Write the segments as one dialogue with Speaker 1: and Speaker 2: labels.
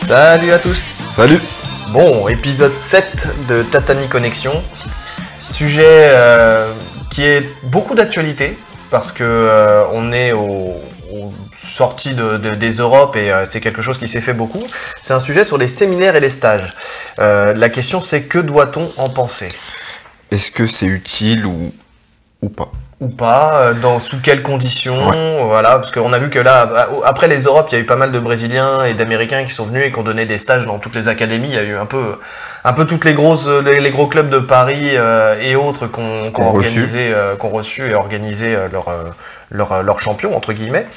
Speaker 1: Salut à tous.
Speaker 2: Salut.
Speaker 1: Bon, épisode 7 de Tatami Connexion. Sujet qui est beaucoup d'actualité parce que on est aux sorties des Europes et c'est quelque chose qui s'est fait beaucoup. C'est un sujet sur les séminaires et les stages. La question c'est que doit-on en penser?
Speaker 2: Est-ce que c'est utile ou pas?
Speaker 1: Ou pas, sous quelles conditions,
Speaker 2: Ouais.
Speaker 1: voilà, parce qu'on a vu que là, après les Europes, il y a eu pas mal de Brésiliens et d'Américains qui sont venus et qui ont donné des stages dans toutes les académies. Il y a eu un peu toutes les gros clubs de Paris et autres qu'on reçu et organisé leur champion entre guillemets.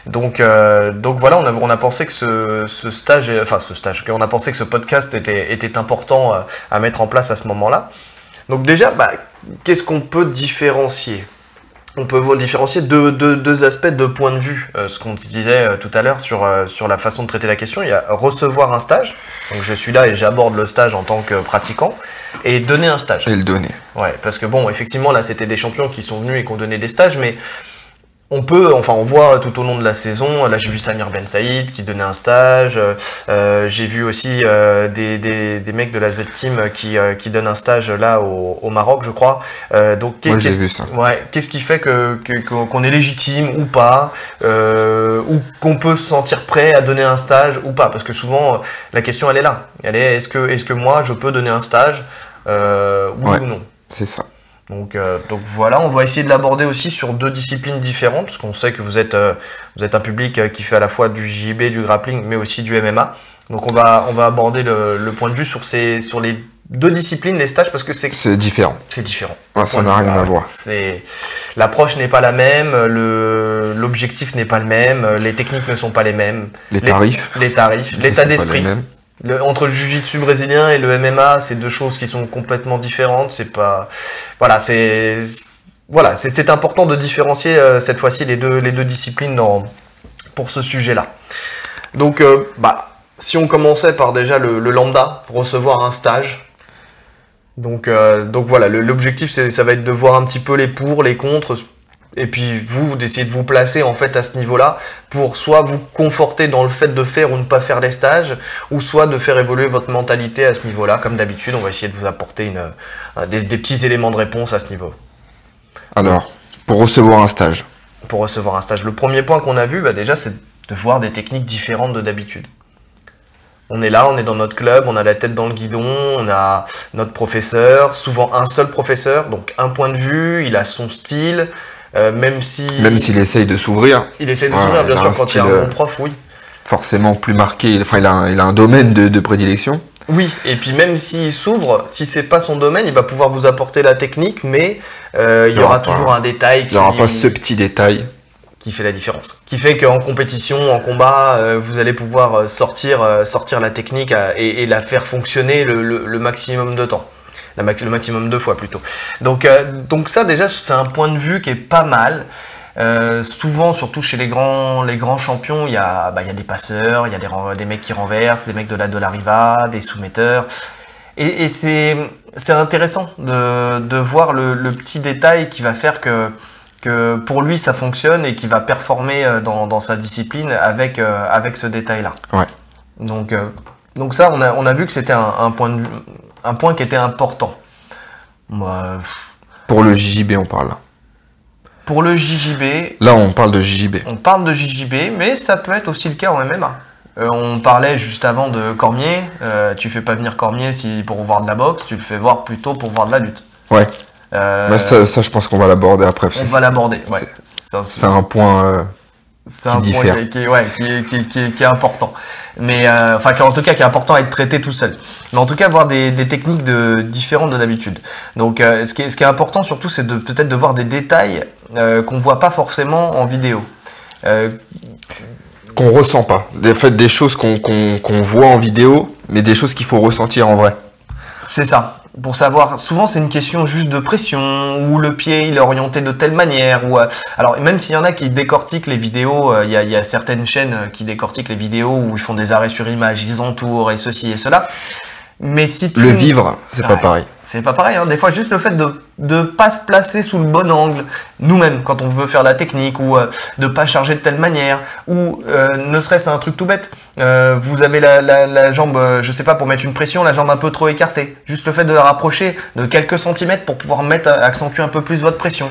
Speaker 1: Donc voilà, on a pensé que on a pensé que ce podcast était important à mettre en place à ce moment-là. Donc déjà, qu'est-ce qu'on peut différencier? On peut différencier deux aspects, deux points de vue. Ce qu'on disait tout à l'heure sur la façon de traiter la question, il y a recevoir un stage. Donc je suis là et j'aborde le stage en tant que pratiquant. Et donner un stage.
Speaker 2: Et le donner.
Speaker 1: Ouais, parce que bon, effectivement, là, c'était des champions qui sont venus et qui ont donné des stages, mais on voit tout au long de la saison, là j'ai vu Samir Ben Saïd qui donnait un stage, j'ai vu aussi des mecs de la Z-Team qui donnent un stage là au Maroc, je crois.
Speaker 2: Moi j'ai vu ça.
Speaker 1: Ouais, qu'est-ce qui fait qu'on est légitime ou pas, ou qu'on peut se sentir prêt à donner un stage ou pas? Parce que souvent la question elle est là. Elle est est-ce que moi je peux donner un stage oui ou non?
Speaker 2: C'est ça.
Speaker 1: Donc voilà, on va essayer de l'aborder aussi sur deux disciplines différentes, parce qu'on sait que vous êtes un public qui fait à la fois du JB, du grappling, mais aussi du MMA. Donc on va aborder le point de vue sur les deux disciplines, les stages, parce que c'est
Speaker 2: différent.
Speaker 1: C'est différent.
Speaker 2: Ouais, ça n'a rien à voir.
Speaker 1: L'approche n'est pas la même, l'objectif n'est pas le même, les techniques ne sont pas les mêmes.
Speaker 2: Les tarifs,
Speaker 1: l'état d'esprit. Entre le jiu-jitsu brésilien et le MMA, c'est deux choses qui sont complètement différentes. C'est important de différencier cette fois-ci les deux disciplines pour ce sujet-là. Donc, si on commençait par déjà le lambda pour recevoir un stage. Donc voilà, l'objectif ça va être de voir un petit peu les pour, les contre. Et puis vous, d'essayer de vous placer en fait à ce niveau-là pour soit vous conforter dans le fait de faire ou ne pas faire les stages, ou soit de faire évoluer votre mentalité à ce niveau-là. Comme d'habitude, on va essayer de vous apporter des petits éléments de réponse à ce niveau.
Speaker 2: Alors, pour recevoir un stage.
Speaker 1: Pour recevoir un stage, le premier point qu'on a vu, déjà, c'est de voir des techniques différentes de d'habitude. On est là, on est dans notre club, on a la tête dans le guidon, on a notre professeur, souvent un seul professeur, donc un point de vue, il a son style. Même s'il
Speaker 2: essaye de s'ouvrir.
Speaker 1: Il essaye de s'ouvrir, bien sûr, quand il y a un bon prof, oui.
Speaker 2: Forcément plus marqué, il a un domaine de prédilection.
Speaker 1: Oui, et puis même s'il s'ouvre, si c'est pas son domaine, il va pouvoir vous apporter la technique, mais il y aura toujours un détail
Speaker 2: il n'y aura pas ce petit détail
Speaker 1: qui fait la différence. Qui fait qu'en compétition, en combat, vous allez pouvoir sortir la technique et la faire fonctionner le maximum de temps. Le maximum 2 fois plutôt. Donc ça déjà c'est un point de vue qui est pas mal. Souvent, surtout chez les grands champions, il y a des passeurs, il y a des mecs qui renversent, des mecs de la riva, des soumetteurs. Et c'est intéressant de voir le petit détail qui va faire que pour lui ça fonctionne et qui va performer dans sa discipline avec ce détail-là.
Speaker 2: Ouais.
Speaker 1: Donc ça, on a vu que c'était un point qui était important.
Speaker 2: Pour le JJB, on parle.
Speaker 1: Pour le JJB...
Speaker 2: Là, on parle de JJB.
Speaker 1: On parle de JJB, mais ça peut être aussi le cas en MMA. On parlait juste avant de Cormier. Tu fais pas venir Cormier pour voir de la boxe, tu le fais voir plutôt pour voir de la lutte.
Speaker 2: Ouais. Ça, je pense qu'on va l'aborder après.
Speaker 1: On va l'aborder, ouais.
Speaker 2: C'est un point...
Speaker 1: C'est un point qui est important. Mais en tout cas qui est important à être traité tout seul. Mais en tout cas avoir des techniques différentes de d'habitude. Donc ce qui est important surtout c'est peut-être de voir des détails qu'on voit pas forcément en vidéo.
Speaker 2: Qu'on ressent pas. Des choses qu'on voit en vidéo, mais des choses qu'il faut ressentir en vrai.
Speaker 1: C'est ça. Pour savoir, souvent c'est une question juste de pression, ou le pied il est orienté de telle manière, ou alors même s'il y en a qui décortiquent les vidéos, il y a certaines chaînes qui décortiquent les vidéos où ils font des arrêts sur image, ils entourent et ceci et cela. Mais si tu...
Speaker 2: Le vivre, c'est pas
Speaker 1: Ouais,
Speaker 2: pareil.
Speaker 1: c'est pas pareil, hein. Des fois, juste le fait de pas se placer sous le bon angle, nous-mêmes, quand on veut faire la technique, ou de pas charger de telle manière, ou ne serait-ce un truc tout bête, vous avez la jambe, je sais pas, pour mettre une pression, la jambe un peu trop écartée. Juste le fait de la rapprocher de quelques centimètres pour pouvoir accentuer un peu plus votre pression.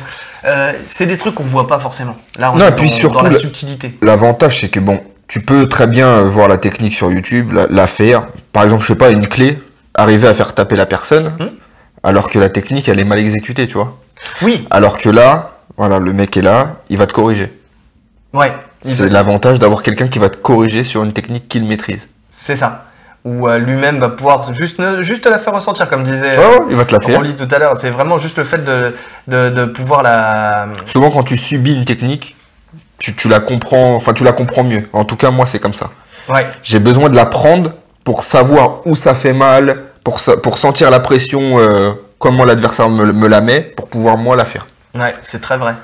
Speaker 1: C'est des trucs qu'on voit pas forcément. Là, on
Speaker 2: Non,
Speaker 1: est
Speaker 2: et puis surtout,
Speaker 1: dans la subtilité.
Speaker 2: l'avantage, c'est que bon, tu peux très bien voir la technique sur YouTube, la faire. Par exemple, je sais pas, une clé, arriver à faire taper la personne, alors que la technique, elle est mal exécutée, tu vois.
Speaker 1: Oui,
Speaker 2: Alors que là, voilà, le mec est là, il va te corriger.
Speaker 1: ouais.
Speaker 2: C'est l'avantage d'avoir quelqu'un qui va te corriger sur une technique qu'il maîtrise.
Speaker 1: C'est ça. Où lui-même va pouvoir juste la faire ressentir, comme disait
Speaker 2: Ouais, il va te la faire.
Speaker 1: Rolly tout à l'heure. C'est vraiment juste le fait de pouvoir la...
Speaker 2: Souvent, quand tu subis une technique, tu la comprends, enfin, tu la comprends mieux. En tout cas, moi, c'est comme ça.
Speaker 1: Ouais,
Speaker 2: J'ai besoin de l'apprendre pour savoir où ça fait mal, pour sentir la pression, comment l'adversaire me la met, pour pouvoir moi la faire.
Speaker 1: ouais, c'est très vrai.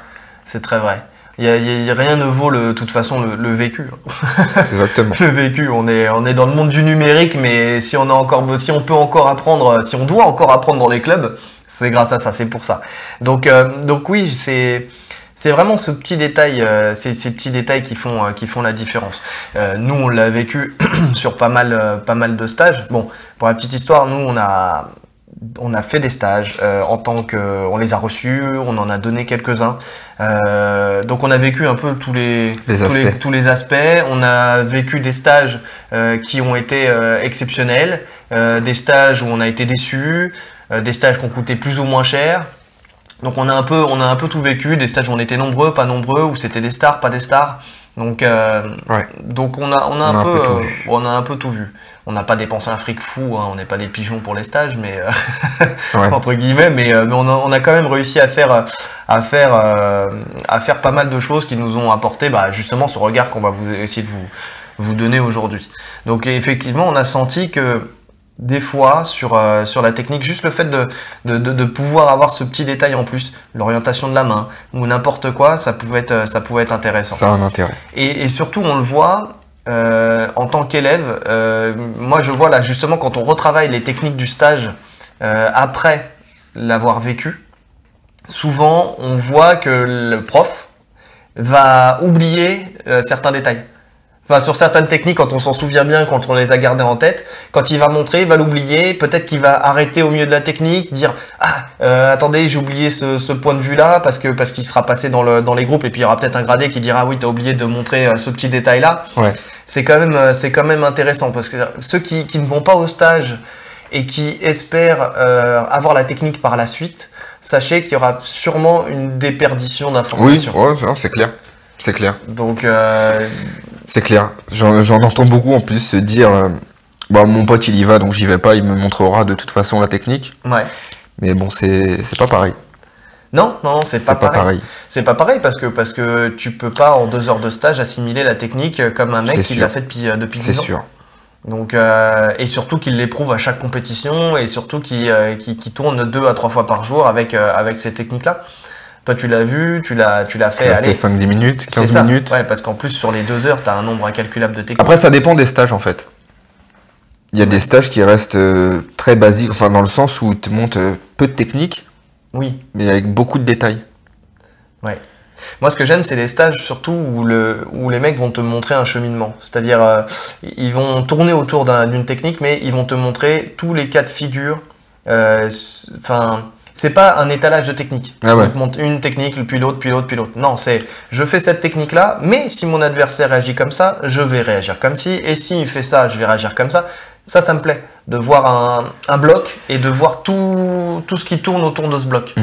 Speaker 1: C'est très vrai. Rien ne vaut de toute façon le vécu.
Speaker 2: Exactement.
Speaker 1: Le vécu, on est dans le monde du numérique, mais si on peut encore apprendre, si on doit encore apprendre dans les clubs, c'est grâce à ça, c'est pour ça. Donc oui, c'est vraiment ce petit détail, ces petits détails qui font la différence. Nous, on l'a vécu sur pas mal de stages. Bon, pour la petite histoire, nous, on a fait des stages on les a reçus, on en a donné quelques-uns. Donc on a vécu un peu tous les aspects. On a vécu des stages qui ont été exceptionnels, des stages où on a été déçus, des stages qui ont coûté plus ou moins cher. Donc on a un peu tout vécu, des stages où on était nombreux, pas nombreux, où c'était des stars, pas des stars. Donc on a un peu tout vu. On n'a pas dépensé un fric fou, hein, on n'est pas des pigeons pour les stages, mais entre guillemets, mais on a quand même réussi à faire pas mal de choses qui nous ont apporté justement ce regard qu'on va essayer de vous donner aujourd'hui. Donc effectivement, on a senti que des fois sur la technique, juste le fait de pouvoir avoir ce petit détail en plus, l'orientation de la main ou n'importe quoi, ça pouvait être intéressant.
Speaker 2: Ça a un intérêt.
Speaker 1: Et surtout, on le voit en tant qu'élève. Moi, je vois là justement quand on retravaille les techniques du stage après l'avoir vécu, souvent on voit que le prof va oublier certains détails. Enfin, sur certaines techniques, quand on s'en souvient bien, quand on les a gardées en tête, quand il va montrer, il va l'oublier. Peut-être qu'il va arrêter au milieu de la technique, dire attendez, j'ai oublié ce point de vue-là parce qu'il sera passé dans les groupes et puis il y aura peut-être un gradé qui dira oui, t'as oublié de montrer ce petit détail-là.
Speaker 2: Ouais.
Speaker 1: C'est quand même intéressant parce que ceux qui ne vont pas au stage et qui espèrent avoir la technique par la suite, sachez qu'il y aura sûrement une déperdition
Speaker 2: Oui,
Speaker 1: d'informations.
Speaker 2: ouais, non, c'est clair. C'est clair.
Speaker 1: Donc
Speaker 2: C'est clair. J'en entends beaucoup en plus se dire mon pote il y va donc j'y vais pas, il me montrera de toute façon la technique.
Speaker 1: ouais.
Speaker 2: Mais bon, c'est pas pareil.
Speaker 1: Non, c'est
Speaker 2: C'est pas pareil.
Speaker 1: C'est pas pareil parce que tu peux pas en 2 heures de stage assimiler la technique comme un mec
Speaker 2: C'est
Speaker 1: qui
Speaker 2: sûr.
Speaker 1: l'a fait depuis 10
Speaker 2: C'est
Speaker 1: ans.
Speaker 2: sûr.
Speaker 1: Donc et surtout qu'il l'éprouve à chaque compétition et surtout qui tourne 2 à 3 fois par jour avec ces techniques-là. Toi tu l'as vu, tu l'as fait.
Speaker 2: Tu l'as fait 5-10 minutes, 15
Speaker 1: ça.
Speaker 2: minutes.
Speaker 1: Ouais, parce qu'en plus sur les 2 heures, tu as un nombre incalculable de techniques.
Speaker 2: Après, ça dépend des stages en fait. Il y a des stages qui restent très basiques, enfin dans le sens où tu montes peu de technique,
Speaker 1: Oui.
Speaker 2: mais avec beaucoup de détails.
Speaker 1: Ouais. Moi, ce que j'aime, c'est les stages surtout où les mecs vont te montrer un cheminement. C'est-à-dire, ils vont tourner autour d'une technique, mais ils vont te montrer tous les cas de figure. Enfin, c'est pas un étalage de technique.
Speaker 2: Ah ouais.
Speaker 1: Ils te montrent une technique, puis l'autre, puis l'autre, puis l'autre. Non, c'est je fais cette technique-là, mais si mon adversaire réagit comme ça, je vais réagir comme ci, et s'il fait ça, je vais réagir comme ça. Ça me plaît, de voir un bloc et de voir tout ce qui tourne autour de ce bloc.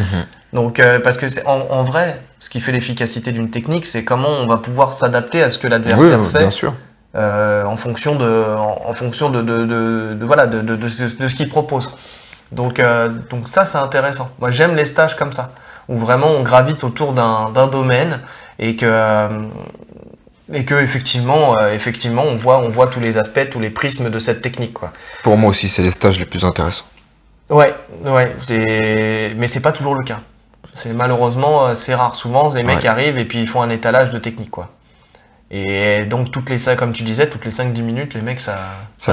Speaker 1: Donc, parce que c'est en vrai, ce qui fait l'efficacité d'une technique, c'est comment on va pouvoir s'adapter à ce que l'adversaire fait,
Speaker 2: bien sûr.
Speaker 1: en fonction de ce qu'il propose. Donc ça, c'est intéressant. Moi, j'aime les stages comme ça, où vraiment on gravite autour d'un domaine et que effectivement, on voit tous les aspects, tous les prismes de cette technique, quoi.
Speaker 2: Pour moi aussi, c'est les stages les plus intéressants.
Speaker 1: Ouais, mais c'est pas toujours le cas. Malheureusement, c'est rare. Souvent, les mecs arrivent et puis ils font un étalage de technique, quoi. Et donc comme tu disais, toutes les 5-10 minutes, les mecs, ça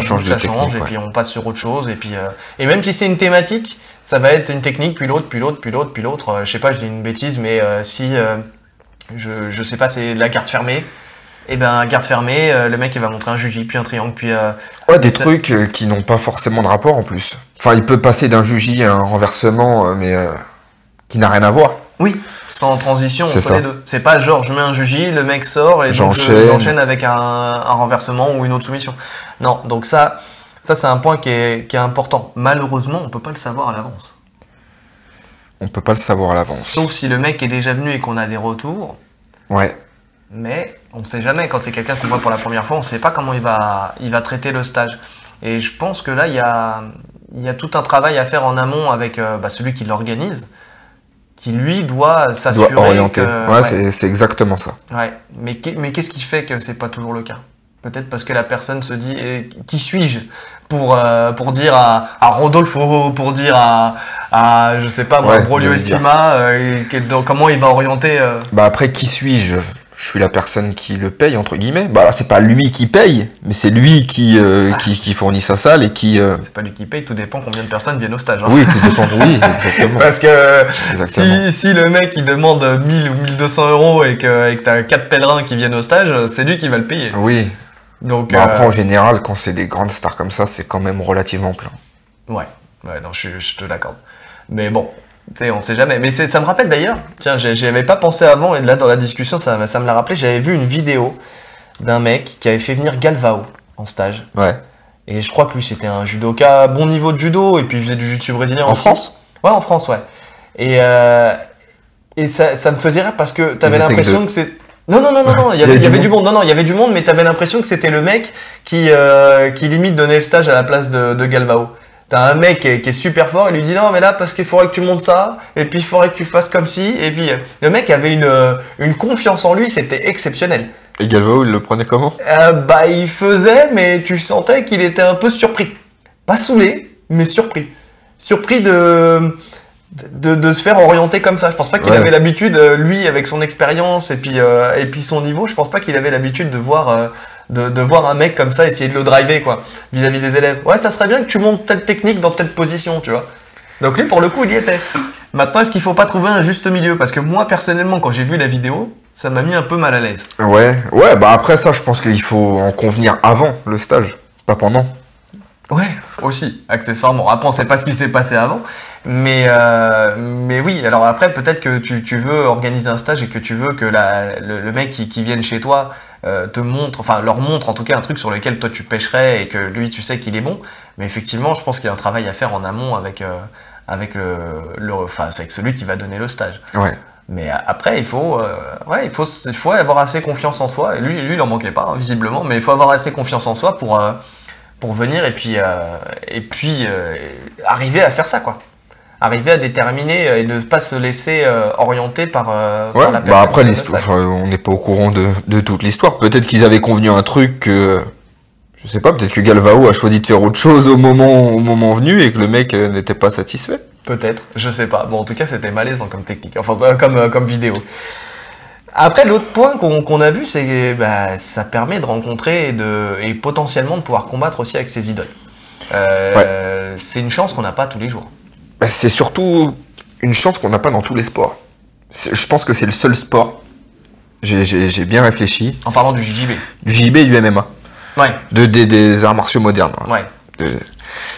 Speaker 2: change de technique,
Speaker 1: et puis on passe sur autre chose. Et puis et même si c'est une thématique, ça va être une technique, puis l'autre, puis l'autre, puis l'autre, puis l'autre. Je sais pas, je dis une bêtise, mais si je sais pas, c'est la garde fermée. Et ben garde fermée, le mec il va montrer un juji, puis un triangle, puis
Speaker 2: des trucs qui n'ont pas forcément de rapport en plus. Enfin, il peut passer d'un juji à un renversement, mais qui n'a rien à voir.
Speaker 1: Oui, sans transition
Speaker 2: C'est
Speaker 1: entre
Speaker 2: ça.
Speaker 1: les deux. C'est pas genre je mets un juji, le mec sort et donc j'enchaîne avec un renversement ou une autre soumission. Non, donc ça c'est un point qui est important. Malheureusement, on peut pas le savoir à l'avance.
Speaker 2: On peut pas le savoir à l'avance.
Speaker 1: Sauf si le mec est déjà venu et qu'on a des retours.
Speaker 2: Ouais.
Speaker 1: Mais on sait jamais. Quand c'est quelqu'un qu'on voit pour la première fois, on sait pas comment il va traiter le stage. Et je pense que là, il y a tout un travail à faire en amont avec celui qui l'organise, qui lui doit s'assurer
Speaker 2: Doit orienter.
Speaker 1: que...
Speaker 2: Ouais, c'est exactement ça.
Speaker 1: Ouais. Mais qu'est-ce qui fait que c'est pas toujours le cas? Peut-être parce que la personne se dit qui suis-je pour dire à Rodolfo, pour dire à je sais pas moi, Brolio Estima, comment il va orienter.
Speaker 2: Bah après, qui suis-je? Je suis la personne qui le paye, entre guillemets. Bah là, c'est pas lui qui paye, mais c'est lui qui fournit sa salle et qui...
Speaker 1: C'est pas lui qui paye, tout dépend combien de personnes viennent au stage. Hein.
Speaker 2: Oui, tout dépend, oui, exactement.
Speaker 1: Parce que si le mec il demande 1000 ou 1200 euros et que t'as 4 pèlerins qui viennent au stage, c'est lui qui va le payer.
Speaker 2: Oui.
Speaker 1: Donc,
Speaker 2: bon, après, en général, quand c'est des grandes stars comme ça, c'est quand même relativement plein.
Speaker 1: Ouais, non, je te l'accorde. Mais bon, tu sais, on sait jamais. Mais ça me rappelle d'ailleurs, tiens, j'y avais pas pensé avant, et là, dans la discussion, ça me l'a rappelé, j'avais vu une vidéo d'un mec qui avait fait venir Galvao en stage.
Speaker 2: Ouais.
Speaker 1: Et je crois que lui, c'était un judoka, bon niveau de judo, et puis il faisait du jiu-jitsu brésilien
Speaker 2: en France.
Speaker 1: Ouais, en France, ouais. Et ça me faisait rire parce que t'avais l'impression que c'est... Non, il y avait du monde. Non, il y avait du monde, mais t'avais l'impression que c'était le mec qui limite donnait le stage à la place de Galvao. T'as un mec qui est super fort, il lui dit non, mais là, parce qu'il faudrait que tu montes ça, et puis il faudrait que tu fasses comme ci, et puis le mec avait une confiance en lui, c'était exceptionnel.
Speaker 2: Et Galvao, il le prenait comment?
Speaker 1: Il faisait, mais tu sentais qu'il était un peu surpris. Pas saoulé, mais surpris. Surpris de se faire orienter comme ça. Je pense pas qu'il avait l'habitude, lui, avec son expérience et puis son niveau, je pense pas qu'il avait l'habitude de voir un mec comme ça essayer de le driver, quoi, vis-à-vis des élèves. Ouais, ça serait bien que tu montes telle technique dans telle position, tu vois. Donc lui, pour le coup, il y était. Maintenant, est-ce qu'il faut pas trouver un juste milieu? Parce que moi, personnellement, quand j'ai vu la vidéo, ça m'a mis un peu mal à l'aise.
Speaker 2: Ouais, bah après ça, je pense qu'il faut en convenir avant le stage, pas pendant.
Speaker 1: Ouais, aussi, accessoirement. Après, on sait pas ce qui s'est passé avant. Mais oui, alors après, peut-être que tu veux organiser un stage et que tu veux que le mec qui vienne chez toi leur montre en tout cas un truc sur lequel toi tu pêcherais et que lui tu sais qu'il est bon. Mais effectivement, je pense qu'il y a un travail à faire en amont avec celui qui va donner le stage.
Speaker 2: Ouais.
Speaker 1: Mais après, il faut avoir assez confiance en soi. Et lui, il en manquait pas, hein, visiblement, mais il faut avoir assez confiance en soi pour venir et puis arriver à faire ça, quoi. Arriver à déterminer et ne pas se laisser orienter par la personne.
Speaker 2: Bah après, on n'est pas au courant de toute l'histoire. Peut-être qu'ils avaient convenu un truc que... Je sais pas, peut-être que Galvao a choisi de faire autre chose au moment venu et que le mec n'était pas satisfait.
Speaker 1: Peut-être, je sais pas. Bon, en tout cas, c'était malaisant comme technique, enfin comme vidéo. Après, l'autre point qu'on a vu, c'est que ça permet de rencontrer et potentiellement de pouvoir combattre aussi avec ses idoles. C'est une chance qu'on n'a pas tous les jours.
Speaker 2: C'est surtout une chance qu'on n'a pas dans tous les sports. Je pense que c'est le seul sport, j'ai bien réfléchi.
Speaker 1: En parlant du JJB.
Speaker 2: Du JJB et du MMA.
Speaker 1: Ouais.
Speaker 2: Des arts martiaux modernes.
Speaker 1: Ouais.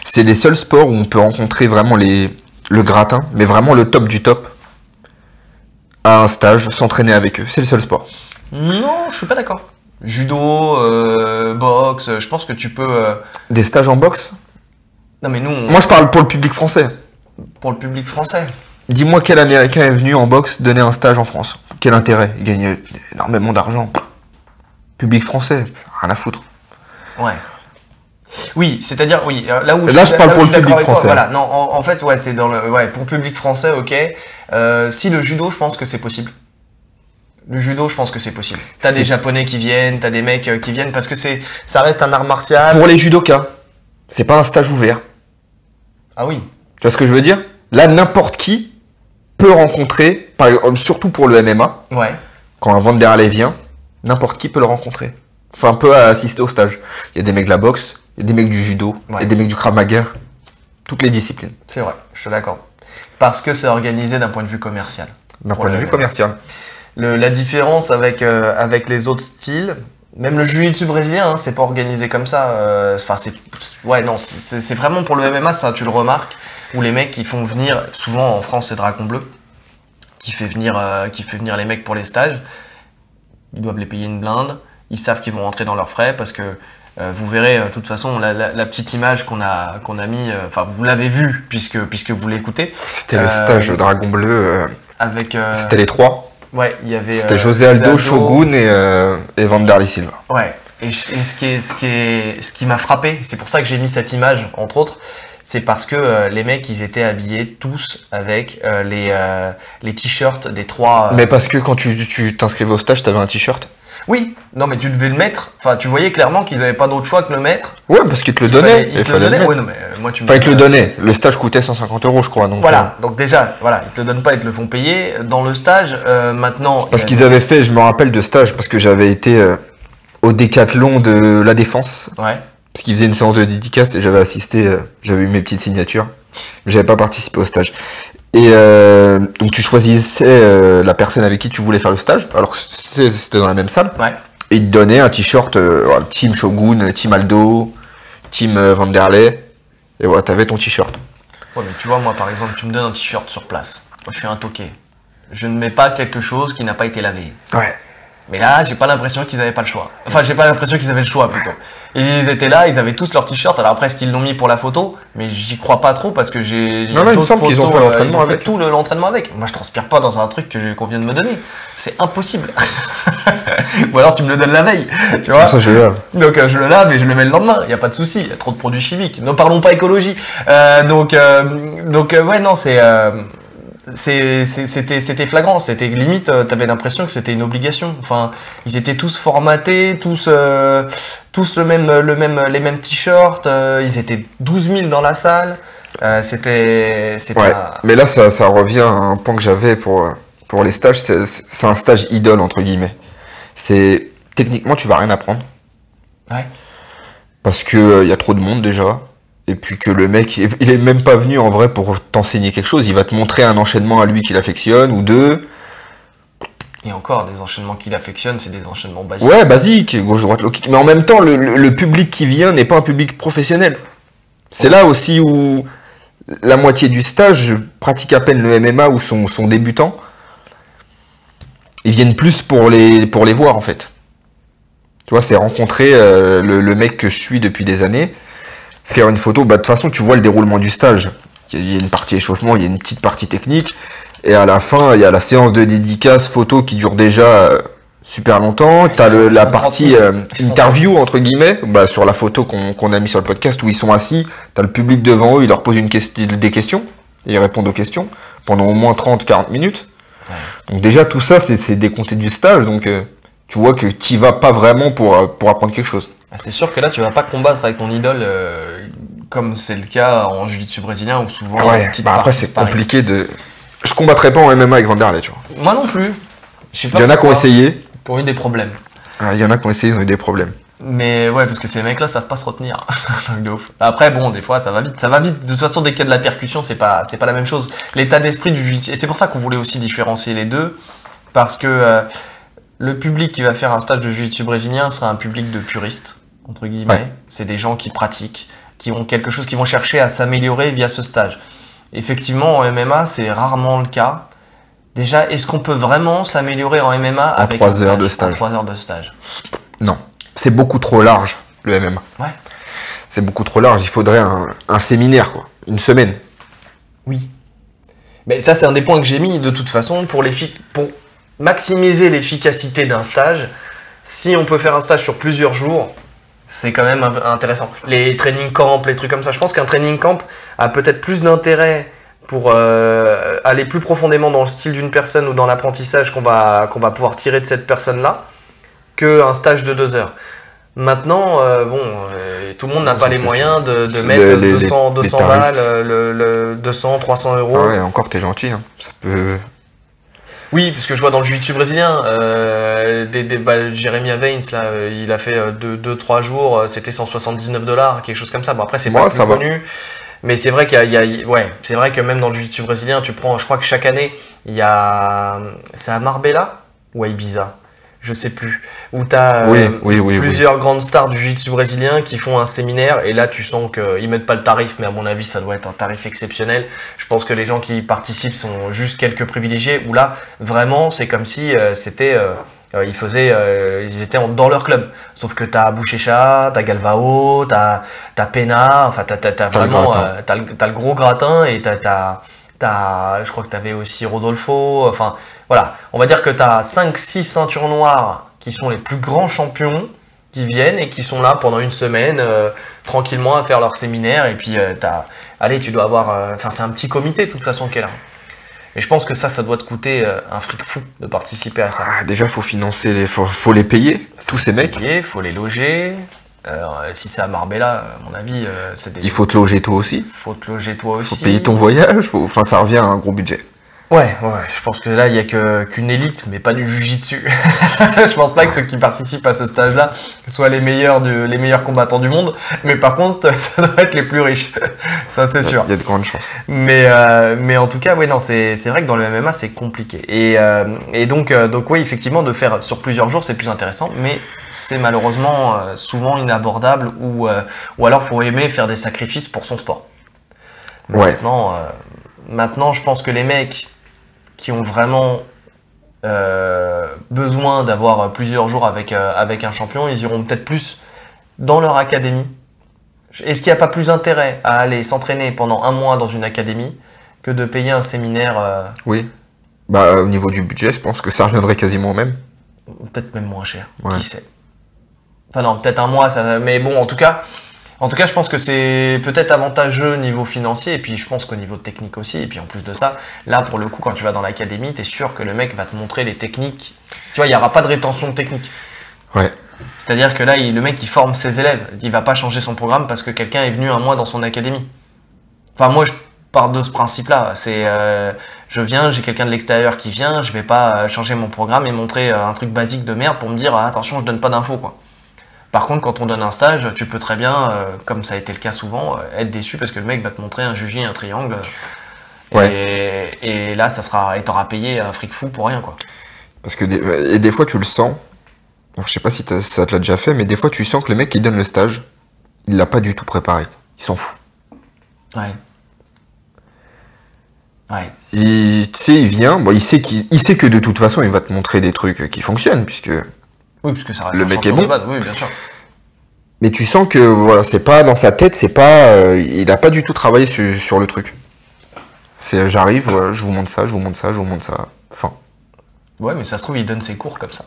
Speaker 2: C'est les seuls sports où on peut rencontrer vraiment le gratin, mais vraiment le top du top, à un stage, s'entraîner avec eux. C'est le seul sport.
Speaker 1: Non, je suis pas d'accord. Judo, boxe, je pense que tu peux...
Speaker 2: Des stages en boxe?
Speaker 1: Non mais nous...
Speaker 2: Moi je parle pour le public français.
Speaker 1: Pour le public français.
Speaker 2: Dis-moi quel Américain est venu en boxe donner un stage en France. Quel intérêt? Il gagne énormément d'argent. Public français, rien à foutre.
Speaker 1: Ouais. Oui, c'est-à-dire, oui,
Speaker 2: là je parle pour le public français.
Speaker 1: Voilà, non, en fait, ouais, c'est pour le public français, ok. Si le judo, je pense que c'est possible. Le judo, je pense que c'est possible. T'as des Japonais qui viennent, t'as des mecs qui viennent parce que ça reste un art martial.
Speaker 2: Pour les judokas, c'est pas un stage ouvert.
Speaker 1: Ah oui.
Speaker 2: Tu vois ce que je veux dire? Là, n'importe qui peut rencontrer, surtout pour le MMA.
Speaker 1: Ouais.
Speaker 2: Quand un Vanderlei vient, N'importe qui peut le rencontrer. Enfin, peut assister au stage. Il y a des mecs de la boxe, il y a des mecs du judo, il y a des mecs du Krav Maga. Toutes les disciplines.
Speaker 1: C'est vrai, je suis d'accord. Parce que c'est organisé d'un point de vue commercial.
Speaker 2: D'un point de vue commercial.
Speaker 1: La différence avec les autres styles, même le jiu-jitsu brésilien, c'est pas organisé comme ça. Enfin, c'est vraiment pour le MMA, ça, tu le remarques, où les mecs qui font venir, souvent en France, c'est Dragon Bleu, qui fait venir les mecs pour les stages. Ils doivent les payer une blinde. Ils savent qu'ils vont rentrer dans leurs frais parce que vous verrez, de toute façon, la petite image qu'on a mis, enfin, vous l'avez vue puisque vous l'écoutez.
Speaker 2: C'était le stage Dragon Bleu.
Speaker 1: Avec.
Speaker 2: C'était les trois.
Speaker 1: Ouais, il y avait.
Speaker 2: C'était José Aldo, Shogun et Vanderlei Silva.
Speaker 1: Ouais. Et ce qui m'a frappé, c'est pour ça que j'ai mis cette image, entre autres, c'est parce que les mecs, ils étaient habillés tous avec les t-shirts des trois.
Speaker 2: Mais parce que quand tu t'inscrivais au stage, t'avais un t-shirt.
Speaker 1: Oui, non mais tu devais le mettre. Enfin, tu voyais clairement qu'ils n'avaient pas d'autre choix que le mettre.
Speaker 2: Ouais, parce qu'ils te le donnaient.
Speaker 1: Il te le donnait. Ouais, non, mais moi,
Speaker 2: enfin, ils te le donnaient. Le stage coûtait 150 €, je crois. Donc,
Speaker 1: voilà. Donc déjà, voilà, ils te le donnent pas, ils te le font payer. Dans le stage, maintenant.
Speaker 2: Parce qu'ils avaient fait, je me rappelle de stage, parce que j'avais été au Décathlon de la Défense.
Speaker 1: Ouais.
Speaker 2: Parce qu'ils faisaient une séance de dédicace et j'avais assisté, j'avais eu mes petites signatures. Mais j'avais pas participé au stage. Et donc tu choisissais la personne avec qui tu voulais faire le stage. Alors c'était dans la même salle.
Speaker 1: Ouais.
Speaker 2: Et ils te donnaient un t-shirt Team Shogun, Team Aldo, Team Vanderlei. Et voilà, t'avais ton t-shirt.
Speaker 1: Ouais, mais tu vois, moi par exemple, tu me donnes un t-shirt sur place. Moi je suis un toqué. Je ne mets pas quelque chose qui n'a pas été lavé.
Speaker 2: Ouais.
Speaker 1: Mais là, j'ai pas l'impression qu'ils avaient pas le choix. Enfin, j'ai pas l'impression qu'ils avaient le choix plutôt. Et ils étaient là, ils avaient tous leur t-shirt. Alors après, est-ce qu'ils l'ont mis pour la photo? Mais j'y crois pas trop parce que j'ai.
Speaker 2: Non, il me semble qu'ils ont fait l'entraînement avec.
Speaker 1: Tout l'entraînement avec. Moi, je transpire pas dans un truc qu'on vient de me donner. C'est impossible. Ou alors tu me le donnes la veille. Tu vois.
Speaker 2: Comme ça, je le lave.
Speaker 1: Donc je le lave et je le mets le lendemain. Il y a pas de souci. Il y a trop de produits chimiques. Ne parlons pas écologie. Ouais, non, c'était flagrant, c'était limite, t'avais l'impression que c'était une obligation. Enfin, ils étaient tous formatés, tous les mêmes t-shirts, ils étaient 12 000 dans la salle. C'était
Speaker 2: ouais. Mais là, ça revient à un point que j'avais pour les stages, c'est un stage idole, entre guillemets. C'est, techniquement, tu vas rien apprendre.
Speaker 1: Ouais.
Speaker 2: Parce que y a trop de monde déjà. Et puis que le mec, il est même pas venu en vrai pour t'enseigner quelque chose. Il va te montrer un enchaînement à lui qu'il affectionne, ou deux.
Speaker 1: Et encore, des enchaînements qu'il affectionne, c'est des enchaînements basiques.
Speaker 2: Ouais, basique, gauche, droite, low kick. Mais en même temps, le public qui vient n'est pas un public professionnel. C'est là aussi où la moitié du stage pratique à peine le MMA ou sont débutants. Ils viennent plus pour les voir, en fait. Tu vois, c'est rencontrer le mec que je suis depuis des années. Faire une photo, de toute façon, tu vois le déroulement du stage. Il y a une partie échauffement, il y a une petite partie technique. Et à la fin, il y a la séance de dédicace photo qui dure déjà super longtemps. T'as la partie interview, entre guillemets, sur la photo qu'on a mis sur le podcast, où ils sont assis. T'as le public devant eux, ils leur posent des questions. Et ils répondent aux questions pendant au moins 30-40 minutes. Ouais. Donc déjà, tout ça, c'est décompté du stage. Donc tu vois que t'y vas pas vraiment pour apprendre quelque chose.
Speaker 1: C'est sûr que là, tu vas pas combattre avec ton idole comme c'est le cas en jiu-jitsu brésilien où souvent.
Speaker 2: Ouais, après c'est compliqué de. Je combattrais pas en MMA avec Vanderlei, tu vois.
Speaker 1: Moi non plus. Je sais pas.
Speaker 2: Il y en a qui ont essayé.
Speaker 1: Qui ont eu des problèmes.
Speaker 2: Ah, il y en a qui ont essayé, ils ont eu des problèmes.
Speaker 1: Mais ouais, parce que ces mecs-là savent pas se retenir. C'est un truc de ouf. Après, bon, des fois, ça va vite. Ça va vite. De toute façon, dès qu'il y a de la percussion, c'est pas la même chose. L'état d'esprit du jiu-jitsu. Et c'est pour ça qu'on voulait aussi différencier les deux. Parce que le public qui va faire un stage de jiu-jitsu brésilien sera un public de puristes. Entre guillemets, ouais. C'est des gens qui pratiquent, qui ont quelque chose, qui vont chercher à s'améliorer via ce stage. Effectivement, en MMA, c'est rarement le cas. Déjà, est-ce qu'on peut vraiment s'améliorer en MMA avec
Speaker 2: 3 heures de stage?
Speaker 1: 3 heures de stage.
Speaker 2: Non, c'est beaucoup trop large, le MMA.
Speaker 1: Ouais.
Speaker 2: C'est beaucoup trop large, il faudrait un séminaire, quoi. Une semaine.
Speaker 1: Oui. Mais ça, c'est un des points que j'ai mis, de toute façon, pour maximiser l'efficacité d'un stage. Si on peut faire un stage sur plusieurs jours, c'est quand même intéressant. Les training camps, les trucs comme ça. Je pense qu'un training camp a peut-être plus d'intérêt pour aller plus profondément dans le style d'une personne ou dans l'apprentissage qu'on va pouvoir tirer de cette personne-là qu'un stage de 2 heures. Maintenant, tout le monde n'a pas les moyens de mettre 200 balles, 200, 300 euros.
Speaker 2: Ah ouais, encore t'es gentil, hein. Ça peut...
Speaker 1: Oui, parce que je vois dans le jiu-jitsu brésilien, Jeremy Avens, là, il a fait 2-3 jours, c'était $179, quelque chose comme ça. Bon, après, c'est pas le plus connu. Mais c'est vrai ouais, c'est vrai que même dans le jiu-jitsu brésilien, tu prends, je crois que chaque année, il y a, c'est à Marbella ou à Ibiza, je sais plus, où tu as plusieurs grandes stars du jiu-jitsu brésilien qui font un séminaire, et là tu sens qu'ils mettent pas le tarif, mais à mon avis ça doit être un tarif exceptionnel. Je pense que les gens qui y participent sont juste quelques privilégiés, où là vraiment c'est comme si c'était ils étaient dans leur club. Sauf que t'as Buchecha, t'as Galvao, t'as Pena, enfin t'as vraiment t'as le gros gratin, et je crois que t'avais aussi Rodolfo, enfin voilà, on va dire que t'as 5-6 ceintures noires qui sont les plus grands champions qui viennent et qui sont là pendant une semaine tranquillement à faire leur séminaire, et puis tu dois avoir, enfin c'est un petit comité de toute façon qui est là. Et je pense que ça doit te coûter un fric fou de participer à ça.
Speaker 2: Ah, déjà, faut financer, faut les payer, tous ces mecs.
Speaker 1: Faut les loger. Si c'est à Marbella, à mon avis, c'est des...
Speaker 2: Il faut te loger toi aussi.
Speaker 1: Faut te loger toi aussi.
Speaker 2: Faut payer ton voyage. Enfin, ça revient à un gros budget.
Speaker 1: Ouais, je pense que là, il n'y a qu'une élite, mais pas du jujitsu. Je pense pas que ceux qui participent à ce stage-là soient les meilleurs combattants du monde, mais par contre, ça doit être les plus riches. Ça, c'est sûr.
Speaker 2: Il y a de grandes chances.
Speaker 1: Mais en tout cas, oui, non, c'est vrai que dans le MMA, c'est compliqué. Et donc, oui, effectivement, de faire sur plusieurs jours, c'est plus intéressant, mais c'est malheureusement souvent inabordable, ou alors faut aimer faire des sacrifices pour son sport.
Speaker 2: Ouais.
Speaker 1: Maintenant, je pense que les mecs qui ont vraiment besoin d'avoir plusieurs jours avec un champion, ils iront peut-être plus dans leur académie. Est-ce qu'il n'y a pas plus intérêt à aller s'entraîner pendant un mois dans une académie que de payer un séminaire
Speaker 2: Oui. Au niveau du budget, je pense que ça reviendrait quasiment au même.
Speaker 1: Peut-être même moins cher,
Speaker 2: ouais.
Speaker 1: Qui sait. Enfin non, peut-être un mois, mais bon, en tout cas, je pense que c'est peut-être avantageux niveau financier, et puis je pense qu'au niveau technique aussi. Et puis en plus de ça, là pour le coup, quand tu vas dans l'académie, t'es sûr que le mec va te montrer les techniques. Tu vois, il n'y aura pas de rétention de technique.
Speaker 2: Ouais.
Speaker 1: C'est-à-dire que là, le mec, il forme ses élèves. Il va pas changer son programme parce que quelqu'un est venu un mois dans son académie. Enfin, moi, je pars de ce principe-là. C'est, je viens, j'ai quelqu'un de l'extérieur qui vient, je vais pas changer mon programme et montrer un truc basique de merde pour me dire attention, je donne pas d'infos, quoi. Par contre, quand on donne un stage, tu peux très bien, comme ça a été le cas souvent, être déçu parce que le mec va te montrer un juji, un triangle.
Speaker 2: Ouais.
Speaker 1: Et là, et t'auras payé un fric fou pour rien, quoi.
Speaker 2: Parce que des fois, tu le sens. Alors, je sais pas si ça te l'a déjà fait, mais des fois, tu sens que le mec qui donne le stage, il l'a pas du tout préparé. Il s'en fout.
Speaker 1: Ouais.
Speaker 2: Tu sais, il vient, il sait que de toute façon, il va te montrer des trucs qui fonctionnent, puisque...
Speaker 1: Oui, parce que ça reste
Speaker 2: le mec est bon.
Speaker 1: Oui, bien sûr.
Speaker 2: Mais tu sens que voilà, c'est pas dans sa tête, il a pas du tout travaillé sur le truc. J'arrive, je vous montre ça. Enfin.
Speaker 1: Ouais, mais ça se trouve, il donne ses cours comme ça.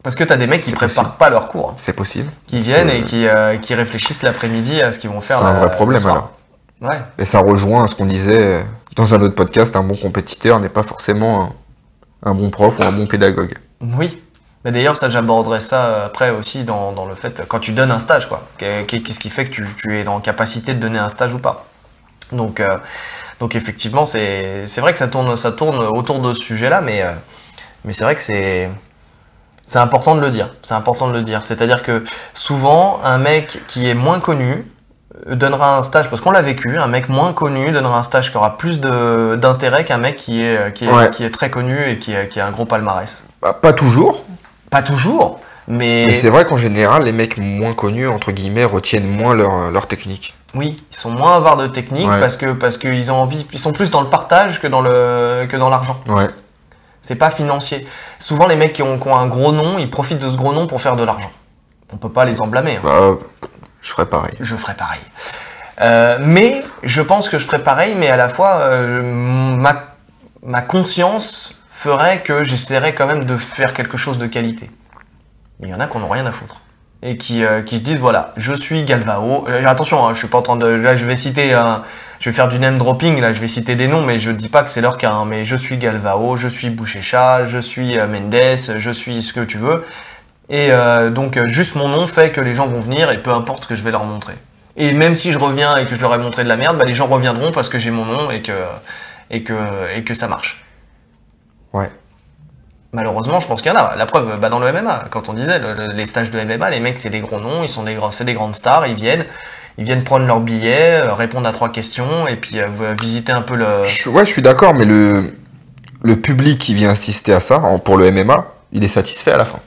Speaker 1: Parce que t'as des mecs qui préparent pas leurs cours.
Speaker 2: C'est possible.
Speaker 1: Qui viennent et qui réfléchissent l'après-midi à ce qu'ils vont faire.
Speaker 2: C'est un vrai problème alors.
Speaker 1: Ouais.
Speaker 2: Et ça rejoint ce qu'on disait dans un autre podcast, un bon compétiteur n'est pas forcément un bon prof ou un bon pédagogue.
Speaker 1: Oui. Mais d'ailleurs, ça, j'aborderai ça après aussi dans le fait, quand tu donnes un stage, quoi. Qu'est-ce qui fait que tu es en capacité de donner un stage ou pas. Donc effectivement, c'est vrai que ça tourne autour de ce sujet-là, mais c'est vrai que c'est important de le dire. C'est important de le dire. C'est-à-dire que souvent, un mec qui est moins connu donnera un stage, parce qu'on l'a vécu, un mec moins connu donnera un stage qui aura plus d'intérêt qu'un mec qui est très connu et qui a un gros palmarès.
Speaker 2: Pas toujours.
Speaker 1: Pas toujours, mais
Speaker 2: c'est vrai qu'en général, les mecs moins connus, entre guillemets, retiennent moins leur technique.
Speaker 1: Oui, ils sont moins avares de technique parce qu'ils ont envie, ils sont plus dans le partage que dans l'argent.
Speaker 2: Ouais.
Speaker 1: C'est pas financier. Souvent, les mecs qui ont un gros nom, ils profitent de ce gros nom pour faire de l'argent. On peut pas les en blâmer.
Speaker 2: Je ferais pareil.
Speaker 1: Je ferais pareil. Mais je pense que je ferais pareil, mais à la fois, ma conscience ferait que j'essaierais quand même de faire quelque chose de qualité. Il y en a qui n'en ont rien à foutre. Et qui se disent, voilà, je suis Galvao. Attention, je suis pas en train de... Là, je vais faire du name dropping, là, je vais citer des noms, mais je dis pas que c'est leur cas. Mais je suis Galvao, je suis Buchecha, je suis Mendes, je suis ce que tu veux. Et donc, juste mon nom fait que les gens vont venir, et peu importe ce que je vais leur montrer. Et même si je reviens et que je leur ai montré de la merde, les gens reviendront parce que j'ai mon nom et que ça marche. Malheureusement, je pense qu'il y en a. La preuve, dans le MMA, quand on disait les stages de MMA, les mecs, c'est des gros noms, c'est des grandes stars, ils viennent prendre leur billet, répondre à 3 questions, et puis visiter un peu le...
Speaker 2: Je suis d'accord, mais le public qui vient assister à ça, pour le MMA, il est satisfait à la fin.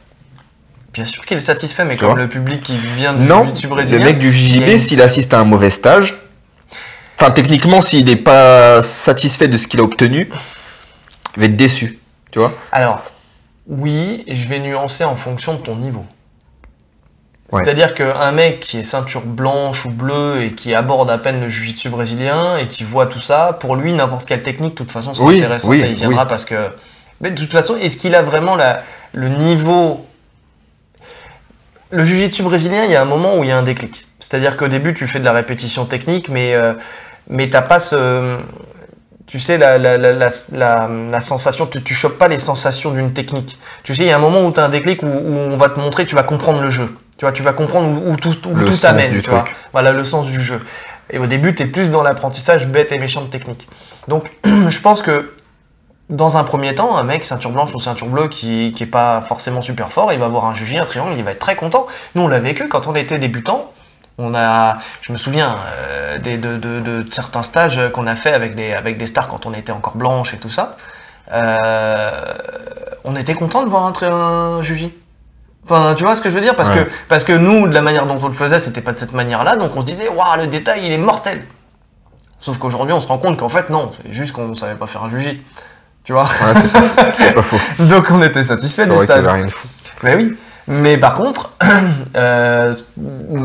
Speaker 1: Bien sûr qu'il est satisfait, mais comme le public qui vient du jiu-jitsu brésilien...
Speaker 2: Le mec du JJB, s'il assiste à un mauvais stage, enfin techniquement, s'il n'est pas satisfait de ce qu'il a obtenu, il va être déçu, tu vois.
Speaker 1: Alors, oui, je vais nuancer en fonction de ton niveau.
Speaker 2: Ouais.
Speaker 1: C'est-à-dire qu'un mec qui est ceinture blanche ou bleue et qui aborde à peine le jiu-jitsu brésilien et qui voit tout ça, pour lui, n'importe quelle technique, de toute façon, c'est intéressant et il viendra parce que... Mais de toute façon, est-ce qu'il a vraiment le niveau... Le jiu-jitsu brésilien, il y a un moment où il y a un déclic. C'est-à-dire qu'au début, tu fais de la répétition technique, mais t'as pas ce... Tu sais, la sensation, tu chopes pas les sensations d'une technique. Tu sais, il y a un moment où tu as un déclic où on va te montrer, tu vas comprendre le jeu. Tu vois, tu vas comprendre où tout t'amène. Tu vois. Voilà, le sens du jeu. Et au début, tu es plus dans l'apprentissage bête et méchant de technique. Donc, je pense que dans un premier temps, un mec ceinture blanche ou ceinture bleue qui est pas forcément super fort, il va voir un juji, un triangle, il va être très content. Nous, on l'a vécu quand on était débutant. Je me souviens de certains stages qu'on a fait avec des stars quand on était encore blanche et tout ça. On était content de voir un juji. Enfin, tu vois ce que je veux dire, parce que nous, de la manière dont on le faisait, c'était pas de cette manière-là, donc on se disait, waouh, le détail, il est mortel. Sauf qu'aujourd'hui, on se rend compte qu'en fait, non, c'est juste qu'on savait pas faire un juji. Tu vois.
Speaker 2: Ouais, c'est pas faux.
Speaker 1: Donc on était satisfait du
Speaker 2: stage. C'est vrai qu'il y avait rien de fou.
Speaker 1: Mais oui. Mais par contre,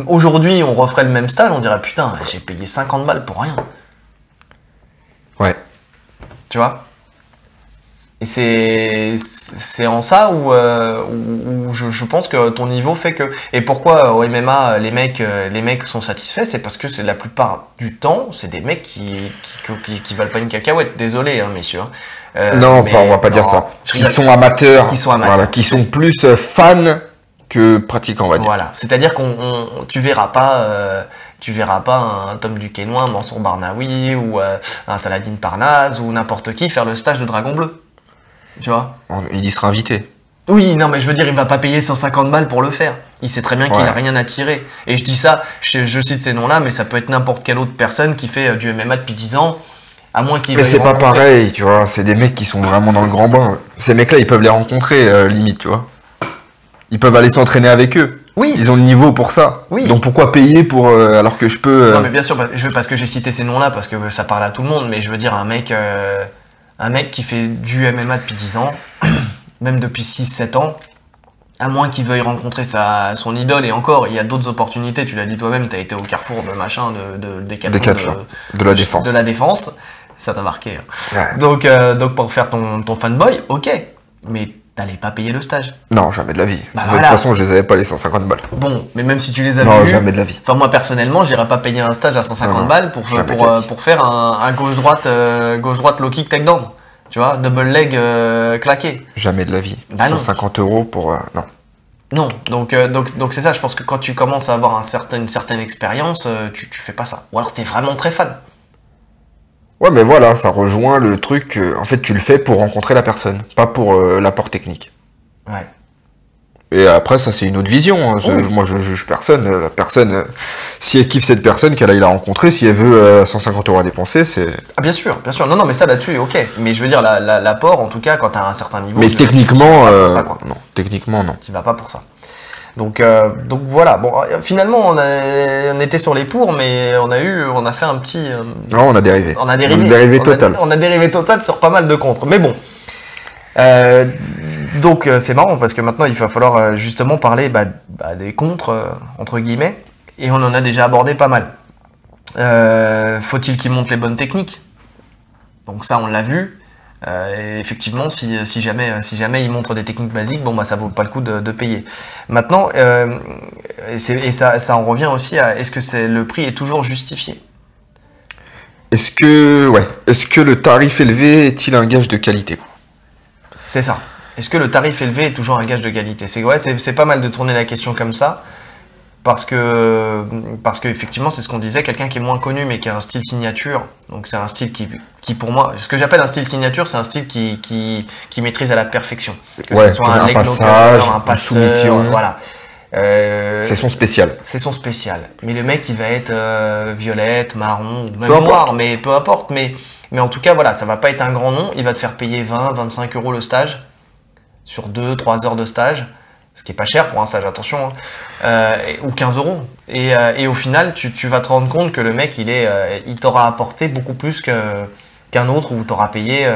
Speaker 1: aujourd'hui, on referait le même stage, on dirait putain, j'ai payé 50 balles pour rien.
Speaker 2: Ouais.
Speaker 1: Tu vois. Et c'est en ça où je pense que ton niveau fait que... Et pourquoi au MMA, les mecs sont satisfaits, c'est parce que c'est la plupart du temps, c'est des mecs qui valent pas une cacahuète. Désolé, hein, messieurs.
Speaker 2: Non, on va pas dire ça. Qui sont amateurs. Voilà, qui sont plus fans que pratiquants, on va dire.
Speaker 1: Voilà, c'est-à-dire tu verras pas un Tom Duquesnoy, un Mansour Barnaoui ou un Saladin Parnasse ou n'importe qui faire le stage de Dragon Bleu. Tu vois.
Speaker 2: Il y sera invité.
Speaker 1: Oui, non, mais je veux dire, il va pas payer 150 balles pour le faire. Il sait très bien qu'il a rien à tirer. Et je dis ça, je cite ces noms-là, mais ça peut être n'importe quelle autre personne qui fait du MMA depuis 10 ans, à moins qu'il...
Speaker 2: Mais c'est pas pareil, tu vois. C'est des mecs qui sont vraiment dans le grand bain. Ces mecs-là, ils peuvent les rencontrer, limite, tu vois. Ils peuvent aller s'entraîner avec eux.
Speaker 1: Oui.
Speaker 2: Ils ont le niveau pour ça.
Speaker 1: Oui.
Speaker 2: Donc pourquoi payer pour alors que je peux...
Speaker 1: Non, mais bien sûr, parce que j'ai cité ces noms-là, parce que ça parle à tout le monde, mais je veux dire, un mec qui fait du MMA depuis 10 ans, même depuis 6-7 ans, à moins qu'il veuille rencontrer son idole, et encore, il y a d'autres opportunités, tu l'as dit toi-même, tu as été au carrefour de machin,
Speaker 2: de la défense.
Speaker 1: De la défense, ça t'a marqué.
Speaker 2: Ouais.
Speaker 1: Donc pour faire ton fanboy, ok, mais t'allais pas payer le stage.
Speaker 2: Non, jamais de la vie.
Speaker 1: Bah
Speaker 2: de toute façon, je les avais pas les 150 balles.
Speaker 1: Bon, mais même si tu les avais
Speaker 2: non,
Speaker 1: eu,
Speaker 2: jamais de la vie.
Speaker 1: Enfin, moi personnellement, j'irais pas payer un stage à 150 balles pour faire un gauche-droite low kick takedown. Tu vois, double leg claqué.
Speaker 2: Jamais de la vie.
Speaker 1: Bah
Speaker 2: 150 € pour... non.
Speaker 1: Non, donc c'est ça, je pense que quand tu commences à avoir une certaine expérience, tu fais pas ça. Ou alors t'es vraiment très fan.
Speaker 2: Ouais, mais voilà, ça rejoint le truc, en fait, tu le fais pour rencontrer la personne, pas pour l'apport technique.
Speaker 1: Ouais.
Speaker 2: Et après, ça, c'est une autre vision. Hein. Oui. Moi, je juge personne. La personne, si elle kiffe cette personne, qu'elle aille la rencontrer, si elle veut 150 € à dépenser, c'est...
Speaker 1: Ah, bien sûr. Non, mais ça, là-dessus, ok. Mais je veux dire, l'apport, en tout cas, quand t'as un certain niveau...
Speaker 2: Mais techniquement, non. Techniquement, non.
Speaker 1: Tu vas pas pour ça. Donc voilà. Bon, finalement, on était sur les pour, mais on a fait un petit...
Speaker 2: Non, on a dérivé.
Speaker 1: On a dérivé
Speaker 2: total.
Speaker 1: On a dérivé total sur pas mal de contre. Mais bon... Donc c'est marrant parce que maintenant il va falloir justement parler des contres entre guillemets, et on en a déjà abordé pas mal. Faut-il qu'ils montrent les bonnes techniques? Donc ça on l'a vu. Et effectivement si jamais ils montrent des techniques basiques, ça vaut pas le coup de payer. Maintenant ça en revient aussi à est-ce que le prix est toujours justifié?
Speaker 2: Est-ce que le tarif élevé est-il un gage de qualité?
Speaker 1: C'est ça. Est-ce que le tarif élevé est toujours un gage de qualité? C'est pas mal de tourner la question comme ça. parce que effectivement, c'est ce qu'on disait, quelqu'un qui est moins connu mais qui a un style signature. Donc c'est un style qui pour moi, ce que j'appelle un style signature, c'est un style qui maîtrise à la perfection. Que
Speaker 2: Ouais,
Speaker 1: ce soit un leg
Speaker 2: passage,
Speaker 1: knocker, un
Speaker 2: une
Speaker 1: passeur,
Speaker 2: soumission.
Speaker 1: voilà.
Speaker 2: C'est son spécial.
Speaker 1: C'est son spécial. Mais le mec, il va être violette, marron, ou même
Speaker 2: Peu
Speaker 1: noir,
Speaker 2: importe.
Speaker 1: mais peu importe. Mais en tout cas, voilà, ça va pas être un grand nom. Il va te faire payer 20, 25 euros le stage sur 2-3 heures de stage. Ce qui est pas cher pour un stage, attention, hein. Ou 15 euros. Et au final, tu vas te rendre compte que le mec, il t'aura apporté beaucoup plus qu'un autre où t'auras payé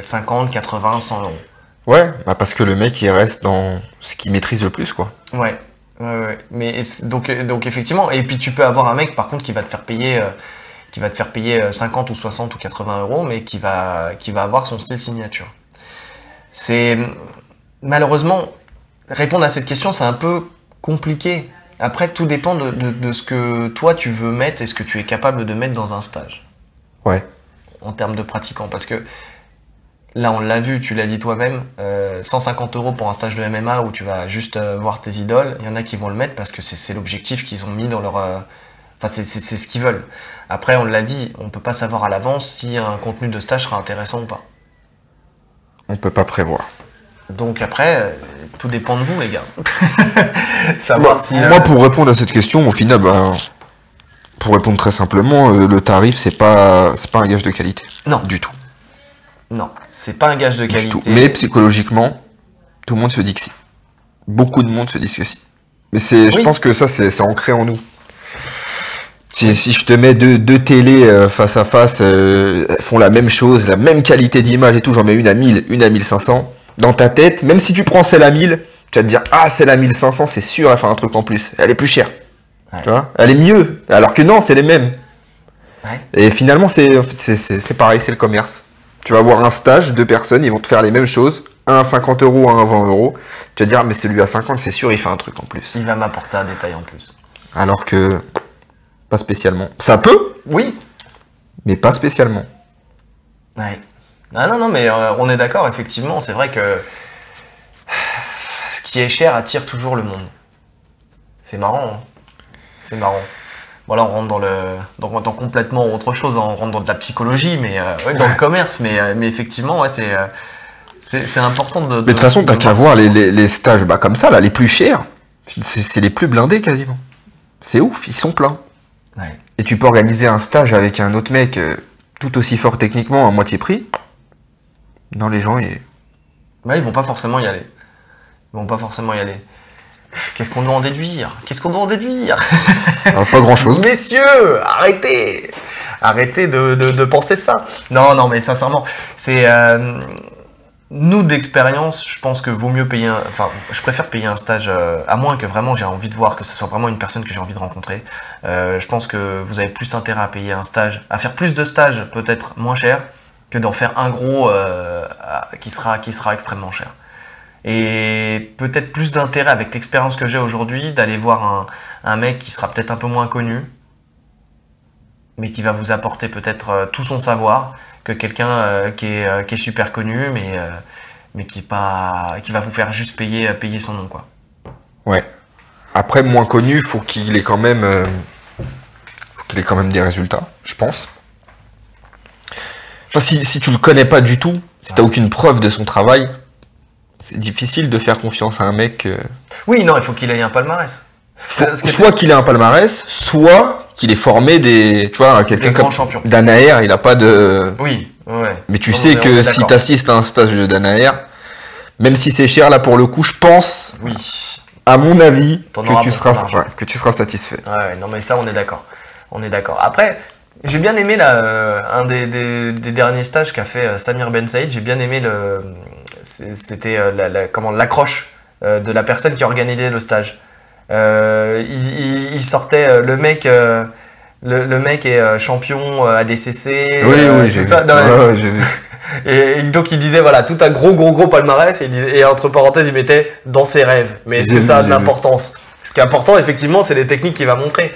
Speaker 1: 50, 80, 100 euros.
Speaker 2: Ouais, bah parce que le mec il reste dans ce qu'il maîtrise le plus, quoi.
Speaker 1: Ouais. Mais donc effectivement, et puis tu peux avoir un mec par contre qui va te faire payer 50 ou 60 ou 80 euros, mais qui va avoir son style signature. C'est malheureusement répondre à cette question, c'est un peu compliqué. Après, tout dépend de ce que toi tu veux mettre et ce que tu es capable de mettre dans un stage.
Speaker 2: Ouais.
Speaker 1: En termes de pratiquants, parce que là, on l'a vu, tu l'as dit toi-même, 150 euros pour un stage de MMA où tu vas juste voir tes idoles. Il y en a qui vont le mettre parce que c'est l'objectif qu'ils ont mis dans leur... Enfin, c'est ce qu'ils veulent. Après, on l'a dit, on peut pas savoir à l'avance si un contenu de stage sera intéressant ou pas.
Speaker 2: On peut pas prévoir.
Speaker 1: Donc après, tout dépend de vous, les gars. Savoir si...
Speaker 2: Moi, pour répondre à cette question, au final, bah, pour répondre très simplement, le tarif, c'est pas un gage de qualité.
Speaker 1: Non.
Speaker 2: Du tout.
Speaker 1: Non, c'est pas un gage de
Speaker 2: Du
Speaker 1: qualité.
Speaker 2: tout. Mais psychologiquement, tout le monde se dit que si. Beaucoup de monde se dit que si. Mais je pense que ça, c'est ancré en nous. Si je te mets deux télés face à face, elles font la même chose, la même qualité d'image et tout, j'en mets une à 1000, une à 1500, dans ta tête, même si tu prends celle à 1000, tu vas te dire, ah, celle à 1500, c'est sûr, elle fait un truc en plus. Elle est plus chère.
Speaker 1: Ouais.
Speaker 2: Tu vois, elle est mieux. Alors que non, c'est les mêmes.
Speaker 1: Ouais.
Speaker 2: Et finalement, c'est pareil, c'est le commerce. Tu vas voir un stage, deux personnes, ils vont te faire les mêmes choses. Un à 50 euros, un à 20 euros. Tu vas te dire, ah, mais celui à 50, c'est sûr, il fait un truc en plus.
Speaker 1: Il va m'apporter un détail en plus.
Speaker 2: Alors que, pas spécialement. Ça peut,
Speaker 1: Oui.
Speaker 2: mais pas spécialement.
Speaker 1: Ouais. Ah non, mais on est d'accord, effectivement, c'est vrai que ce qui est cher attire toujours le monde. C'est marrant, hein. C'est marrant. Bon là on rentre dans complètement autre chose, hein. On rentre dans de la psychologie, mais ouais, dans le commerce, mais effectivement, ouais, c'est important de...
Speaker 2: Mais de toute façon, t'as qu'à voir les stages comme ça, là, les plus chers, c'est les plus blindés quasiment. C'est ouf, ils sont pleins.
Speaker 1: Ouais.
Speaker 2: Et tu peux organiser un stage avec un autre mec tout aussi fort techniquement à moitié prix. Non, les gens,
Speaker 1: Ouais, ils vont pas forcément y aller. Qu'est-ce qu'on doit en déduire?
Speaker 2: pas grand chose.
Speaker 1: Messieurs, arrêtez de penser ça. Non, mais sincèrement, c'est... nous, d'expérience, je pense que vaut mieux payer je préfère payer un stage, à moins que vraiment j'ai envie de voir, que ce soit vraiment une personne que j'ai envie de rencontrer. Je pense que vous avez plus intérêt à payer un stage, à faire plus de stages, peut-être moins cher, que d'en faire un gros qui sera extrêmement cher. Et peut-être plus d'intérêt avec l'expérience que j'ai aujourd'hui d'aller voir un mec qui sera peut-être un peu moins connu, mais qui va vous apporter peut-être tout son savoir, que quelqu'un qui est super connu, mais qui va vous faire juste payer son nom, quoi.
Speaker 2: Ouais. Après, moins connu, faut qu'il ait quand même des résultats, je pense. Enfin, si tu le connais pas du tout, si t'as aucune preuve de son travail, c'est difficile de faire confiance à un mec.
Speaker 1: Oui, non, il faut qu'il ait un palmarès.
Speaker 2: Soit qu'il ait un palmarès, soit qu'il ait formé tu vois, quelqu'un comme Danaher, il a pas de...
Speaker 1: Oui, ouais.
Speaker 2: Mais tu sais que si t'assistes à un stage de Danaher, même si c'est cher, là, pour le coup, je pense,
Speaker 1: oui,
Speaker 2: à mon avis, que tu seras satisfait.
Speaker 1: Ouais, non, mais ça, on est d'accord. Après, j'ai bien aimé un des derniers stages qu'a fait Samir Ben Saïd. J'ai bien aimé c'était l'accroche de la personne qui organisait le stage. Il sortait le mec est champion ADCC.
Speaker 2: Oui, j'ai vu. Ouais, j'ai vu.
Speaker 1: Et donc il disait voilà, tout un gros palmarès et entre parenthèses il mettait dans ses rêves. Mais est-ce que ça a de l'importance? Ce qui est important, effectivement, c'est les techniques qu'il va montrer.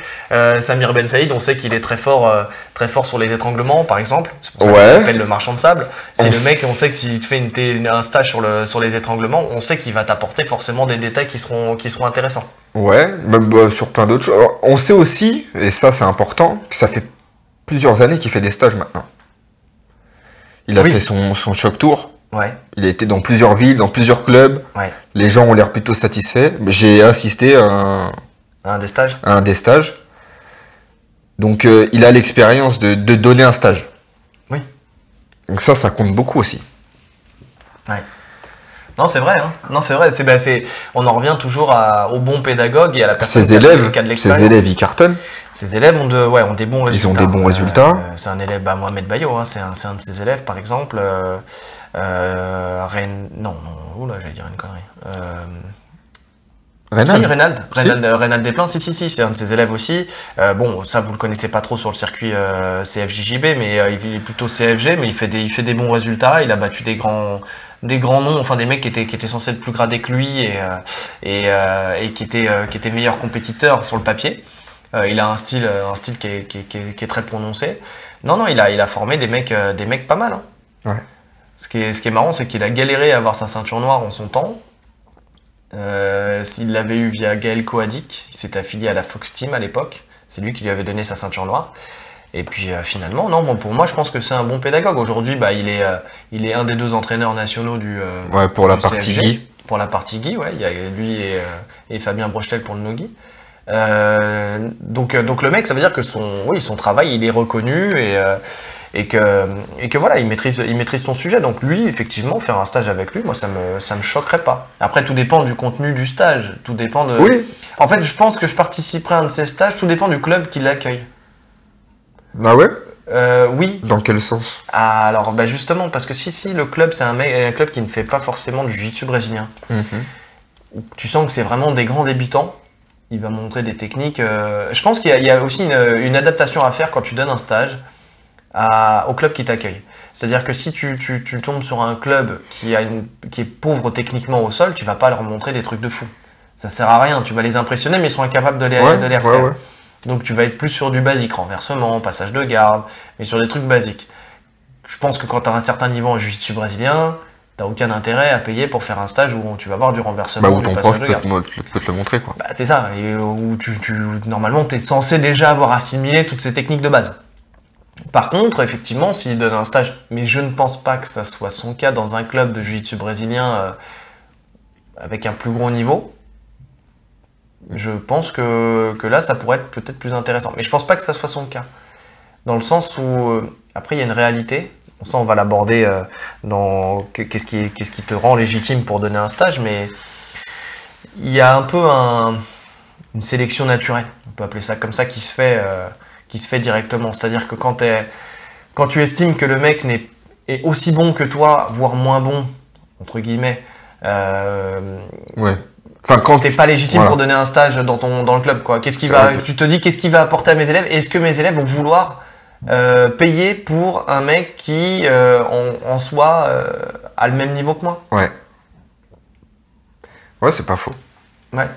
Speaker 1: Samir Ben Saïd, on sait qu'il est très fort sur les étranglements, par exemple. C'est pour ça qu'on l'appelle le marchand de sable. C'est le mec, on sait que s'il te fait un stage sur les étranglements, on sait qu'il va t'apporter forcément des détails qui seront intéressants.
Speaker 2: Ouais, même sur plein d'autres choses. Alors, on sait aussi, et ça c'est important, que ça fait plusieurs années qu'il fait des stages maintenant. Il a fait son Choc Tour.
Speaker 1: Ouais.
Speaker 2: Il a été dans plusieurs villes, dans plusieurs clubs.
Speaker 1: Ouais.
Speaker 2: Les gens ont l'air plutôt satisfaits. J'ai assisté à
Speaker 1: un des stages.
Speaker 2: Donc il a l'expérience de donner un stage.
Speaker 1: Oui.
Speaker 2: Donc ça compte beaucoup aussi.
Speaker 1: Ouais. Non, c'est vrai. Hein. Non, c'est vrai. On en revient toujours au bon pédagogue et à la personne
Speaker 2: qui a de l'expérience. Ses élèves, ils cartonnent.
Speaker 1: Ses élèves ont des bons résultats.
Speaker 2: Ils ont des bons résultats.
Speaker 1: C'est un élève, Mohamed Bayo, hein, c'est un de ses élèves, par exemple. J'allais dire une connerie. Reynald Desplein, si, c'est un de ses élèves aussi. Ça vous le connaissez pas trop sur le circuit CFJJB, mais il est plutôt CFG, mais il fait des bons résultats. Il a battu des grands noms, enfin des mecs qui étaient censés être plus gradés que lui et qui étaient meilleurs compétiteurs sur le papier. Il a un style qui est très prononcé. Non, il a formé des mecs pas mal. Hein.
Speaker 2: Ouais.
Speaker 1: Ce qui est marrant, c'est qu'il a galéré à avoir sa ceinture noire en son temps. S'il l'avait eu via Gaël Coadic, il s'était affilié à la Fox Team à l'époque. C'est lui qui lui avait donné sa ceinture noire. Et puis finalement, pour moi, je pense que c'est un bon pédagogue. Aujourd'hui, il est un des 2 entraîneurs nationaux
Speaker 2: pour la partie Guy.
Speaker 1: Pour la partie Guy, ouais. Il y a lui et Fabien Brochetel pour le no-Guy. Donc le mec, ça veut dire que son travail, il est reconnu et que voilà, il maîtrise son sujet. Donc lui, effectivement, faire un stage avec lui, moi, ça me choquerait pas. Après, tout dépend du contenu du stage. Tout dépend de.
Speaker 2: Oui.
Speaker 1: En fait, je pense que je participerai à un de ces stages. Tout dépend du club qui l'accueille.
Speaker 2: Ah ouais.
Speaker 1: Oui.
Speaker 2: Dans quel sens?
Speaker 1: Alors, justement, parce que si le club, c'est un club qui ne fait pas forcément du jiu-jitsu brésilien. Mm-hmm. Tu sens que c'est vraiment des grands débutants. Il va montrer des techniques. Je pense qu'il y a aussi une adaptation à faire quand tu donnes un stage au club qui t'accueille. C'est-à-dire que si tu tombes sur un club qui est pauvre techniquement au sol, tu vas pas leur montrer des trucs de fou. Ça sert à rien. Tu vas les impressionner, mais ils sont incapables de les refaire. Ouais. Donc tu vas être plus sur du basique, renversement, passage de garde, mais sur des trucs basiques. Je pense que quand tu as un certain niveau en jiu-jitsu brésilien, t'as aucun intérêt à payer pour faire un stage où tu vas voir du renversement ou
Speaker 2: du
Speaker 1: passage de garde.
Speaker 2: peut te le montrer, quoi.
Speaker 1: C'est ça, et où normalement t'es censé déjà avoir assimilé toutes ces techniques de base. Par contre, effectivement, s'il donne un stage, mais je ne pense pas que ça soit son cas dans un club de jiu-jitsu brésilien avec un plus gros niveau, je pense que là, ça pourrait être peut-être plus intéressant. Mais je pense pas que ça soit son cas. Dans le sens où, après, il y a une réalité. Ça, on va l'aborder dans qu'est-ce qui te rend légitime pour donner un stage, mais il y a un peu une sélection naturelle, on peut appeler ça comme ça, qui se fait directement. C'est-à-dire que quand tu estimes que le mec est aussi bon que toi, voire moins bon, entre guillemets,
Speaker 2: ouais. Enfin,
Speaker 1: quand t'es pas légitime pour donner un stage dans le club, quoi. Tu te dis qu'est-ce qu'il va apporter à mes élèves? Est-ce que mes élèves vont vouloir payer pour un mec qui en soi a le même niveau que moi?
Speaker 2: Ouais, c'est pas faux.
Speaker 1: Ouais.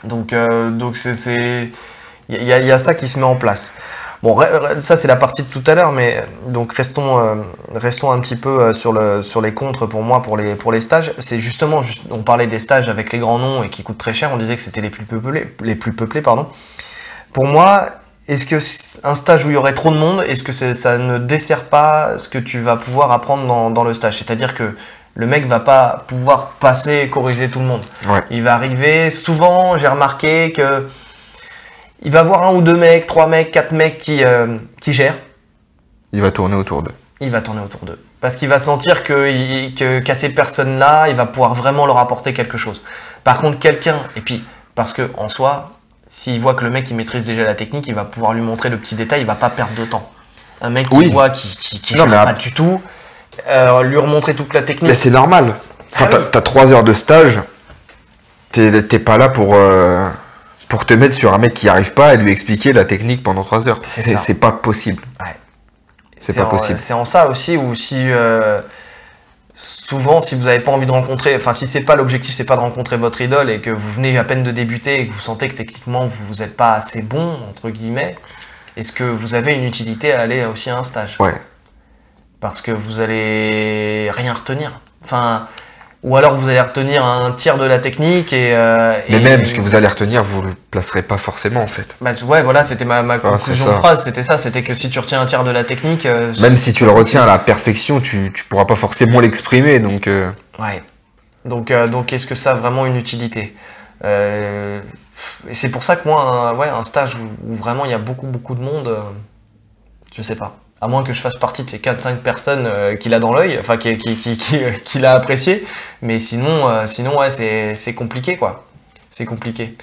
Speaker 1: Donc c'est il y a ça qui se met en place. Bon, ça c'est la partie de tout à l'heure, mais donc restons un petit peu sur les contres pour moi pour les stages. C'est justement, on parlait des stages avec les grands noms et qui coûtent très cher. On disait que c'était les plus peuplés, pardon. Pour moi, est-ce que un stage où il y aurait trop de monde, est-ce que ça ne dessert pas ce que tu vas pouvoir apprendre dans le stage? C'est-à-dire que le mec va pas pouvoir passer et corriger tout le monde.
Speaker 2: Ouais.
Speaker 1: Il va arriver, souvent, j'ai remarqué que il va avoir 1 ou 2 mecs, 3 mecs, 4 mecs qui gèrent.
Speaker 2: Il va tourner autour d'eux.
Speaker 1: Parce qu'il va sentir qu'à ces personnes-là, il va pouvoir vraiment leur apporter quelque chose. Par contre, et puis, parce que en soi, s'il voit que le mec il maîtrise déjà la technique, il va pouvoir lui montrer le petit détail, il va pas perdre de temps. Un mec qui voit qui gère pas du tout, lui remontrer toute la technique.
Speaker 2: Mais c'est normal. Enfin, t'as 3 heures de stage, t'es pas là pour te mettre sur un mec qui n'y arrive pas et lui expliquer la technique pendant 3 heures. C'est pas possible.
Speaker 1: Ouais.
Speaker 2: C'est pas possible.
Speaker 1: C'est en ça aussi où si souvent, si vous n'avez pas envie de rencontrer, enfin si c'est pas l'objectif, c'est pas de rencontrer votre idole et que vous venez à peine de débuter et que vous sentez que techniquement vous n'êtes pas assez bon entre guillemets, est-ce que vous avez une utilité à aller aussi à un stage?
Speaker 2: Ouais.
Speaker 1: Parce que vous allez rien retenir. Enfin, ou alors vous allez retenir un tiers de la technique
Speaker 2: Mais même ce que vous allez retenir, vous le placerez pas forcément en fait.
Speaker 1: Bah, ouais, voilà, c'était ma conclusion de
Speaker 2: ça.
Speaker 1: phrase, c'était ça, c'était que si tu retiens un tiers de la technique...
Speaker 2: Même si tu le retiens à la perfection, tu pourras pas forcément l'exprimer, donc...
Speaker 1: Ouais. Donc est-ce que ça a vraiment une utilité? Et c'est pour ça que moi, un stage où vraiment il y a beaucoup de monde, je sais pas. À moins que je fasse partie de ces 4-5 personnes qu'il a dans l'œil, enfin qu'il a apprécié. Mais sinon ouais, c'est compliqué quoi. C'est compliqué.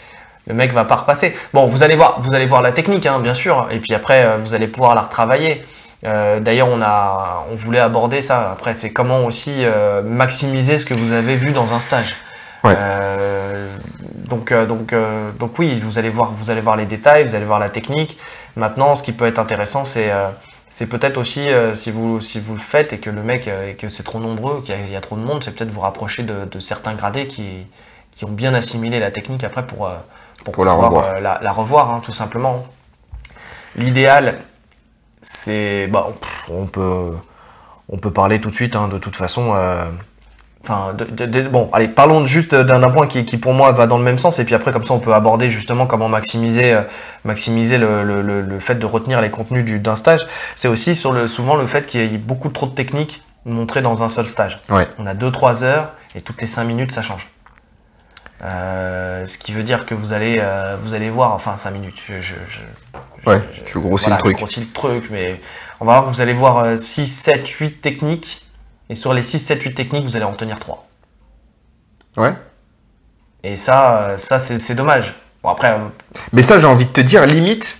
Speaker 1: Le mec va pas repasser. Bon, vous allez voir la technique, hein, bien sûr. Et puis après, vous allez pouvoir la retravailler. D'ailleurs, on voulait aborder ça. Après, c'est comment aussi maximiser ce que vous avez vu dans un stage.
Speaker 2: Ouais.
Speaker 1: Donc oui, vous allez voir les détails, vous allez voir la technique. Maintenant, ce qui peut être intéressant, c'est peut-être aussi si vous le faites et que le mec et que c'est trop nombreux, qu'il y a trop de monde, c'est peut-être vous rapprocher de certains gradés qui ont bien assimilé la technique après pour pouvoir la revoir, hein, tout simplement. L'idéal, c'est on peut parler tout de suite, hein, de toute façon. Bon, allez, parlons juste d'un point qui pour moi va dans le même sens, et puis après comme ça on peut aborder justement comment maximiser le fait de retenir les contenus d'un stage. C'est aussi souvent le fait qu'il y ait beaucoup trop de techniques montrées dans un seul stage.
Speaker 2: Ouais.
Speaker 1: On a 2-3 heures et toutes les 5 minutes ça change. Ce qui veut dire que vous allez voir, enfin 5 minutes,
Speaker 2: tu grossis le truc.
Speaker 1: Je grossis le truc, mais on va voir que vous allez voir 6, 7, 8 techniques. Et sur les 6, 7, 8 techniques, vous allez en retenir 3.
Speaker 2: Ouais.
Speaker 1: Et ça c'est dommage. Bon, après...
Speaker 2: Mais ça, j'ai envie de te dire, limite,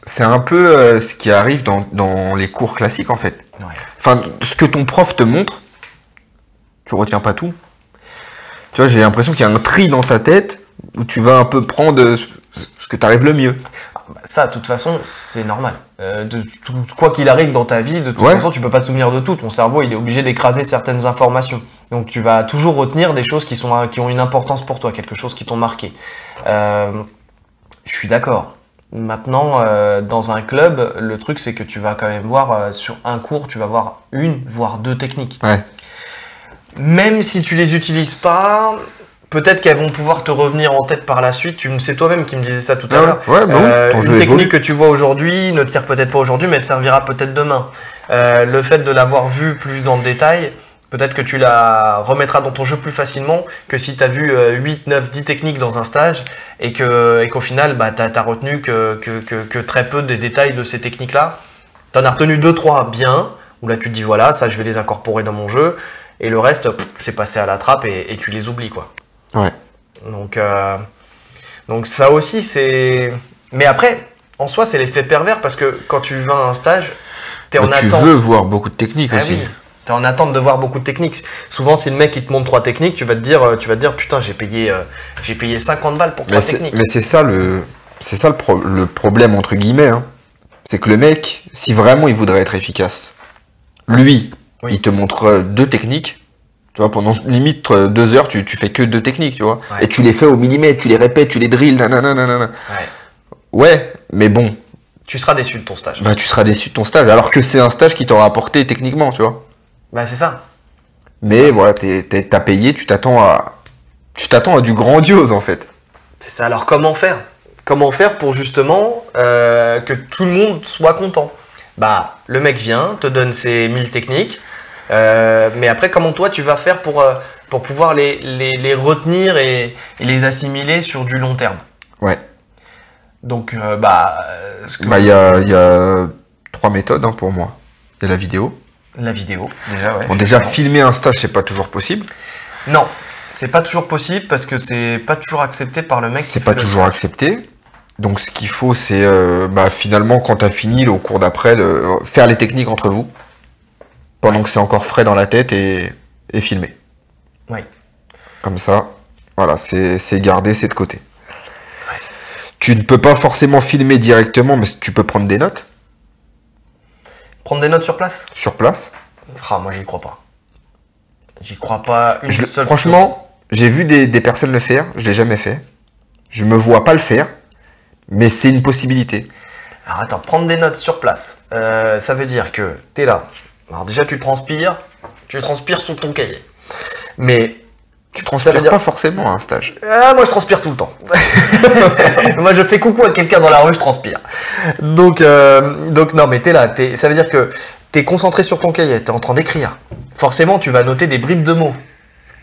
Speaker 2: c'est un peu ce qui arrive dans les cours classiques, en fait.
Speaker 1: Ouais.
Speaker 2: Enfin, ce que ton prof te montre, tu retiens pas tout. Tu vois, j'ai l'impression qu'il y a un tri dans ta tête où tu vas un peu prendre ce que t'arrives le mieux.
Speaker 1: Ça, de toute façon, c'est normal. Quoi qu'il arrive dans ta vie, de toute façon, tu peux pas te souvenir de tout. Ton cerveau, il est obligé d'écraser certaines informations. Donc, tu vas toujours retenir des choses qui ont une importance pour toi, quelque chose qui t'ont marqué. Je suis d'accord. Maintenant, dans un club, le truc, c'est que tu vas quand même voir, sur un cours, tu vas voir 1, voire 2 techniques.
Speaker 2: Ouais.
Speaker 1: Même si tu les utilises pas... Peut-être qu'elles vont pouvoir te revenir en tête par la suite. C'est toi-même qui me disais ça tout à l'heure.
Speaker 2: Ouais,
Speaker 1: une technique que tu vois aujourd'hui ne te sert peut-être pas aujourd'hui, mais te servira peut-être demain. Le fait de l'avoir vu plus dans le détail, peut-être que tu la remettras dans ton jeu plus facilement que si tu as vu 8, 9, 10 techniques dans un stage et qu'au final, tu as retenu que très peu des détails de ces techniques-là. Tu en as retenu 2, 3 bien, où là tu te dis voilà, ça je vais les incorporer dans mon jeu. Et le reste, c'est passé à la trappe et tu les oublies, quoi.
Speaker 2: Ouais.
Speaker 1: Donc ça aussi c'est... Mais après, en soi c'est l'effet pervers parce que quand tu vas à un stage, t'es en attente.
Speaker 2: Tu veux voir beaucoup de techniques aussi.
Speaker 1: Oui. T'es en attente de voir beaucoup de techniques. Souvent si le mec il te montre 3 techniques, tu vas te dire putain j'ai payé 50 balles pour 3 techniques.
Speaker 2: Mais c'est ça le problème entre guillemets. Hein. C'est que le mec, si vraiment il voudrait être efficace, lui, il te montre 2 techniques. Tu vois, pendant limite 2 heures, tu fais que 2 techniques, tu vois. Ouais. Et tu les fais au millimètre, tu les répètes, tu les drills, nanana. Ouais, mais bon.
Speaker 1: Tu seras déçu de ton stage.
Speaker 2: Bah, tu seras déçu de ton stage, alors que c'est un stage qui t'aura apporté techniquement, tu vois.
Speaker 1: Bah, c'est ça.
Speaker 2: Mais voilà, t'as payé, tu t'attends à du grandiose, en fait.
Speaker 1: C'est ça. Alors, comment faire? Comment faire pour justement que tout le monde soit content? Bah, le mec vient, te donne ses 1000 techniques. Mais après, comment toi tu vas faire pour pouvoir les retenir et les assimiler sur du long terme?
Speaker 2: Ouais.
Speaker 1: Donc,
Speaker 2: il y a 3 méthodes hein, pour moi. Il y a la vidéo.
Speaker 1: La vidéo, déjà, ouais.
Speaker 2: Bon, déjà, filmer un stage, c'est pas toujours possible.
Speaker 1: Non, c'est pas toujours possible parce que c'est pas toujours accepté par le mec.
Speaker 2: C'est pas toujours accepté. Donc, ce qu'il faut, c'est finalement, quand t'as fini, au cours d'après, de faire les techniques entre vous. Pendant que c'est encore frais dans la tête et filmé.
Speaker 1: Oui.
Speaker 2: Comme ça, voilà, c'est gardé, c'est de côté. Ouais. Tu ne peux pas forcément filmer directement, mais tu peux prendre des notes.
Speaker 1: Prendre des notes sur place?
Speaker 2: Sur place.
Speaker 1: Ah, moi j'y crois pas. J'y crois pas une seule
Speaker 2: Franchement, j'ai vu des personnes le faire, je l'ai jamais fait. Je me vois pas le faire, mais c'est une possibilité.
Speaker 1: Alors attends, prendre des notes sur place, ça veut dire que t'es là. Alors déjà tu transpires sur ton cahier. Mais
Speaker 2: Tu transpires
Speaker 1: dire...
Speaker 2: pas forcément à un stage.
Speaker 1: Ah, moi je transpire tout le temps. Moi je fais coucou à quelqu'un dans la rue, je transpire. Donc non mais t'es là, ça veut dire que t'es concentré sur ton cahier, t'es en train d'écrire. Forcément tu vas noter des bribes de mots.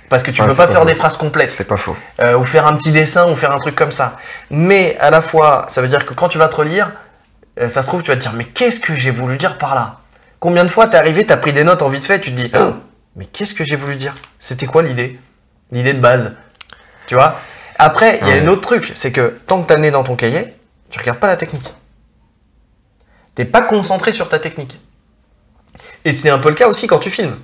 Speaker 1: Parce que tu peux pas faire des phrases complètes.
Speaker 2: C'est pas faux.
Speaker 1: Ou faire un petit dessin, ou faire un truc comme ça. Mais à la fois, ça veut dire que quand tu vas te relire, ça se trouve, tu vas te dire, mais qu'est-ce que j'ai voulu dire par là? Combien de fois t'es arrivé, t'as pris des notes en vite fait, tu te dis, oh, mais qu'est-ce que j'ai voulu dire? C'était quoi l'idée? L'idée de base. Tu vois? Après, il y a un autre truc, c'est que tant que t'as le nez dans ton cahier, tu regardes pas la technique. T'es pas concentré sur ta technique. Et c'est un peu le cas aussi quand tu filmes.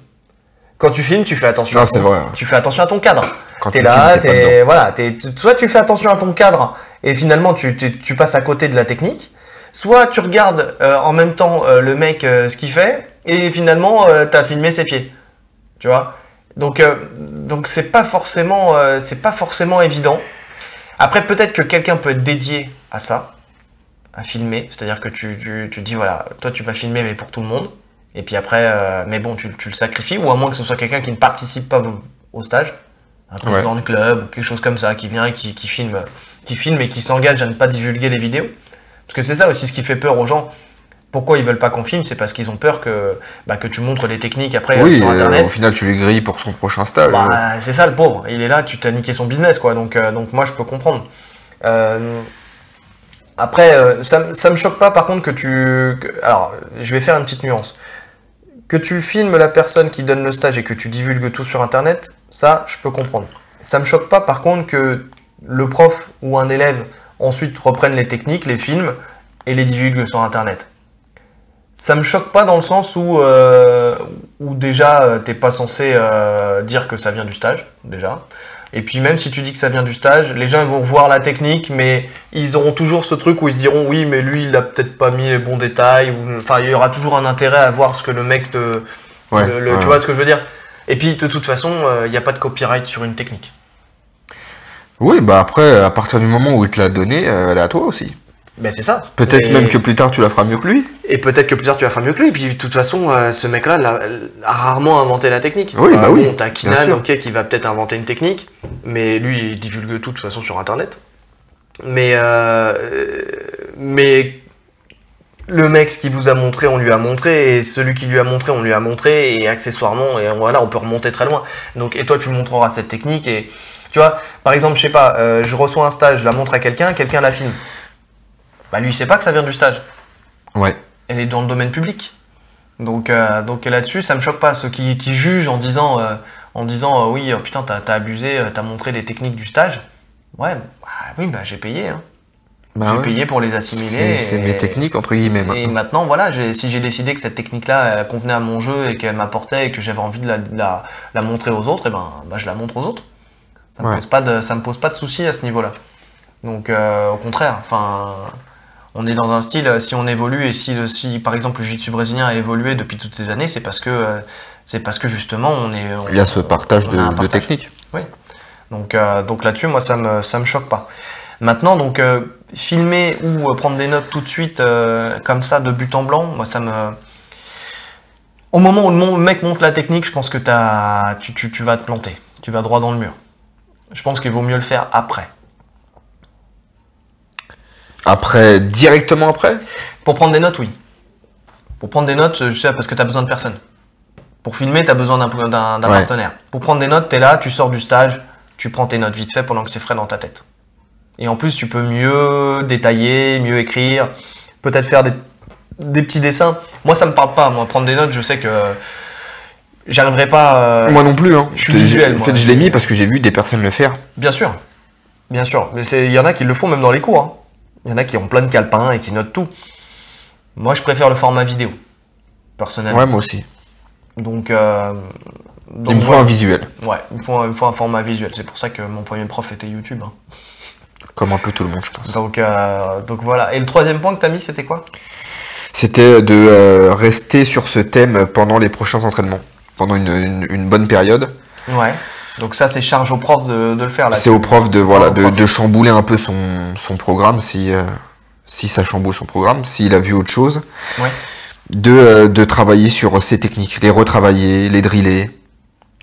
Speaker 1: Quand tu filmes, tu fais attention.
Speaker 2: Non, c'est vrai.
Speaker 1: Tu fais attention à ton cadre.
Speaker 2: Quand
Speaker 1: t'es
Speaker 2: tu
Speaker 1: là,
Speaker 2: filmes,
Speaker 1: voilà, soit tu fais attention à ton cadre et finalement tu passes à côté de la technique, soit tu regardes en même temps le mec ce qu'il fait et finalement t'as filmé ses pieds. Tu vois. Donc c'est pas forcément évident. Après peut-être que quelqu'un peut être dédié à ça, à filmer, c'est-à-dire que tu dis voilà, toi tu vas filmer mais pour tout le monde. Et puis après, mais bon, tu le sacrifies, ou à moins que ce soit quelqu'un qui ne participe pas au stage, un président du club, quelque chose comme ça, qui vient et qui filme et qui s'engage à ne pas divulguer les vidéos. Parce que c'est ça aussi ce qui fait peur aux gens. Pourquoi ils veulent pas qu'on filme? C'est parce qu'ils ont peur que tu montres les techniques après sur Internet.
Speaker 2: Au final, tu lui grilles pour son prochain stage.
Speaker 1: C'est ça le pauvre. Il est là, tu t'as niqué son business, quoi. Donc moi, je peux comprendre. Après, ça me choque pas, par contre, alors, je vais faire une petite nuance. Que tu filmes la personne qui donne le stage et que tu divulgues tout sur Internet, ça, je peux comprendre. Ça me choque pas, par contre, que le prof ou un élève ensuite reprenne les techniques, les films et les divulgue sur Internet. Ça me choque pas dans le sens où déjà, t'es pas censé dire que ça vient du stage, déjà. Et puis même si tu dis que ça vient du stage, les gens vont voir la technique, mais ils auront toujours ce truc où ils se diront oui, mais lui il a peut-être pas mis les bons détails. Enfin, il y aura toujours un intérêt à voir ce que le mec te. Tu vois ce que je veux dire? Et puis de toute façon, il n'y a pas de copyright sur une technique.
Speaker 2: Oui, bah après, à partir du moment où il te l'a donné, elle est à toi aussi.
Speaker 1: Ben c'est ça.
Speaker 2: Peut-être même que plus tard tu la feras mieux que lui.
Speaker 1: Et peut-être que plus tard tu la feras mieux que lui. Et puis de toute façon, ce mec-là a rarement inventé la technique.
Speaker 2: Oui, bah oui.
Speaker 1: Bon, t'as Kinan, ok, qui va peut-être inventer une technique, mais lui il divulgue tout de toute façon sur Internet. Mais le mec, ce qu'il vous a montré, on lui a montré, et celui qui lui a montré, on lui a montré, et accessoirement, et voilà, on peut remonter très loin. Donc, et toi, tu montreras cette technique, et tu vois, par exemple, je sais pas, je reçois un stage, je la montre à quelqu'un la filme. Bah lui, il sait pas que ça vient du stage.
Speaker 2: Ouais.
Speaker 1: Elle est dans le domaine public. Donc là-dessus, ça me choque pas. Ceux qui jugent en disant oui, putain, t'as abusé, t'as montré des techniques du stage. Ouais, oui, j'ai payé. Hein. J'ai payé pour les assimiler.
Speaker 2: C'est mes techniques, entre guillemets, maintenant.
Speaker 1: Et maintenant, voilà, si j'ai décidé que cette technique-là convenait à mon jeu et qu'elle m'apportait et que j'avais envie de la montrer aux autres, et ben je la montre aux autres. Ça me pose pas de soucis à ce niveau-là. Donc, au contraire, enfin, on est dans un style, si on évolue et si par exemple le jiu-jitsu brésilien a évolué depuis toutes ces années, c'est parce que justement
Speaker 2: il y a ce partage de techniques.
Speaker 1: Oui. Donc là-dessus, moi, ça me choque pas. Maintenant, donc, filmer ou prendre des notes tout de suite, comme ça, de but en blanc, moi, ça me... Au moment où le mec montre la technique, je pense que tu vas te planter. Tu vas droit dans le mur. Je pense qu'il vaut mieux le faire après.
Speaker 2: Après, directement après?
Speaker 1: Pour prendre des notes, oui. Pour prendre des notes, je sais, parce que tu as besoin de personne. Pour filmer, tu as besoin d'un partenaire. Pour prendre des notes, tu es là, tu sors du stage, tu prends tes notes vite fait pendant que c'est frais dans ta tête. Et en plus, tu peux mieux détailler, mieux écrire, peut-être faire des petits dessins. Moi, ça me parle pas. Moi, prendre des notes, je sais que j'arriverai pas...
Speaker 2: Moi non plus. Hein.
Speaker 1: Je suis visuel.
Speaker 2: En fait, je l'ai mis parce que j'ai vu des personnes le faire.
Speaker 1: Bien sûr. Bien sûr. Mais il y en a qui le font même dans les cours. Hein. Il y en a qui ont plein de calepins et qui notent tout. Moi, je préfère le format vidéo, personnellement.
Speaker 2: Ouais, moi aussi.
Speaker 1: Donc
Speaker 2: il me faut un visuel.
Speaker 1: Ouais, il me faut un format visuel. C'est pour ça que mon premier prof était YouTube. Hein.
Speaker 2: Comme un peu tout le monde, je pense.
Speaker 1: Donc voilà. Et le troisième point que tu as mis, c'était quoi?
Speaker 2: C'était de rester sur ce thème pendant les prochains entraînements. Pendant une bonne période.
Speaker 1: Ouais. Donc ça, c'est charge au prof de le faire. Là.
Speaker 2: C'est au prof de chambouler un peu son programme si ça chamboule son programme, s'il a vu autre chose.
Speaker 1: Ouais.
Speaker 2: De travailler sur ces techniques, les retravailler, les driller,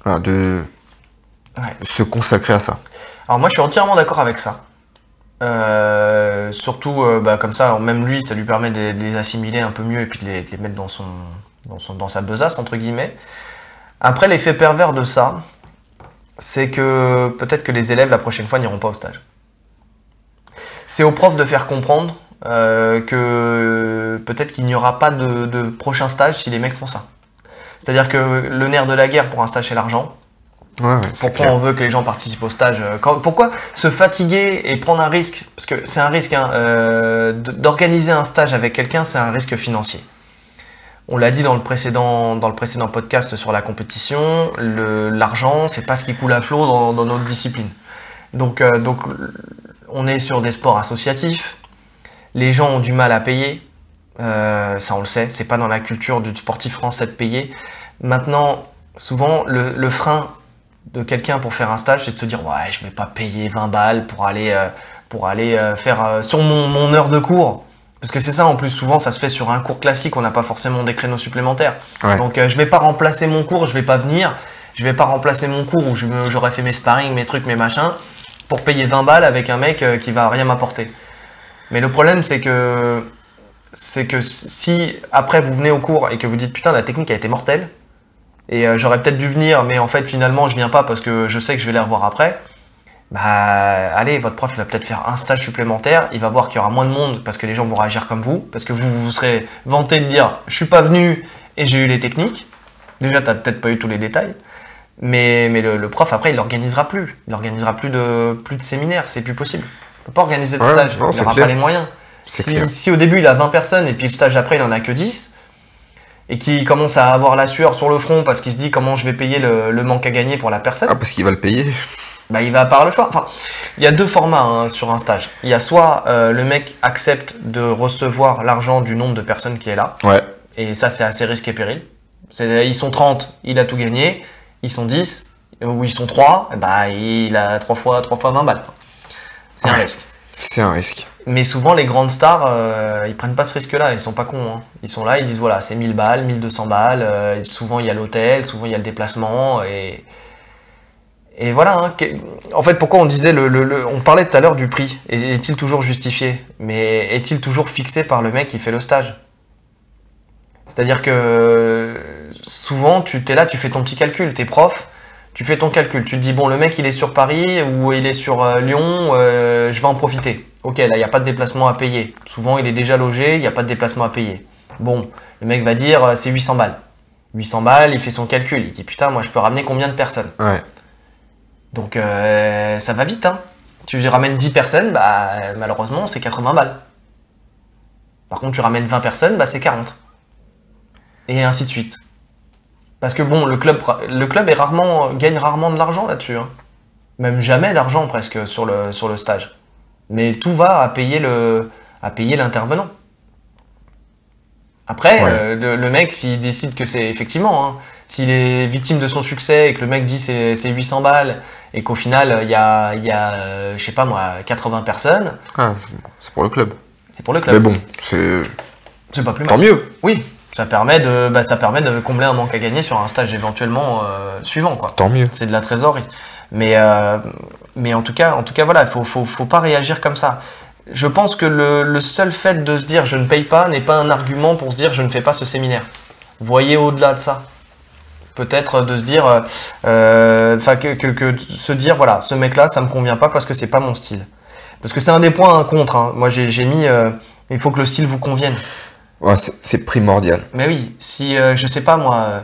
Speaker 2: voilà, de se consacrer à ça.
Speaker 1: Alors moi, je suis entièrement d'accord avec ça. Surtout, comme ça, même lui, ça lui permet de les assimiler un peu mieux et puis de les mettre dans sa besace, entre guillemets. Après, l'effet pervers de ça, c'est que peut-être que les élèves, la prochaine fois, n'iront pas au stage. C'est au prof de faire comprendre que peut-être qu'il n'y aura pas de prochain stage si les mecs font ça. C'est-à-dire que le nerf de la guerre pour un stage, c'est l'argent. Pourquoi on veut que les gens participent au stage pourquoi se fatiguer et prendre un risque? Parce que c'est un risque, d'organiser un stage avec quelqu'un, c'est un risque financier. On l'a dit dans le précédent podcast sur la compétition, l'argent, c'est pas ce qui coule à flot dans notre discipline. Donc, on est sur des sports associatifs. Les gens ont du mal à payer. Ça, on le sait. C'est pas dans la culture du sportif français de payer. Maintenant, souvent, le frein de quelqu'un pour faire un stage, c'est de se dire ouais, je vais pas payer 20 balles pour aller faire sur mon heure de cours. Parce que c'est ça, en plus, souvent, ça se fait sur un cours classique, on n'a pas forcément des créneaux supplémentaires.
Speaker 2: Ouais.
Speaker 1: Donc, je vais pas remplacer mon cours, je vais pas venir, je vais pas remplacer mon cours où j'aurais fait mes sparring, mes trucs, mes machins, pour payer 20 balles avec un mec qui va rien m'apporter. Mais le problème, c'est que si, après, vous venez au cours et que vous dites, putain, la technique a été mortelle, et j'aurais peut-être dû venir, mais en fait, finalement, je viens pas parce que je sais que je vais les revoir après, bah allez, votre prof il va peut-être faire un stage supplémentaire, il va voir qu'il y aura moins de monde parce que les gens vont réagir comme vous, parce que vous serez vanté de dire je suis pas venu et j'ai eu les techniques. Déjà t'as peut-être pas eu tous les détails, mais le prof après il l'organisera plus. Il organisera plus de séminaires, c'est plus possible. Il peut pas organiser de stage, il n'aura pas les moyens. Si au début il a 20 personnes et puis le stage après il en a que 10, et qui commence à avoir la sueur sur le front parce qu'il se dit comment je vais payer le manque à gagner pour la personne.
Speaker 2: Ah, parce qu'il va le payer.
Speaker 1: Bah, il va avoir le choix. Enfin, il y a deux formats sur un stage. Il y a soit le mec accepte de recevoir l'argent du nombre de personnes qui est là.
Speaker 2: Ouais.
Speaker 1: Et ça, c'est assez risque et péril. Ils sont 30, il a tout gagné. Ils sont 10, ou ils sont 3, bah, il a 3 fois 20 balles. C'est un risque.
Speaker 2: C'est un risque.
Speaker 1: Mais souvent, les grandes stars, ils prennent pas ce risque-là. Ils sont pas cons. Hein. Ils sont là, ils disent voilà, c'est 1000 balles, 1200 balles. Souvent, il y a l'hôtel, souvent, il y a le déplacement. Et voilà, hein. En fait, pourquoi on disait on parlait tout à l'heure du prix. Est-il toujours justifié? Mais est-il toujours fixé par le mec qui fait le stage? C'est-à-dire que souvent, tu es là, tu fais ton petit calcul. T'es prof, tu fais ton calcul. Tu te dis, bon, le mec, il est sur Paris ou il est sur Lyon, je vais en profiter. Ok, là, il n'y a pas de déplacement à payer. Souvent, il est déjà logé, il n'y a pas de déplacement à payer. Bon, le mec va dire, c'est 800 balles. 800 balles, il fait son calcul. Il dit, putain, moi, je peux ramener combien de personnes?
Speaker 2: Ouais.
Speaker 1: Donc ça va vite, hein. Tu ramènes 10 personnes, bah malheureusement c'est 80 balles. Par contre tu ramènes 20 personnes, bah c'est 40. Et ainsi de suite. Parce que bon, le club gagne rarement de l'argent là-dessus. Hein. Même jamais d'argent presque sur le stage. Mais tout va à payer l'intervenant. Après,
Speaker 2: Ouais.
Speaker 1: le mec, s'il décide que c'est effectivement, hein, s'il est victime de son succès et que le mec dit c'est 800 balles et qu'au final il y a je sais pas moi 80 personnes,
Speaker 2: Ah, c'est pour le club.
Speaker 1: c'est pour le club.
Speaker 2: Mais bon, c'est
Speaker 1: pas plus
Speaker 2: tant
Speaker 1: mal.
Speaker 2: mieux.
Speaker 1: Oui, ça permet de combler un manque à gagner sur un stage éventuellement suivant quoi.
Speaker 2: Tant mieux.
Speaker 1: C'est de la trésorerie. Mais en tout cas voilà, faut pas réagir comme ça. Je pense que le seul fait de se dire je ne paye pas n'est pas un argument pour se dire je ne fais pas ce séminaire. Voyez au-delà de ça. Peut-être de se dire, que se dire voilà, ce mec-là, ça me convient pas parce que c'est pas mon style. Parce que c'est un des points contre. Hein. Moi, j'ai mis, il faut que le style vous convienne.
Speaker 2: Ouais, c'est primordial.
Speaker 1: Mais oui, si je sais pas moi,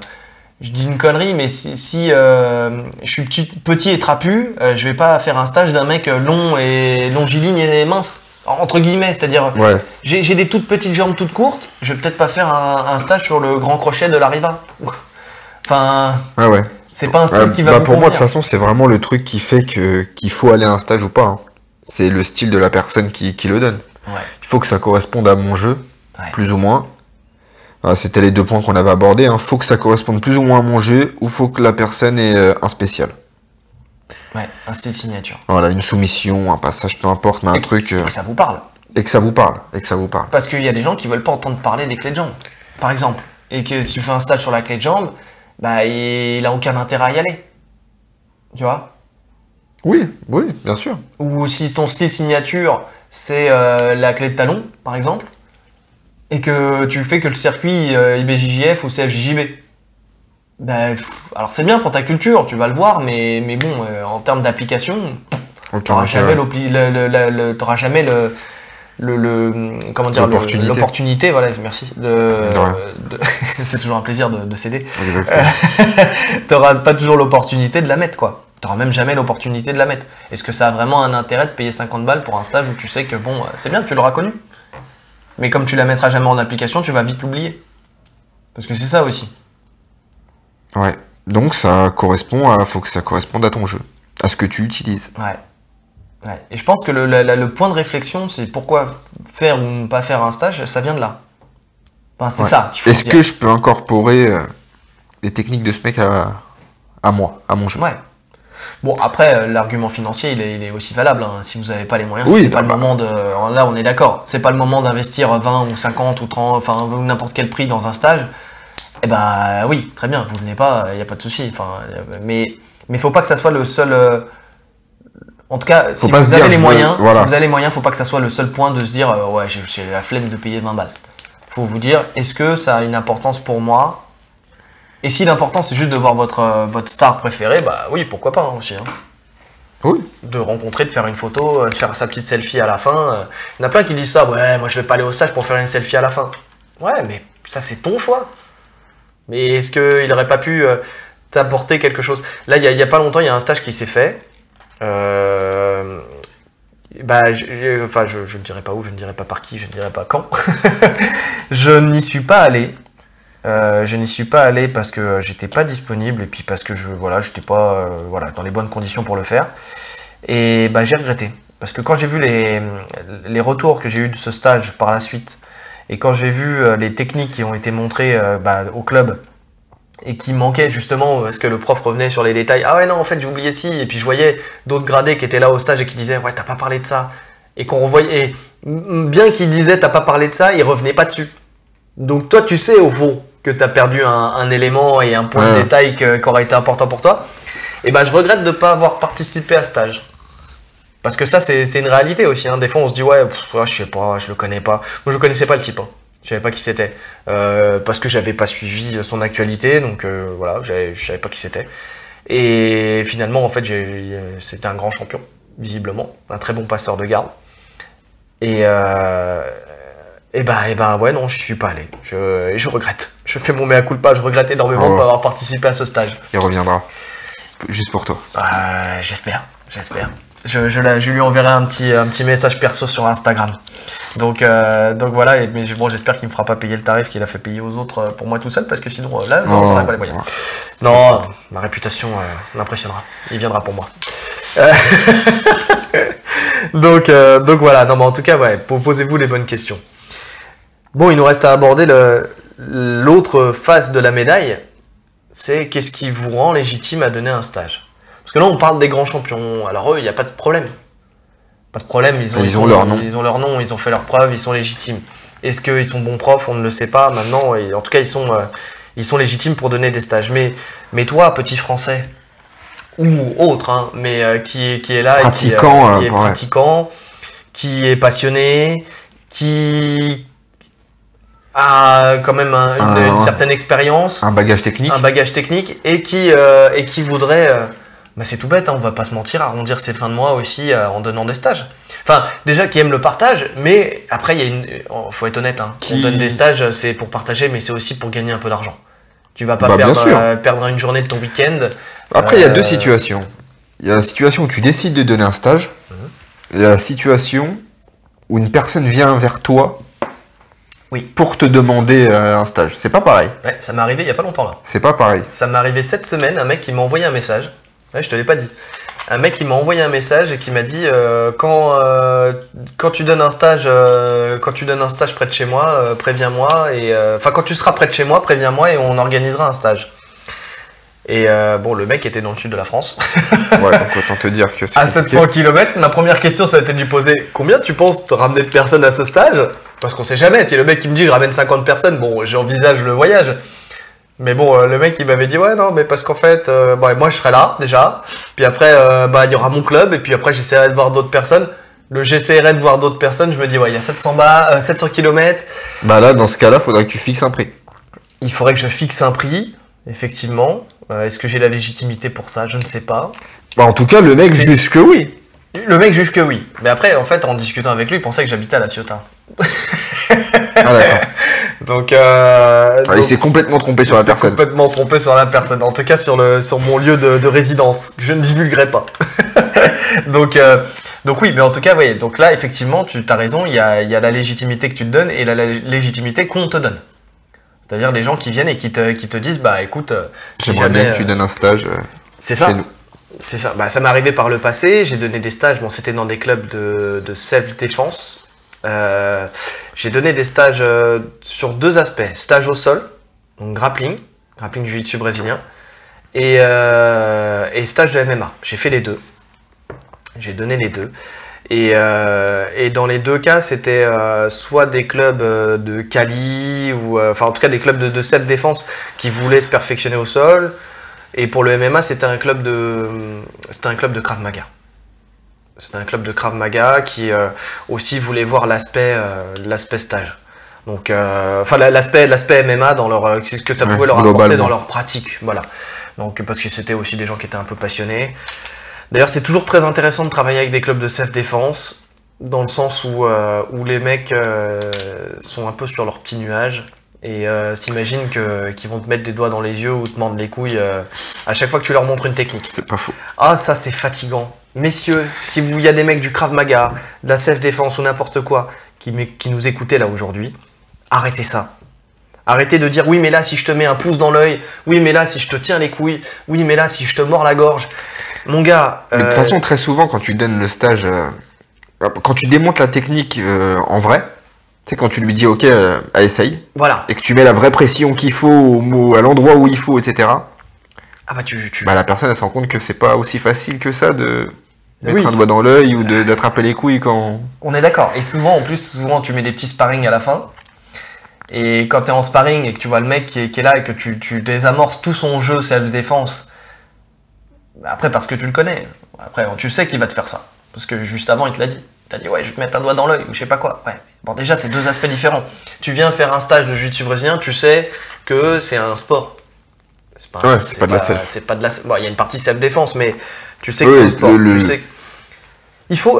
Speaker 1: je dis une connerie, mais si je suis petit et trapu, je vais pas faire un stage d'un mec long et longiligne et mince. Entre guillemets, c'est-à-dire
Speaker 2: Ouais.
Speaker 1: j'ai des toutes petites jambes toutes courtes, je vais peut-être pas faire un stage sur le grand crochet de la Riva. Enfin,
Speaker 2: Ah ouais.
Speaker 1: c'est pas un style qui va vous
Speaker 2: pour moi, de toute
Speaker 1: convenir.
Speaker 2: façon, c'est vraiment le truc qui fait qu'il faut aller à un stage ou pas. Hein. C'est le style de la personne qui le donne.
Speaker 1: Ouais,
Speaker 2: Il faut que ça corresponde à mon jeu,
Speaker 1: ouais.
Speaker 2: plus ou moins. Voilà, c'était les 2 points qu'on avait abordés. Hein. Faut que ça corresponde plus ou moins à mon jeu, ou faut que la personne ait un spécial.
Speaker 1: Ouais, un style signature.
Speaker 2: Voilà, une soumission, un passage, peu importe, mais un truc...
Speaker 1: Que ça vous parle.
Speaker 2: Et que ça vous parle, et que ça vous parle.
Speaker 1: Parce qu'il y a des gens qui veulent pas entendre parler des clés de jambe, par exemple. Et que si tu fais un stage sur la clé de jambe, bah il a aucun intérêt à y aller. Tu vois?
Speaker 2: Oui, oui, bien sûr.
Speaker 1: Ou si ton style signature, c'est la clé de talon, par exemple, et que tu fais que le circuit IBJJF ou CFJJB. Bah, alors c'est bien pour ta culture, tu vas le voir, mais bon, en termes d'application, t'auras jamais comment dire, l'opportunité, voilà, merci, c'est toujours un plaisir de céder.
Speaker 2: Exactement.
Speaker 1: T'auras pas toujours l'opportunité de la mettre, quoi. T'auras même jamais l'opportunité de la mettre. Est-ce que ça a vraiment un intérêt de payer 50 balles pour un stage où tu sais que bon, c'est bien, tu l'auras connu. Mais comme tu la mettras jamais en application, tu vas vite l'oublier. Parce que c'est ça aussi.
Speaker 2: Ouais. Donc faut que ça corresponde à ton jeu, à ce que tu utilises.
Speaker 1: Ouais. Ouais. Et je pense que le point de réflexion, c'est pourquoi faire ou ne pas faire un stage, ça vient de là. Enfin, c'est ça qu'il faut
Speaker 2: Est-ce que je peux incorporer les techniques de ce mec à moi, à mon jeu?
Speaker 1: Ouais. Bon, après, l'argument financier, il est aussi valable. Hein. Si vous n'avez pas les moyens,
Speaker 2: oui,
Speaker 1: c'est pas le moment de... Là, on est d'accord. C'est pas le moment d'investir 20 ou 50 ou 30, enfin, n'importe quel prix dans un stage. Eh ben, oui, très bien, vous venez pas, il n'y a pas de souci. Enfin, mais faut pas que ça soit le seul... En tout cas, si vous avez les moyens, faut pas que ça soit le seul point de se dire ouais, j'ai la flemme de payer 20 balles. Faut vous dire, est-ce que ça a une importance pour moi? Et si l'importance c'est juste de voir votre star préférée, bah oui, pourquoi pas aussi. Hein.
Speaker 2: Oui.
Speaker 1: De rencontrer, de faire une photo, de faire sa petite selfie à la fin. Il y en a plein qui disent ça, ouais, moi je vais pas aller au stage pour faire une selfie à la fin. Ouais, mais ça c'est ton choix. Mais est-ce qu'il aurait pas pu t'apporter quelque chose? Là, il y a pas longtemps, il y a un stage qui s'est fait. Bah, je ne dirai pas où, je ne dirai pas par qui, je ne dirai pas quand. Je n'y suis pas allé. Je n'y suis pas allé parce que j'étais pas disponible et puis parce que j'étais pas dans les bonnes conditions pour le faire. Et bah, j'ai regretté. Parce que quand j'ai vu les retours que j'ai eu de ce stage par la suite, et quand j'ai vu les techniques qui ont été montrées au club, et qui manquait justement parce que le prof revenait sur les détails. Ah ouais, non, en fait, j'ai oublié ci. Et puis je voyais d'autres gradés qui étaient là au stage et qui disaient ouais, t'as pas parlé de ça. Et qu'on revoyait. Et bien qu'ils disaient t'as pas parlé de ça, ils revenaient pas dessus. Donc toi, tu sais au fond que t'as perdu un élément et un point de détail qui aurait été important pour toi. Et ben, je regrette de pas avoir participé à ce stage. Parce que ça, c'est une réalité aussi. Hein. Des fois, on se dit ouais, je sais pas, je le connais pas. Moi, je connaissais pas le type. Hein. Je savais pas qui c'était, parce que j'avais pas suivi son actualité, donc voilà, je savais pas qui c'était. Et finalement, en fait, c'était un grand champion, visiblement, un très bon passeur de garde. Et ouais, non, je suis pas allé. Je regrette. Je fais mon mea culpa, je regrette énormément de pas avoir participé à ce stage.
Speaker 2: Il reviendra, juste pour toi.
Speaker 1: J'espère. Je lui enverrai un petit message perso sur Instagram. Donc voilà, mais bon, j'espère qu'il me fera pas payer le tarif qu'il a fait payer aux autres pour moi tout seul, parce que sinon là, on n'aurait pas les moyens. Non, ma réputation l'impressionnera. Il viendra pour moi. Donc voilà, non mais en tout cas, ouais, posez-vous les bonnes questions. Bon, il nous reste à aborder l'autre face de la médaille, c'est qu'est-ce qui vous rend légitime à donner un stage. Parce que là, on parle des grands champions. Alors eux, il n'y a pas de problème. Pas de problème, ils ont leur nom. Ils ont leur nom, ils ont fait leurs preuves, ils sont légitimes. Est-ce qu'ils sont bons profs? On ne le sait pas maintenant. Et en tout cas, ils sont légitimes pour donner des stages. Mais toi, petit Français, ou autre, hein, mais qui est là,
Speaker 2: pratiquant,
Speaker 1: qui est pratiquant, qui est passionné, qui a quand même une certaine expérience,
Speaker 2: un bagage technique,
Speaker 1: et qui voudrait... c'est tout bête, hein, on va pas se mentir, arrondir ses fins de mois aussi en donnant des stages. Enfin, déjà qui aime le partage, mais après, faut être honnête, hein, on donne des stages, c'est pour partager, mais c'est aussi pour gagner un peu d'argent. Tu vas pas perdre une journée de ton week-end.
Speaker 2: Après, il y a deux situations. Il y a la situation où tu décides de donner un stage, et il y a la situation où une personne vient vers toi pour te demander un stage. C'est pas pareil.
Speaker 1: Ouais, ça m'est arrivé il y a pas longtemps là.
Speaker 2: C'est pas pareil.
Speaker 1: Ça m'est arrivé cette semaine, un mec qui m'a envoyé un message. Ouais, je te l'ai pas dit. un mec qui m'a envoyé un message et qui m'a dit quand tu donnes un stage près de chez moi, préviens-moi et enfin quand tu seras près de chez moi, préviens-moi et on organisera un stage. Et bon, le mec était dans le sud de la France.
Speaker 2: Ouais, donc autant te dire que c'est
Speaker 1: à 700 km, ma première question ça a été de lui poser combien tu penses te ramener de personnes à ce stage? Parce qu'on sait jamais, si le mec qui me dit je ramène 50 personnes, bon j'envisage le voyage. Mais bon, le mec il m'avait dit ouais non mais parce qu'en fait, moi je serai là déjà, puis après il y aura mon club et puis après j'essaierai de voir d'autres personnes. J'essaierai de voir d'autres personnes, je me dis ouais il y a 700 km.
Speaker 2: Bah là dans ce cas-là, faudrait que tu fixes un prix.
Speaker 1: Il faudrait que je fixe un prix, effectivement. Est-ce que j'ai la légitimité pour ça? Je ne sais pas.
Speaker 2: Bah en tout cas, le mec juge que oui.
Speaker 1: Le mec juge que oui. Mais après, en fait, en discutant avec lui, il pensait que j'habitais à La Ciotat.
Speaker 2: Ah d'accord.
Speaker 1: Donc,
Speaker 2: il s'est complètement trompé sur la personne.
Speaker 1: Complètement trompé sur la personne. En tout cas, sur mon lieu de résidence. Je ne divulguerai pas. Donc oui, mais en tout cas, oui. Donc là, effectivement, tu as raison. Il y a la légitimité que tu te donnes et la légitimité qu'on te donne. C'est-à-dire les gens qui viennent et qui te disent, bah écoute,
Speaker 2: j'aimerais bien que tu donnes un stage
Speaker 1: c'est ça.
Speaker 2: chez nous.
Speaker 1: C'est ça. Bah, ça m'est arrivé par le passé. J'ai donné des stages. Bon, c'était dans des clubs de self-défense. J'ai donné des stages sur deux aspects. Stage au sol, donc grappling jiu-jitsu brésilien, et stage de MMA. J'ai fait les deux. J'ai donné les deux. Et dans les deux cas, c'était soit des clubs de Cali, ou enfin en tout cas des clubs de self-défense qui voulaient se perfectionner au sol. Et pour le MMA, c'était un club de Krav Maga. C'était un club de Krav Maga qui aussi voulait voir l'aspect stage. Donc, enfin l'aspect MMA dans ce que ça pouvait leur apporter dans leur pratique, voilà. Donc parce que c'était aussi des gens qui étaient un peu passionnés. D'ailleurs, c'est toujours très intéressant de travailler avec des clubs de self-défense, dans le sens où les mecs sont un peu sur leur petit nuage et s'imaginent qu'ils vont te mettre des doigts dans les yeux ou te mordre les couilles à chaque fois que tu leur montres une technique.
Speaker 2: C'est pas faux.
Speaker 1: Ah, ça c'est fatigant. Messieurs, si il y a des mecs du Krav Maga, de la self-défense ou n'importe quoi qui nous écoutaient là aujourd'hui, arrêtez ça. Arrêtez de dire oui mais là si je te mets un pouce dans l'œil, oui mais là si je te tiens les couilles, oui mais là si je te mords la gorge. Mon gars...
Speaker 2: Mais de toute façon, très souvent, quand tu donnes le stage, quand tu démontes la technique en vrai, tu sais, quand tu lui dis ok, essaye,
Speaker 1: voilà.
Speaker 2: Et que tu mets la vraie pression qu'il faut à l'endroit où il faut, etc.
Speaker 1: Ah bah
Speaker 2: la personne elle se rend compte que c'est pas aussi facile que ça de mettre un doigt dans l'œil ou d'attraper les couilles quand...
Speaker 1: On est d'accord. Et souvent, en plus, tu mets des petits sparring à la fin. Et quand tu es en sparring et que tu vois le mec qui est là et que tu désamorces tout son jeu self-défense, après parce que tu le connais, après tu sais qu'il va te faire ça. Parce que juste avant il te l'a dit. Il t'a dit ouais je vais te mettre un doigt dans l'œil ou je sais pas quoi. Ouais. Bon déjà c'est deux aspects différents. Tu viens faire un stage de jiu-jitsu brésilien, tu sais que c'est un sport.
Speaker 2: C'est pas de la self.
Speaker 1: C'est pas de la. Bon, il y a une partie self-défense, mais tu sais que c'est un sport. Tu sais. Il faut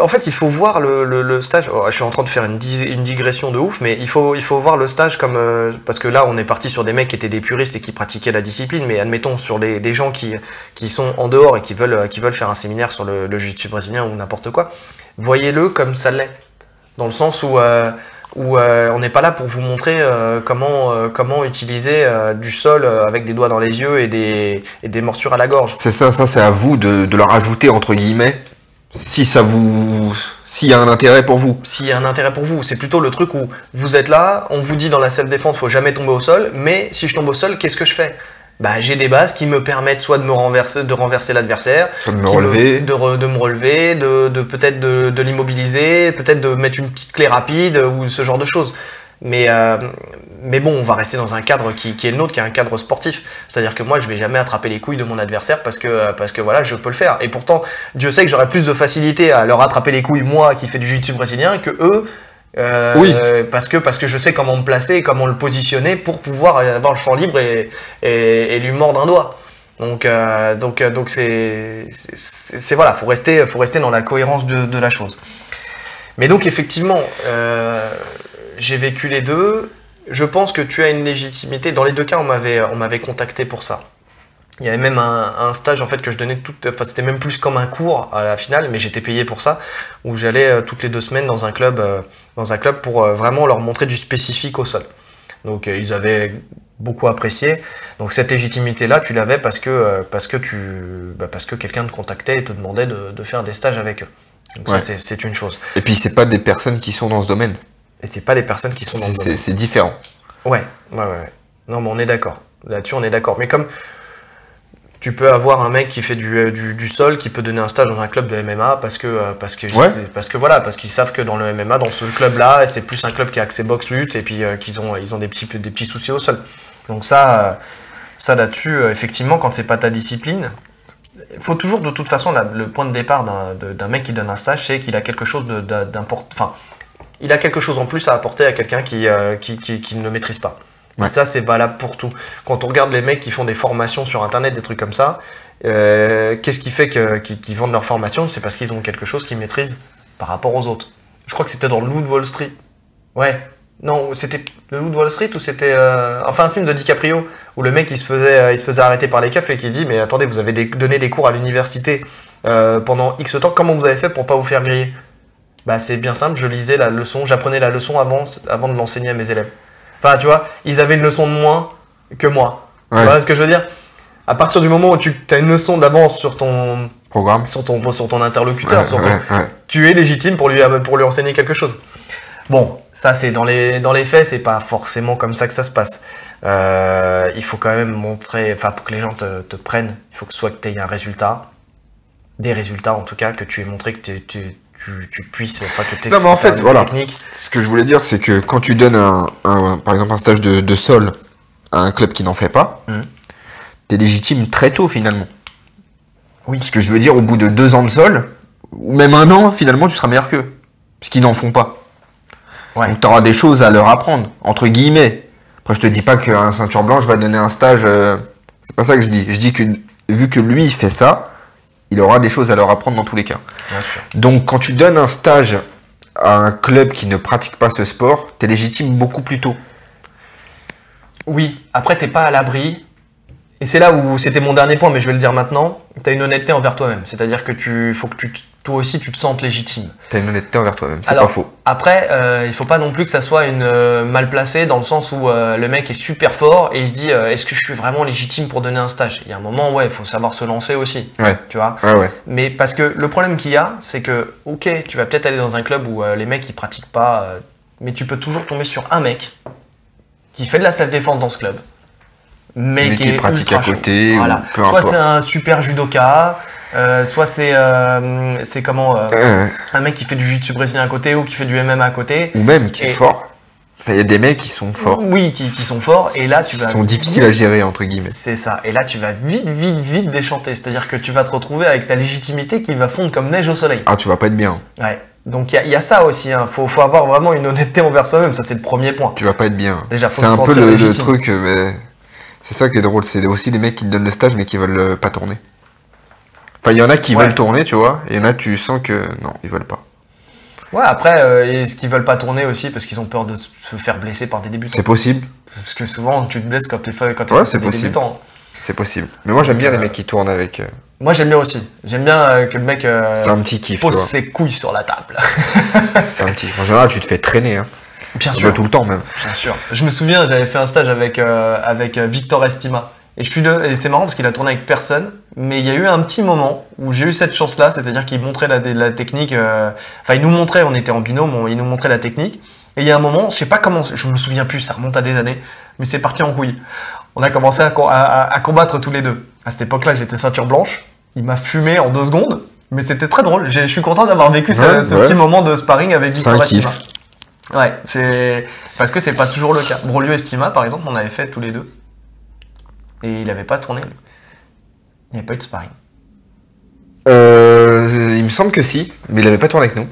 Speaker 1: voir le stage. Oh, je suis en train de faire une digression de ouf, mais il faut voir le stage comme parce que là on est parti sur des mecs qui étaient des puristes et qui pratiquaient la discipline, mais admettons sur des gens qui sont en dehors et qui veulent faire un séminaire sur le jiu-jitsu brésilien ou n'importe quoi. Voyez-le comme ça l'est, dans le sens où on n'est pas là pour vous montrer comment utiliser du sol avec des doigts dans les yeux et des morsures à la gorge.
Speaker 2: C'est ça c'est à vous de leur ajouter entre guillemets. S'il y a un intérêt pour vous.
Speaker 1: S'il y a un intérêt pour vous, c'est plutôt le truc où vous êtes là, on vous dit dans la self-défense, faut jamais tomber au sol, mais si je tombe au sol, qu'est-ce que je fais? Bah, j'ai des bases qui me permettent soit de renverser l'adversaire,
Speaker 2: soit de me relever,
Speaker 1: de me relever, de peut-être de l'immobiliser, peut-être de mettre une petite clé rapide ou ce genre de choses. Mais bon, on va rester dans un cadre qui est le nôtre, qui est un cadre sportif. C'est-à-dire que moi, je vais jamais attraper les couilles de mon adversaire parce que voilà, je peux le faire. Et pourtant, Dieu sait que j'aurais plus de facilité à leur attraper les couilles, moi qui fais du jiu-jitsu brésilien, que eux.
Speaker 2: Oui.
Speaker 1: Parce que je sais comment me placer, comment le positionner pour pouvoir avoir le champ libre et lui mordre un doigt. Donc c'est voilà, faut rester dans la cohérence de la chose. Mais donc effectivement, j'ai vécu les deux. Je pense que tu as une légitimité. Dans les deux cas, on m'avait contacté pour ça. Il y avait même un stage en fait que je donnais c'était même plus comme un cours à la finale, mais j'étais payé pour ça, où j'allais toutes les 2 semaines dans un club pour vraiment leur montrer du spécifique au sol. Donc ils avaient beaucoup apprécié. Donc cette légitimité-là, tu l'avais parce que quelqu'un te contactait et te demandait de faire des stages avec eux. Donc
Speaker 2: Ouais.
Speaker 1: ça, c'est une chose.
Speaker 2: Et puis c'est pas des personnes qui sont dans ce domaine.
Speaker 1: Et c'est pas les personnes qui sont dans le domaine.
Speaker 2: C'est différent.
Speaker 1: Ouais. Non, mais on est d'accord. Là-dessus, on est d'accord. Mais comme tu peux avoir un mec qui fait du sol, qui peut donner un stage dans un club de MMA parce qu'ils savent que dans le MMA, dans ce club-là, c'est plus un club qui est axé boxe lutte et puis ils ont des petits soucis au sol. Donc ça là-dessus, effectivement, quand c'est pas ta discipline, il faut toujours de toute façon le point de départ d'un mec qui donne un stage, c'est qu'il a quelque chose d'important. Enfin, il a quelque chose en plus à apporter à quelqu'un qui ne le maîtrise pas.
Speaker 2: Ouais.
Speaker 1: Et ça, c'est valable pour tout. Quand on regarde les mecs qui font des formations sur Internet, des trucs comme ça, qu'est-ce qui fait qu'ils vendent leur formation? C'est parce qu'ils ont quelque chose qu'ils maîtrisent par rapport aux autres. Je crois que c'était dans le Loup de Wall Street. Ouais. Non, c'était le Loup de Wall Street ou c'était enfin un film de DiCaprio où le mec il se faisait arrêter par les keufs et qui dit mais attendez, vous avez donné des cours à l'université pendant X temps, comment vous avez fait pour pas vous faire griller? Bah c'est bien simple, je lisais la leçon, j'apprenais la leçon avant de l'enseigner à mes élèves. Enfin tu vois, ils avaient une leçon de moins que moi.
Speaker 2: Ouais.
Speaker 1: Tu vois ce que je veux dire? À partir du moment où tu as une leçon d'avance sur ton
Speaker 2: Programme.
Speaker 1: sur ton interlocuteur,
Speaker 2: Ouais.
Speaker 1: tu es légitime pour lui enseigner quelque chose. Bon, ça c'est dans les faits, c'est pas forcément comme ça que ça se passe. Il faut quand même montrer, enfin pour que les gens te prennent, il faut que soit que tu aies un résultat, des résultats en tout cas, que tu aies montré que tu puisses, enfin que tu
Speaker 2: Non, mais en fait, voilà.
Speaker 1: technique.
Speaker 2: Ce que je voulais dire, c'est que quand tu donnes par exemple un stage de sol à un club qui n'en fait pas, t'es légitime très tôt finalement.
Speaker 1: Oui.
Speaker 2: Ce que je veux dire, au bout de 2 ans de sol, ou même 1 an, finalement, tu seras meilleur qu'eux. Puisqu'ils n'en font pas.
Speaker 1: Ouais.
Speaker 2: Donc tu auras des choses à leur apprendre, entre guillemets. Après, je te dis pas qu'un ceinture blanche va donner un stage. C'est pas ça que je dis. Je dis que vu que lui, il fait ça, il aura des choses à leur apprendre dans tous les cas.
Speaker 1: Bien sûr.
Speaker 2: Donc quand tu donnes un stage à un club qui ne pratique pas ce sport, t'es légitime beaucoup plus tôt.
Speaker 1: Oui, après t'es pas à l'abri. Et c'est là où c'était mon dernier point, mais je vais le dire maintenant. T'as une honnêteté envers toi-même. C'est-à-dire que faut que toi aussi tu te sentes légitime.
Speaker 2: T'as une honnêteté envers toi-même, c'est
Speaker 1: Alors,
Speaker 2: pas faux.
Speaker 1: Après, il faut pas non plus que ça soit une mal placée dans le sens où le mec est super fort et il se dit est-ce que je suis vraiment légitime pour donner un stage? Il y a un moment, ouais, il faut savoir se lancer aussi.
Speaker 2: Ouais.
Speaker 1: Tu vois.
Speaker 2: Ouais.
Speaker 1: Mais parce que le problème qu'il y a, c'est que, ok, tu vas peut-être aller dans un club où les mecs ils pratiquent pas, mais tu peux toujours tomber sur un mec qui fait de la self-défense dans ce club. Mais
Speaker 2: qui
Speaker 1: est
Speaker 2: pratique
Speaker 1: ultra
Speaker 2: à côté,
Speaker 1: chaud. Voilà.
Speaker 2: ou peu
Speaker 1: Soit
Speaker 2: importe.
Speaker 1: c'est un super judoka, soit c'est comment un mec qui fait du jiu-jitsu brésilien à côté ou qui fait du MMA à côté.
Speaker 2: Ou même qui est
Speaker 1: Et-
Speaker 2: fort. Enfin, il y a des mecs qui sont forts.
Speaker 1: Oui, qui sont forts. Et là, tu
Speaker 2: Qui
Speaker 1: vas
Speaker 2: sont difficiles à gérer, entre guillemets.
Speaker 1: C'est ça. Et là, tu vas vite déchanter. C'est-à-dire que tu vas te retrouver avec ta légitimité qui va fondre comme neige au soleil.
Speaker 2: Ah, tu vas pas être bien.
Speaker 1: Ouais. Donc il y a ça aussi. Hein. Faut avoir vraiment une honnêteté envers soi-même. Ça, c'est le premier point.
Speaker 2: Tu vas pas être bien.
Speaker 1: Déjà, faut
Speaker 2: c'est
Speaker 1: se
Speaker 2: un peu
Speaker 1: sentir
Speaker 2: le
Speaker 1: légitime.
Speaker 2: truc, mais c'est ça qui est drôle. C'est aussi des mecs qui te donnent le stage, mais qui veulent pas tourner. Enfin, il y en a qui
Speaker 1: Ouais.
Speaker 2: veulent tourner, tu vois. Et il y en a, tu sens que non, ils veulent pas.
Speaker 1: Ouais, après, est-ce qu'ils veulent pas tourner aussi parce qu'ils ont peur de se faire blesser par des débutants?
Speaker 2: C'est possible.
Speaker 1: Parce que souvent, tu te blesses quand t'es
Speaker 2: Ouais, c'est
Speaker 1: des
Speaker 2: possible.
Speaker 1: débutants.
Speaker 2: C'est possible. Mais moi, j'aime bien les mecs qui tournent avec.
Speaker 1: Moi, j'aime bien aussi. J'aime bien que le mec
Speaker 2: C'est un petit kiff, tu
Speaker 1: pose
Speaker 2: vois.
Speaker 1: ses couilles sur la table.
Speaker 2: C'est un petit. En général, tu te fais traîner, hein.
Speaker 1: Bien
Speaker 2: Tu vas tout le temps, même.
Speaker 1: Bien sûr. Je me souviens, j'avais fait un stage avec Victor Estima. Et et c'est marrant parce qu'il a tourné avec personne, mais il y a eu un petit moment où j'ai eu cette chance-là, c'est-à-dire qu'il montrait la technique. Enfin, il nous montrait, on était en binôme, il nous montrait la technique. Et il y a un moment, je sais pas comment, je me souviens plus, ça remonte à des années, mais c'est parti en couille. On a commencé à combattre tous les deux. À cette époque-là, j'étais ceinture blanche. Il m'a fumé en 2 secondes, mais c'était très drôle. Je suis content d'avoir vécu ce
Speaker 2: Ouais.
Speaker 1: petit moment de sparring avec
Speaker 2: C'est un
Speaker 1: Victor Estima.
Speaker 2: kiff.
Speaker 1: Ouais, c'est parce que c'est pas toujours le cas. Brolieu Estima, par exemple, on avait fait tous les deux. Et il avait pas tourné. Il n'y avait pas eu de sparring.
Speaker 2: Il me semble que si, mais il avait pas tourné avec nous.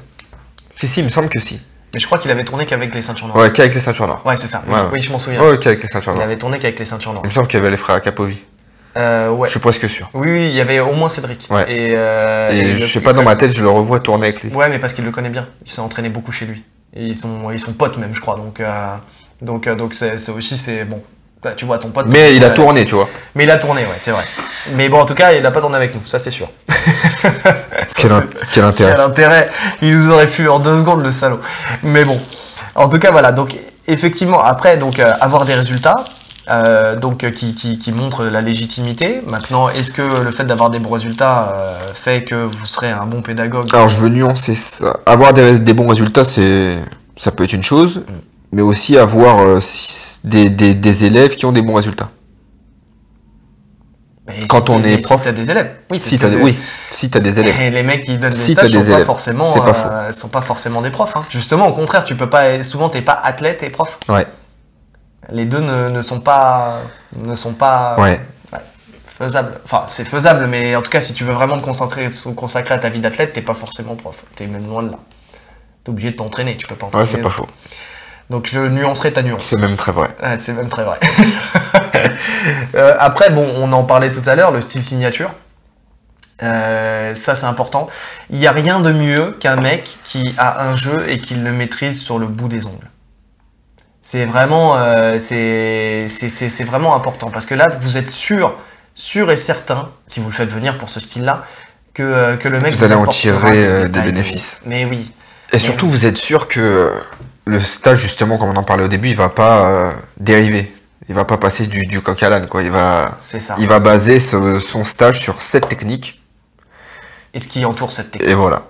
Speaker 2: Si, il me semble que si.
Speaker 1: Mais je crois qu'il avait tourné qu'avec les ceintures noires.
Speaker 2: Ouais, qu'avec les ceintures noires.
Speaker 1: Ouais, c'est ça.
Speaker 2: Ouais.
Speaker 1: Oui, je m'en souviens.
Speaker 2: Ouais, qu'avec les ceintures
Speaker 1: Il
Speaker 2: noires.
Speaker 1: avait tourné qu'avec les ceintures noires.
Speaker 2: Il me semble qu'il y avait les frères Capovi.
Speaker 1: Ouais.
Speaker 2: Je suis presque sûr.
Speaker 1: Oui, il y avait au moins Cédric.
Speaker 2: Ouais.
Speaker 1: Et
Speaker 2: je sais pas, dans ma tête, je le revois tourner avec lui.
Speaker 1: Ouais, mais parce qu'il le connaît bien. Il s'est entraîné beaucoup chez lui. Et ils sont potes même, je crois. Donc c'est aussi, c'est bon. Tu vois ton pote.
Speaker 2: Mais il a tourné, tu vois.
Speaker 1: Mais il a tourné, ouais, c'est vrai. Mais bon, en tout cas, il a pas tourné avec nous, ça c'est sûr.
Speaker 2: Quel intérêt.
Speaker 1: Quel intérêt. Il nous aurait fui en 2 secondes, le salaud. Mais bon. En tout cas, voilà. Donc, effectivement, après, avoir des résultats, donc qui montre la légitimité. Maintenant, est-ce que le fait d'avoir des bons résultats fait que vous serez un bon pédagogue?
Speaker 2: Alors je veux nuancer ça. Avoir des bons résultats, ça peut être une chose, mais aussi avoir des élèves qui ont des bons résultats.
Speaker 1: Mais
Speaker 2: Quand on est prof,
Speaker 1: si t'as des élèves, oui,
Speaker 2: si t'as des élèves.
Speaker 1: Et les mecs qui donnent des
Speaker 2: Si
Speaker 1: stages
Speaker 2: t'as des élèves, c'est pas faux.
Speaker 1: sont pas forcément des profs. Hein. Justement, au contraire, tu peux pas. Souvent, t'es pas athlète et prof.
Speaker 2: Ouais.
Speaker 1: Les deux ne sont pas
Speaker 2: Ouais.
Speaker 1: faisables. Enfin, c'est faisable, mais en tout cas, si tu veux vraiment te consacrer à ta vie d'athlète, t'es pas forcément prof. T'es même loin de là. T'es obligé de t'entraîner. Tu peux pas entraîner.
Speaker 2: Ouais, c'est pas faux.
Speaker 1: Donc je nuancerai ta nuance.
Speaker 2: C'est même très vrai.
Speaker 1: Ouais, c'est même très vrai. Après, bon, on en parlait tout à l'heure, le style signature. Ça, c'est important. Il n'y a rien de mieux qu'un mec qui a un jeu et qui le maîtrise sur le bout des ongles. C'est vraiment, c'est vraiment important parce que là, vous êtes sûr et certain, si vous le faites venir pour ce style-là, que le mec
Speaker 2: vous allez en tirer des bénéfices.
Speaker 1: Mais oui.
Speaker 2: Et surtout, vous êtes sûr que le stage, justement, comme on en parlait au début, il va pas dériver. Il va pas passer du coq à l'âne, quoi.
Speaker 1: C'est ça.
Speaker 2: Il va baser son stage sur cette technique.
Speaker 1: Et ce qui entoure cette technique.
Speaker 2: Et voilà.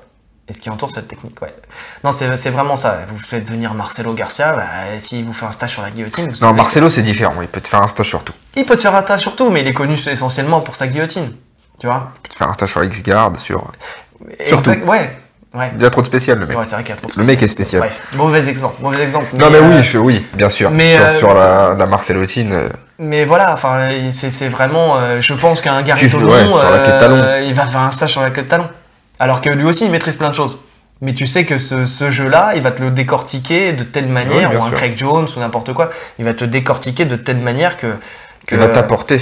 Speaker 1: Et ce qui entoure cette technique, ouais. Non, c'est vraiment ça. Vous faites venir Marcelo Garcia, s'il vous fait un stage sur la guillotine...
Speaker 2: Non, Marcelo, c'est différent. Il peut te faire un stage sur tout.
Speaker 1: Il peut te faire un stage sur tout, mais il est connu essentiellement pour sa guillotine. Tu vois?
Speaker 2: Il peut te faire un stage sur X-Guard, sur tout.
Speaker 1: Ouais.
Speaker 2: Il y a trop de spécial, le mec.
Speaker 1: Ouais, c'est vrai qu'il y a trop de spécial.
Speaker 2: Le mec est spécial.
Speaker 1: Bref, mauvais exemple.
Speaker 2: Non, mais oui, bien sûr.
Speaker 1: Mais
Speaker 2: sur la Marcelotine...
Speaker 1: Mais voilà, enfin, c'est vraiment... je pense qu'un Gary
Speaker 2: sur la queue de talon.
Speaker 1: Il va faire un stage sur la queue de talon. Alors que lui aussi, il maîtrise plein de choses. Mais tu sais que ce jeu-là, il va te le décortiquer de telle manière, ou un Craig Jones, ou n'importe quoi, il va te le décortiquer de telle manière que...
Speaker 2: Il va t'apporter...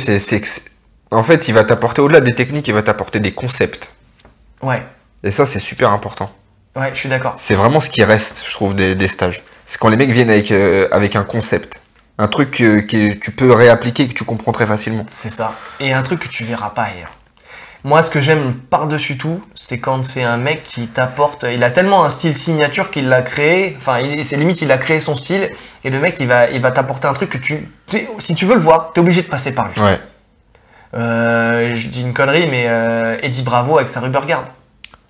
Speaker 2: En fait, il va t'apporter, au-delà des techniques, il va t'apporter des concepts.
Speaker 1: Ouais.
Speaker 2: Et ça, c'est super important.
Speaker 1: Ouais, je suis d'accord.
Speaker 2: C'est vraiment ce qui reste, je trouve, des stages. C'est quand les mecs viennent avec un concept. Un truc que tu peux réappliquer, que tu comprends très facilement.
Speaker 1: C'est ça. Et un truc que tu verras pas ailleurs. Moi, ce que j'aime par-dessus tout, c'est quand c'est un mec qui t'apporte... Il a tellement un style signature qu'il l'a créé. Enfin, c'est limite, il a créé son style. Et le mec, il va t'apporter un truc que si tu veux le voir, t'es obligé de passer par lui.
Speaker 2: Ouais.
Speaker 1: Je dis une connerie, mais Eddie Bravo avec sa Rubber Guard.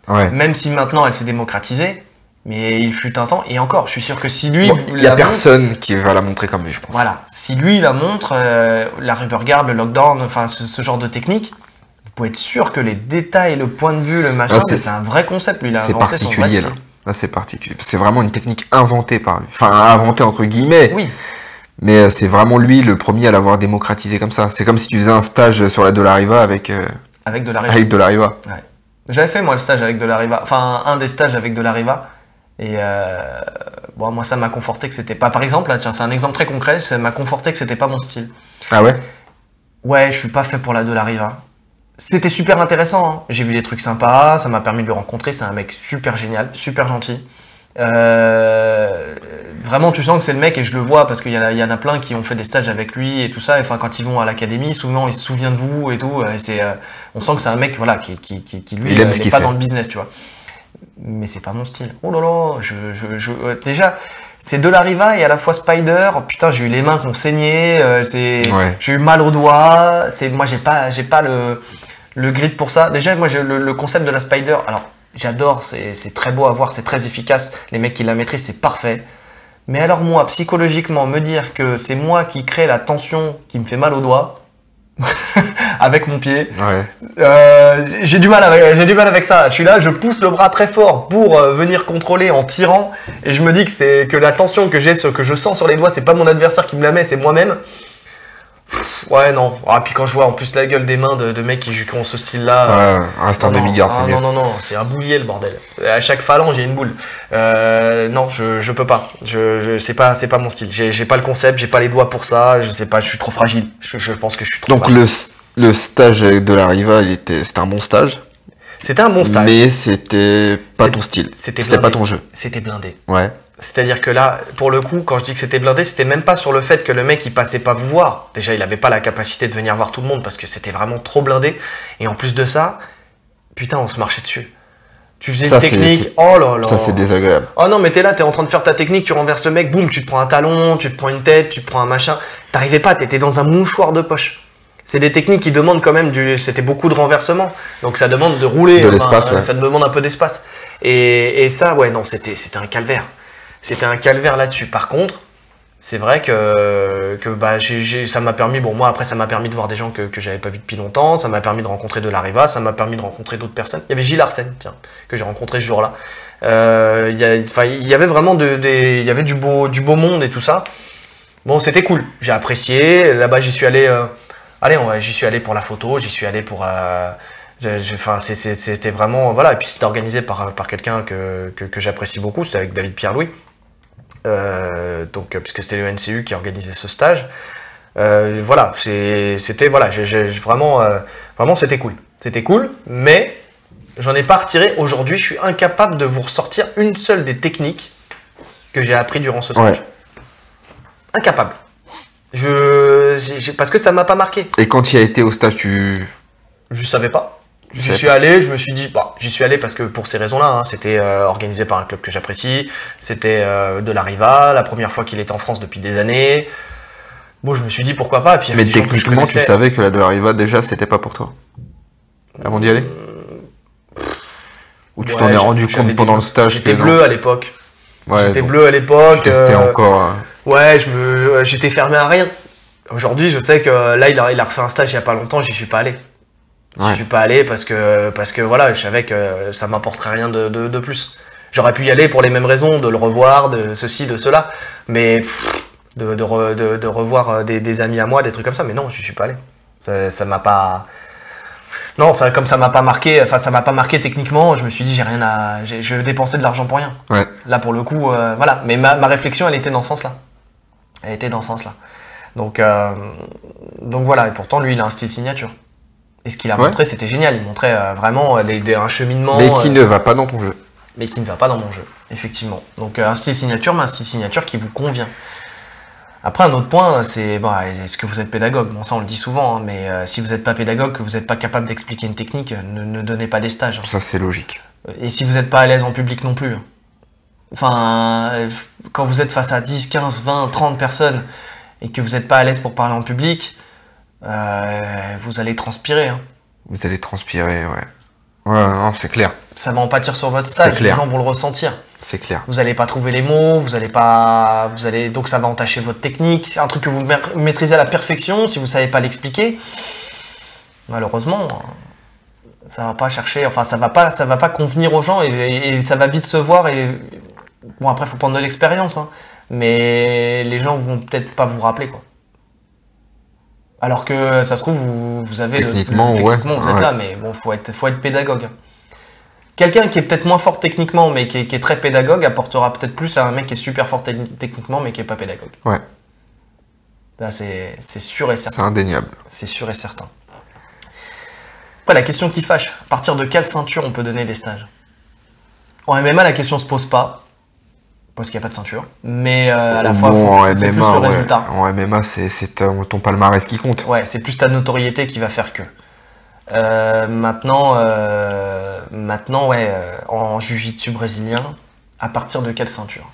Speaker 2: Ouais.
Speaker 1: Même si maintenant, elle s'est démocratisée. Mais il fut un temps. Et encore, je suis sûr que si lui...
Speaker 2: Il n'y a personne qui va la montrer comme lui, je pense.
Speaker 1: Voilà. Si lui la montre, la Rubber Guard, le lockdown, enfin, ce genre de technique... Vous pouvez être sûr que les détails, le point de vue, le machin, c'est un vrai concept. Lui, il a inventé son vrai style.
Speaker 2: Là, c'est particulier. C'est vraiment une technique inventée par lui. Enfin, inventée entre guillemets.
Speaker 1: Oui.
Speaker 2: Mais c'est vraiment lui le premier à l'avoir démocratisé comme ça. C'est comme si tu faisais un stage sur la De La Riva avec
Speaker 1: De La Riva.
Speaker 2: Avec De La Riva.
Speaker 1: Ouais. J'avais fait, moi, le stage avec De La Riva. Enfin, un des stages avec De La Riva. Et bon, moi, ça m'a conforté que c'était pas... Par exemple, là, tiens, c'est un exemple très concret. Ça m'a conforté que c'était pas mon style.
Speaker 2: Ah ouais?
Speaker 1: Ouais, je suis pas fait pour la De La Riva. C'était super intéressant, hein. J'ai vu des trucs sympas, ça m'a permis de le rencontrer, c'est un mec super génial, super gentil. Vraiment, tu sens que c'est le mec, et je le vois parce qu'il y en a plein qui ont fait des stages avec lui et tout ça. Enfin, quand ils vont à l'académie, souvent il se souvient de vous et tout. On sent que c'est un mec, voilà, qui lui, il est pas dans le business, tu vois. Mais c'est pas mon style. Oh là là, déjà. C'est De La Riva et à la fois Spider. Oh, putain, j'ai eu les mains qui ont saigné. J'ai eu mal aux doigts. Moi, j'ai pas le grip pour ça. Déjà, moi, le concept de la Spider. Alors, j'adore. C'est très beau à voir. C'est très efficace. Les mecs qui la maîtrisent, c'est parfait. Mais alors moi, psychologiquement, me dire que c'est moi qui crée la tension qui me fait mal aux doigts avec mon pied.
Speaker 2: Ouais.
Speaker 1: J'ai du mal avec ça. Je suis là, je pousse le bras très fort pour venir contrôler en tirant, et je me dis que la tension que je sens sur les doigts, c'est pas mon adversaire qui me la met, c'est moi-même. Ouais, non. Ah, puis quand je vois en plus la gueule des mains de mecs qui ont ce style-là.
Speaker 2: Ouais, reste en demi-garde, c'est mieux.
Speaker 1: Non, c'est un boulier le bordel. À chaque phalange, j'ai une boule. Non, je peux pas. C'est pas mon style. J'ai pas le concept, j'ai pas les doigts pour ça. Je sais pas, je suis trop fragile. Je pense que je suis trop fragile.
Speaker 2: Donc le stage avec De La Riva, c'était un bon stage.
Speaker 1: C'était un bon stage.
Speaker 2: Mais c'était pas ton style. C'était pas ton jeu.
Speaker 1: C'était blindé.
Speaker 2: Ouais.
Speaker 1: C'est-à-dire que là, pour le coup, quand je dis que c'était blindé, c'était même pas sur le fait que le mec il passait pas vous voir. Déjà, il avait pas la capacité de venir voir tout le monde parce que c'était vraiment trop blindé. Et en plus de ça, putain, on se marchait dessus. Tu faisais
Speaker 2: Ça,
Speaker 1: une technique, oh là là.
Speaker 2: Ça, c'est désagréable.
Speaker 1: Oh non, mais t'es là, t'es en train de faire ta technique, tu renverses le mec, boum, tu te prends un talon, tu te prends une tête, tu te prends un machin. T'arrivais pas, t'étais dans un mouchoir de poche. C'est des techniques qui demandent quand même c'était beaucoup de renversement. Donc ça demande de rouler.
Speaker 2: De l'espace, ouais.
Speaker 1: Ça demande un peu d'espace. Et ça, ouais, non, c'était un calvaire. C'était un calvaire là-dessus. Par contre, c'est vrai que bah, ça m'a permis, bon, moi après, ça m'a permis de voir des gens que j'avais pas vu depuis longtemps, ça m'a permis de rencontrer de la Riva, ça m'a permis de rencontrer d'autres personnes. Il y avait Gilles Arsène, tiens, que j'ai rencontré ce jour-là. Il y avait vraiment il y avait du beau monde et tout ça. Bon, c'était cool, j'ai apprécié. Là-bas, j'y suis allé, j'y suis allé pour la photo, j'y suis allé pour. C'était vraiment, voilà, et puis c'était organisé par quelqu'un que j'apprécie beaucoup, c'était avec David Pierre-Louis. Puisque c'était le NCU qui organisait ce stage. Voilà, c'était voilà, vraiment c'était cool. C'était cool, mais j'en ai pas retiré. Aujourd'hui, je suis incapable de vous ressortir une seule des techniques que j'ai appris durant ce stage.
Speaker 2: Ouais.
Speaker 1: Incapable. Parce que ça m'a pas marqué.
Speaker 2: Et quand tu y as été au stage,
Speaker 1: Je savais pas. J'y suis allé, je me suis dit, bah, j'y suis allé parce que pour ces raisons-là, hein, c'était organisé par un club que j'apprécie, c'était de la Riva, la première fois qu'il était en France depuis des années. Bon, je me suis dit pourquoi pas. Puis,
Speaker 2: Mais techniquement, tu savais que la de la Riva, déjà, c'était pas pour toi avant d'y aller? Ou tu t'en es rendu compte pendant le stage?
Speaker 1: J'étais bleu à l'époque.
Speaker 2: Ouais,
Speaker 1: j'étais bleu à l'époque.
Speaker 2: Tu testais encore.
Speaker 1: Ouais, j'étais fermé à rien. Aujourd'hui, je sais que là, il a refait un stage il y a pas longtemps, j'y suis pas allé.
Speaker 2: Ouais.
Speaker 1: Je suis pas allé parce que voilà, je savais que ça m'apporterait rien de plus. J'aurais pu y aller pour les mêmes raisons, de le revoir, de ceci, de cela, mais de revoir des amis à moi, des trucs comme ça, mais non, je suis pas allé. Ça m'a pas. Non, comme ça m'a pas marqué, enfin ça m'a pas marqué techniquement, je me suis dit je vais dépenser de l'argent pour rien.
Speaker 2: Ouais.
Speaker 1: Là pour le coup, voilà. Mais ma réflexion, elle était dans ce sens-là. Elle était dans ce sens-là. Donc voilà, et pourtant lui il a un style signature. Et ce qu'il a montré, c'était génial. Il montrait vraiment un cheminement.
Speaker 2: Mais qui ne va pas dans ton jeu.
Speaker 1: Mais qui ne va pas dans mon jeu, effectivement. Donc un style signature, mais un style signature qui vous convient. Après, un autre point, c'est est-ce que vous êtes pédagogue? Bon, ça on le dit souvent, hein, mais si vous n'êtes pas pédagogue, que vous n'êtes pas capable d'expliquer une technique, ne donnez pas des stages. Hein.
Speaker 2: Ça, c'est logique.
Speaker 1: Et si vous n'êtes pas à l'aise en public non plus. Enfin, quand vous êtes face à 10, 15, 20, 30 personnes et que vous n'êtes pas à l'aise pour parler en public, vous allez transpirer. Hein.
Speaker 2: Vous allez transpirer, ouais. Ouais, non, c'est clair.
Speaker 1: Ça va en pâtir sur votre stage, les gens vont le ressentir.
Speaker 2: C'est clair.
Speaker 1: Vous n'allez pas trouver les mots, donc ça va entacher votre technique. Un truc que vous maîtrisez à la perfection, si vous ne savez pas l'expliquer, malheureusement, ça va pas chercher, enfin ça va pas convenir aux gens et ça va vite se voir. Et bon, après, il faut prendre de l'expérience, hein, mais les gens vont peut-être pas vous rappeler, quoi. Alors que ça se trouve, vous avez
Speaker 2: techniquement,
Speaker 1: vous êtes là, mais bon, faut être pédagogue. Quelqu'un qui est peut-être moins fort techniquement, mais qui est très pédagogue, apportera peut-être plus à un mec qui est super fort techniquement, mais qui est pas pédagogue.
Speaker 2: Ouais.
Speaker 1: Là, c'est sûr et certain.
Speaker 2: C'est indéniable.
Speaker 1: C'est sûr et certain. Après, la question qui fâche, à partir de quelle ceinture on peut donner des stages? En MMA, la question se pose pas. Parce qu'il n'y a pas de ceinture, mais à la fois, c'est plus le résultat.
Speaker 2: En MMA, c'est ton palmarès qui compte.
Speaker 1: Ouais, c'est plus ta notoriété qui va faire que. Maintenant, en jiu-jitsu brésilien, à partir de quelle ceinture?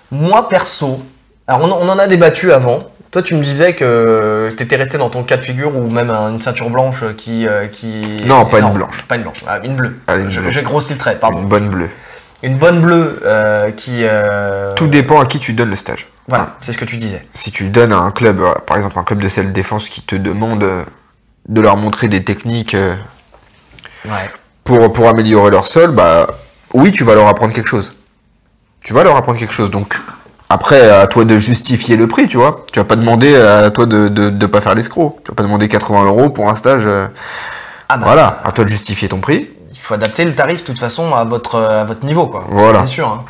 Speaker 1: Moi, perso, alors on en a débattu avant. Toi, tu me disais que tu étais resté dans ton cas de figure ou même une ceinture blanche qui...
Speaker 2: Non, pas une blanche.
Speaker 1: Pas une blanche, une bleue.
Speaker 2: Allez,
Speaker 1: J'ai grossi le trait, pardon.
Speaker 2: Une bonne bleue.
Speaker 1: Une bonne bleue qui...
Speaker 2: Tout dépend à qui tu donnes le stage.
Speaker 1: Voilà, c'est ce que tu disais.
Speaker 2: Si tu donnes à un club, par exemple un club de self-défense qui te demande de leur montrer des techniques pour améliorer leur sol, bah oui, tu vas leur apprendre quelque chose. Donc après, à toi de justifier le prix, tu vois. Tu vas pas demander à toi de pas faire l'escroc. Tu vas pas demander 80 € pour un stage. Voilà, à toi de justifier ton prix.
Speaker 1: Il faut adapter le tarif de toute façon à votre niveau, quoi.
Speaker 2: Voilà.
Speaker 1: C'est sûr. Hein.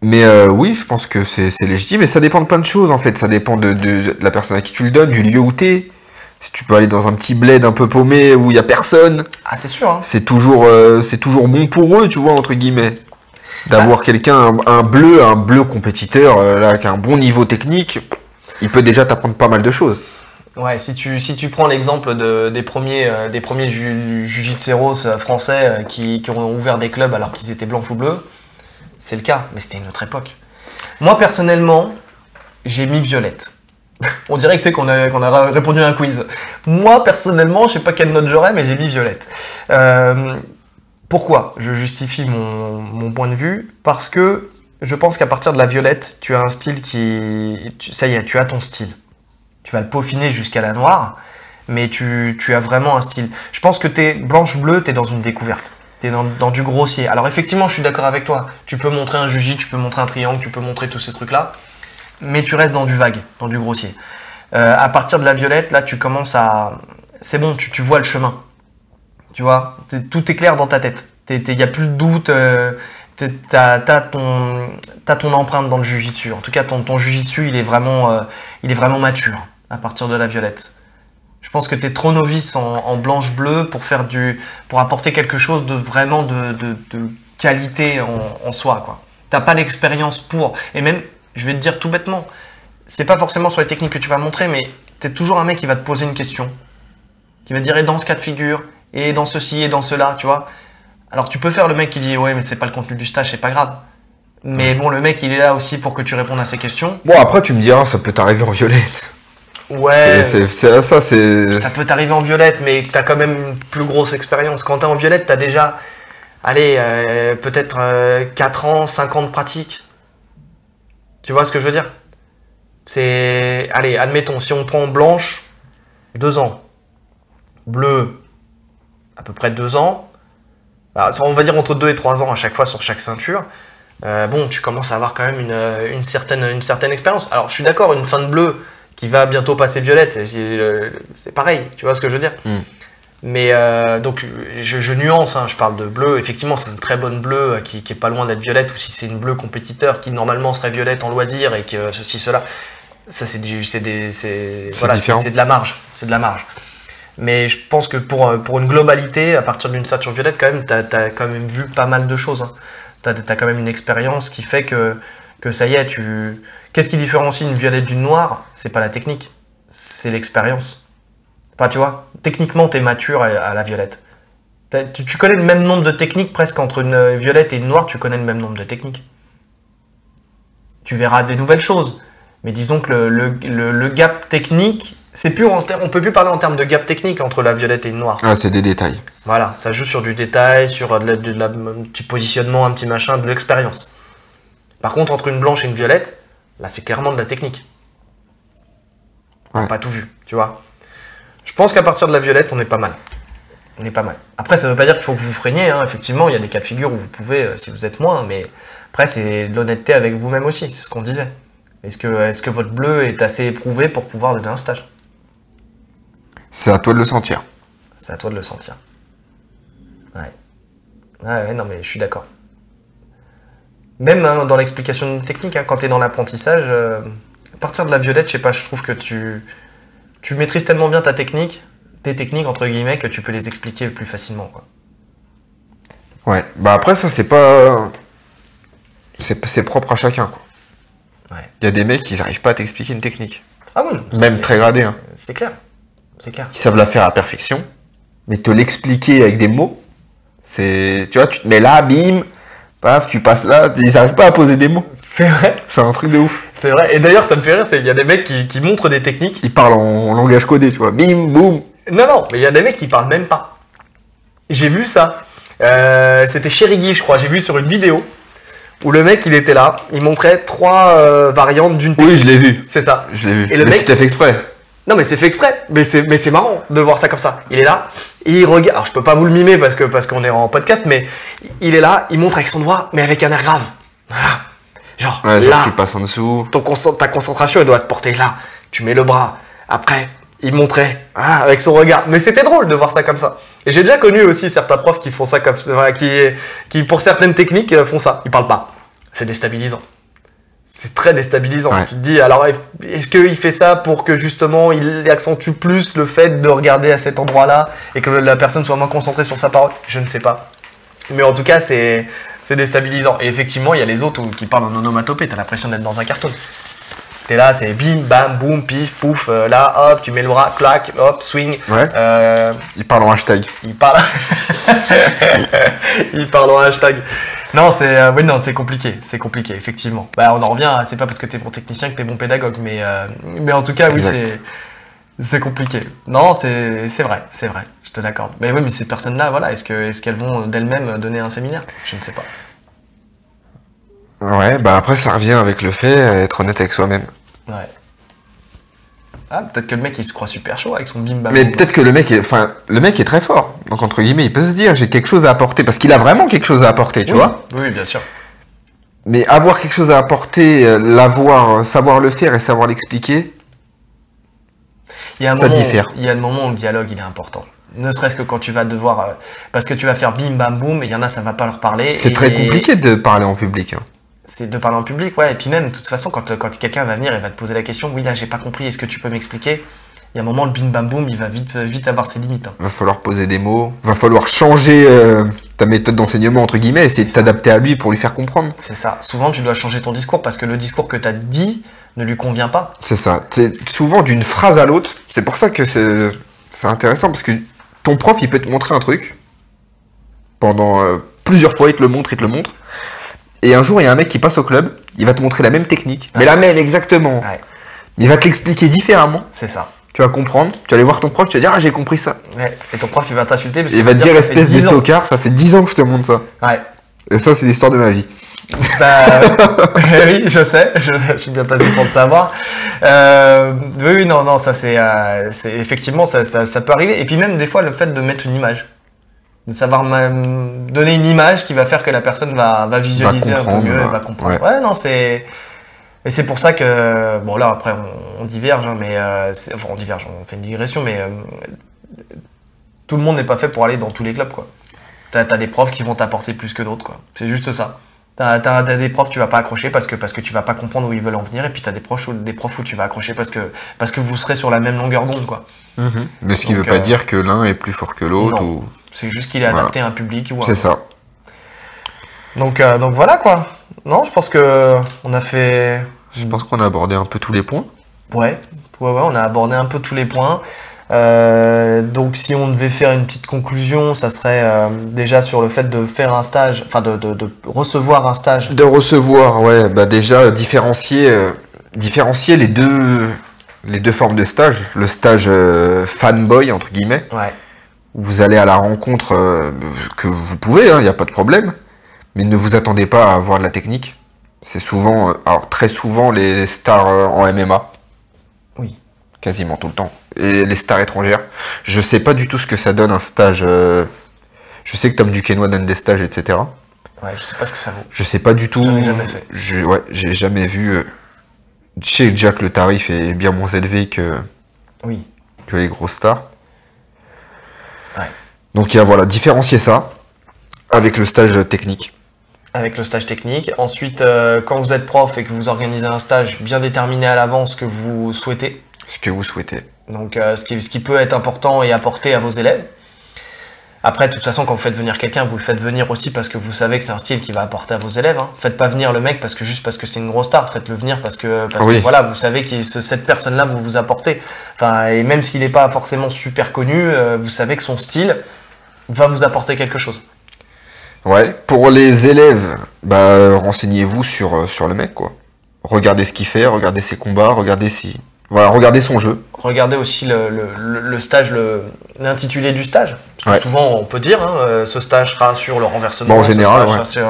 Speaker 2: Mais oui, je pense que c'est légitime. Et ça dépend de plein de choses, en fait. Ça dépend de la personne à qui tu le donnes, du lieu où t'es. Si tu peux aller dans un petit bled un peu paumé où il y a personne.
Speaker 1: Ah, c'est sûr. Hein.
Speaker 2: C'est toujours bon pour eux, tu vois, entre guillemets. D'avoir quelqu'un, un bleu compétiteur, là, qui a un bon niveau technique, il peut déjà t'apprendre pas mal de choses.
Speaker 1: Ouais, si tu prends l'exemple des premiers jiu-jitseros français qui ont ouvert des clubs alors qu'ils étaient blancs ou bleus, c'est le cas, mais c'était une autre époque. Moi, personnellement, j'ai mis violette. On dirait que, tu sais, qu'on a répondu à un quiz. Moi, personnellement, je sais pas quelle note j'aurais, mais j'ai mis violette. Pourquoi je justifie mon point de vue? Parce que je pense qu'à partir de la violette, tu as un style ça y est, tu as ton style. Tu vas le peaufiner jusqu'à la noire, mais tu as vraiment un style. Je pense que t'es blanche-bleue, t'es dans une découverte. T'es dans du grossier. Alors effectivement, je suis d'accord avec toi. Tu peux montrer un juji, tu peux montrer un triangle, tu peux montrer tous ces trucs-là, mais tu restes dans du vague, dans du grossier. À partir de la violette, là, tu commences à... C'est bon, tu vois le chemin. Tu vois, tout est clair dans ta tête. Il n'y a plus de doute. T'as ton empreinte dans le jujitsu. En tout cas, ton jujitsu, il est vraiment mature à partir de la violette. Je pense que tu es trop novice en blanche-bleue pour apporter quelque chose de vraiment de qualité en soi, quoi. T'as pas l'expérience pour. Et même, je vais te dire tout bêtement, c'est pas forcément sur les techniques que tu vas montrer, mais t'es toujours un mec qui va te poser une question, qui va te dire et dans ce cas de figure, et dans ceci, et dans cela, tu vois. Alors tu peux faire le mec qui dit ouais mais c'est pas le contenu du stage, c'est pas grave. Mais bon, le mec il est là aussi pour que tu répondes à ces questions.
Speaker 2: Bon, après tu me diras, ça peut t'arriver en violette.
Speaker 1: Ouais.
Speaker 2: Ça
Speaker 1: peut t'arriver en violette, mais t'as quand même une plus grosse expérience. Quand t'es en violette, t'as déjà, allez, peut-être 4 ans, 5 ans de pratique. Tu vois ce que je veux dire? Allez, admettons, si on prend blanche, 2 ans. Bleu, à peu près 2 ans. Alors, on va dire entre 2 et 3 ans à chaque fois sur chaque ceinture. Bon, tu commences à avoir quand même une certaine expérience. Alors, je suis d'accord, une fin de bleu qui va bientôt passer violette, c'est pareil, tu vois ce que je veux dire. Mais donc, je nuance, hein, je parle de bleu. Effectivement, c'est une très bonne bleue qui est pas loin d'être violette, ou si c'est une bleue compétiteur qui normalement serait violette en loisir et que ceci, cela, ça c'est différent. C'est de la marge. C'est de la marge. Mais je pense que pour une globalité, à partir d'une ceinture violette, quand même, t'as quand même vu pas mal de choses. Hein. T'as quand même une expérience qui fait que ça y est, Qu'est-ce qui différencie une violette d'une noire? C'est pas la technique, c'est l'expérience. Enfin, tu vois, techniquement, t'es mature à la violette. Tu connais le même nombre de techniques presque entre une violette et une noire, tu connais le même nombre de techniques. Tu verras des nouvelles choses. Mais disons que le gap technique, on peut plus parler en termes de gap technique entre la violette et une noire.
Speaker 2: Ah, c'est des détails.
Speaker 1: Voilà, ça joue sur du détail, sur un petit positionnement, un petit machin, de l'expérience. Par contre, entre une blanche et une violette, là, c'est clairement de la technique. On n'a pas tout vu, tu vois. Je pense qu'à partir de la violette, on est pas mal. On est pas mal. Après, ça ne veut pas dire qu'il faut que vous freiniez. Hein. Effectivement, il y a des cas de figure où vous pouvez, si vous êtes moins, mais après, c'est de l'honnêteté avec vous-même aussi, c'est ce qu'on disait. Est-ce que votre bleu est assez éprouvé pour pouvoir donner un stage?
Speaker 2: C'est à toi de le sentir.
Speaker 1: C'est à toi de le sentir. Ouais. Ouais, non, mais je suis d'accord. Même hein, dans l'explication d'une technique, hein, quand tu es dans l'apprentissage, à partir de la violette, je sais pas, je trouve que tu maîtrises tellement bien tes techniques, entre guillemets, que tu peux les expliquer plus facilement, quoi.
Speaker 2: Ouais, bah après, ça, c'est pas. C'est propre à chacun, quoi.
Speaker 1: Ouais.
Speaker 2: Il y a des mecs qui n'arrivent pas à t'expliquer une technique.
Speaker 1: Ah oui.
Speaker 2: Même très gradée, hein.
Speaker 1: C'est clair. C'est clair.
Speaker 2: Qui savent la faire à perfection, mais te l'expliquer avec des mots, c'est. Tu vois, tu te mets là, bim, paf, tu passes là, ils n'arrivent pas à poser des mots.
Speaker 1: C'est vrai.
Speaker 2: C'est un truc de ouf.
Speaker 1: C'est vrai. Et d'ailleurs, ça me fait rire, il y a des mecs qui montrent des techniques.
Speaker 2: Ils parlent en langage codé, tu vois, bim, boum.
Speaker 1: Non, mais il y a des mecs qui parlent même pas. J'ai vu ça. C'était Cherigui, je crois. J'ai vu sur une vidéo où le mec, il était là, il montrait 3 variantes d'une technique.
Speaker 2: Oui, je l'ai vu.
Speaker 1: C'est ça.
Speaker 2: Je l'ai vu.
Speaker 1: Et le mec,
Speaker 2: c'était fait exprès.
Speaker 1: Non, mais c'est fait exprès. Mais c'est marrant de voir ça comme ça. Il est là, et il regarde. Alors, je peux pas vous le mimer parce qu'on est en podcast, mais il est là, il montre avec son doigt, mais avec un air grave. Voilà. Genre,
Speaker 2: ouais, genre
Speaker 1: là,
Speaker 2: tu passes en dessous.
Speaker 1: Ta concentration, elle doit se porter là. Tu mets le bras. Après, il montrait avec son regard. Mais c'était drôle de voir ça comme ça. Et j'ai déjà connu aussi certains profs qui font ça comme ça, qui pour certaines techniques font ça. Ils parlent pas. C'est déstabilisant. C'est très déstabilisant.
Speaker 2: Ouais.
Speaker 1: Tu te dis, alors est-ce qu'il fait ça pour que justement il accentue plus le fait de regarder à cet endroit-là et que la personne soit moins concentrée sur sa parole? Je ne sais pas. Mais en tout cas, c'est déstabilisant. Et effectivement, il y a les autres qui parlent en onomatopée. T'as l'impression d'être dans un cartoon. T'es là, c'est bim, bam, boum, pif, pouf, là, hop, tu mets le bras, clac, hop, swing.
Speaker 2: Ouais. Il parle en hashtag.
Speaker 1: Il parle. Il parle en hashtag. Non, oui, non, c'est compliqué, effectivement. Bah, on en revient, c'est pas parce que t'es bon technicien que t'es bon pédagogue, mais en tout cas, oui, c'est compliqué. Non, c'est vrai, je te l'accorde. Mais oui, mais ces personnes-là, voilà, est-ce qu'elles vont d'elles-mêmes donner un séminaire? Je ne sais pas.
Speaker 2: Ouais, bah après ça revient avec le fait d'être honnête avec soi-même.
Speaker 1: Ouais. Ah, peut-être que le mec il se croit super chaud avec son bim bam.
Speaker 2: Mais peut-être que le mec est très fort. Donc entre guillemets, il peut se dire j'ai quelque chose à apporter parce qu'il a vraiment quelque chose à apporter, tu vois.
Speaker 1: Oui, bien sûr.
Speaker 2: Mais avoir quelque chose à apporter, savoir le faire et savoir l'expliquer, ça diffère.
Speaker 1: Il y a le moment où le dialogue il est important. Ne serait-ce que quand tu vas devoir, parce que tu vas faire bim bam boum, et il y en a ça va pas leur parler.
Speaker 2: C'est très compliqué de parler en public. Hein.
Speaker 1: C'est de parler en public, ouais. Et puis même, de toute façon, quand quelqu'un va venir et va te poser la question, oui, là, j'ai pas compris, est-ce que tu peux m'expliquer? Il y a un moment, le bim bam boum, il va vite avoir ses limites. Hein.
Speaker 2: Va falloir poser des mots, va falloir changer ta méthode d'enseignement, entre guillemets, essayer de s'adapter à lui pour lui faire comprendre.
Speaker 1: C'est ça. Souvent, tu dois changer ton discours parce que le discours que tu as dit ne lui convient pas.
Speaker 2: C'est ça. C'est souvent d'une phrase à l'autre. C'est pour ça que c'est intéressant parce que ton prof, il peut te montrer un truc pendant plusieurs fois, il te le montre. Et un jour, il y a un mec qui passe au club, il va te montrer la même technique, mais la même exactement. Ouais. Mais il va te l'expliquer différemment.
Speaker 1: C'est ça.
Speaker 2: Tu vas comprendre, tu vas aller voir ton prof, tu vas dire « Ah, j'ai compris ça !»
Speaker 1: Ouais. Et ton prof, il va t'insulter parce
Speaker 2: qu'il va te dire « Espèce de tocard, ça fait 10 ans que je te montre ça. »
Speaker 1: Ouais.
Speaker 2: Et ça, c'est l'histoire de ma vie.
Speaker 1: Bah, oui, je sais, je suis bien placé pour le savoir. Oui, non, ça c'est effectivement, ça peut arriver. Et puis même des fois, le fait de mettre une image. De savoir donner une image qui va faire que la personne va visualiser un peu mieux, va comprendre. Ouais, non, et c'est pour ça que, bon là après on diverge, hein, mais enfin on diverge, on fait une digression, mais tout le monde n'est pas fait pour aller dans tous les clubs, quoi. T'as des profs qui vont t'apporter plus que d'autres, quoi. C'est juste ça. T'as des profs tu vas pas accrocher parce que tu vas pas comprendre où ils veulent en venir, et puis t'as des profs où tu vas accrocher parce que vous serez sur la même longueur d'onde, quoi.
Speaker 2: Mmh. Mais ce qui veut pas dire que l'un est plus fort que l'autre ou...
Speaker 1: C'est juste qu'il est adapté à un public.
Speaker 2: C'est ça.
Speaker 1: Donc voilà, quoi. Non, je pense que on a fait...
Speaker 2: Je pense qu'on a abordé un peu tous les points.
Speaker 1: Ouais, on a abordé un peu tous les points. Donc si on devait faire une petite conclusion, ça serait déjà sur le fait de faire un stage, enfin de recevoir un stage.
Speaker 2: De recevoir, ouais, bah déjà différencier les deux formes de stage. Le stage fanboy, entre guillemets.
Speaker 1: Ouais.
Speaker 2: Où vous allez à la rencontre que vous pouvez, il n'y a pas de problème. Mais ne vous attendez pas à avoir de la technique. C'est souvent, alors très souvent les stars en MMA.
Speaker 1: Oui.
Speaker 2: Quasiment tout le temps. Et les stars étrangères. Je sais pas du tout ce que ça donne un stage. Je sais que Tom Duquesnoy donne des stages, etc.
Speaker 1: Ouais, je sais pas ce que ça vaut.
Speaker 2: Je sais pas du tout.
Speaker 1: J'en ai jamais fait.
Speaker 2: J'ai jamais vu. Chez Jack, le tarif est bien moins élevé que les grosses stars.
Speaker 1: Ouais.
Speaker 2: Donc il y a voilà, différencier ça avec le stage technique.
Speaker 1: Avec le stage technique. Ensuite, quand vous êtes prof et que vous organisez un stage, bien déterminer à l'avance ce que vous souhaitez.
Speaker 2: Ce que vous souhaitez.
Speaker 1: Donc ce qui peut être important et apporter à vos élèves. Après, de toute façon, quand vous faites venir quelqu'un, vous le faites venir aussi parce que vous savez que c'est un style qui va apporter à vos élèves. Hein. Faites pas venir le mec juste parce que c'est une grosse star. Faites-le venir parce que voilà, vous savez que cette personne-là vous apportez. Enfin, et même s'il n'est pas forcément super connu, vous savez que son style va vous apporter quelque chose.
Speaker 2: Ouais. Pour les élèves, renseignez-vous sur le mec, quoi. Regardez ce qu'il fait, regardez ses combats, regardez son jeu.
Speaker 1: Regardez aussi le stage, l'intitulé du stage. Parce que souvent, on peut dire, ce stage sera sur le renversement.
Speaker 2: En général,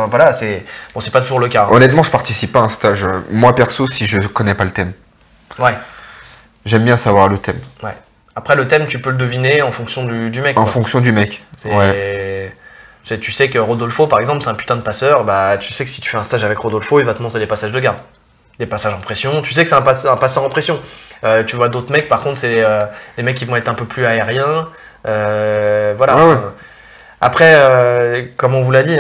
Speaker 1: voilà, c'est pas toujours le cas. Hein.
Speaker 2: Honnêtement, je participe pas à un stage. Moi, perso, si je connais pas le thème.
Speaker 1: Ouais.
Speaker 2: J'aime bien savoir le thème.
Speaker 1: Ouais. Après, le thème, tu peux le deviner en fonction du mec.
Speaker 2: En fonction du mec. Ouais.
Speaker 1: Tu sais que Rodolfo, par exemple, c'est un putain de passeur. Bah, tu sais que si tu fais un stage avec Rodolfo, il va te montrer des passages de garde. Des passages en pression. Tu sais que c'est un passeur en pression. Tu vois d'autres mecs, par contre, c'est des mecs qui vont être un peu plus aériens. Voilà.
Speaker 2: Ah ouais.
Speaker 1: Après, comme on vous l'a dit,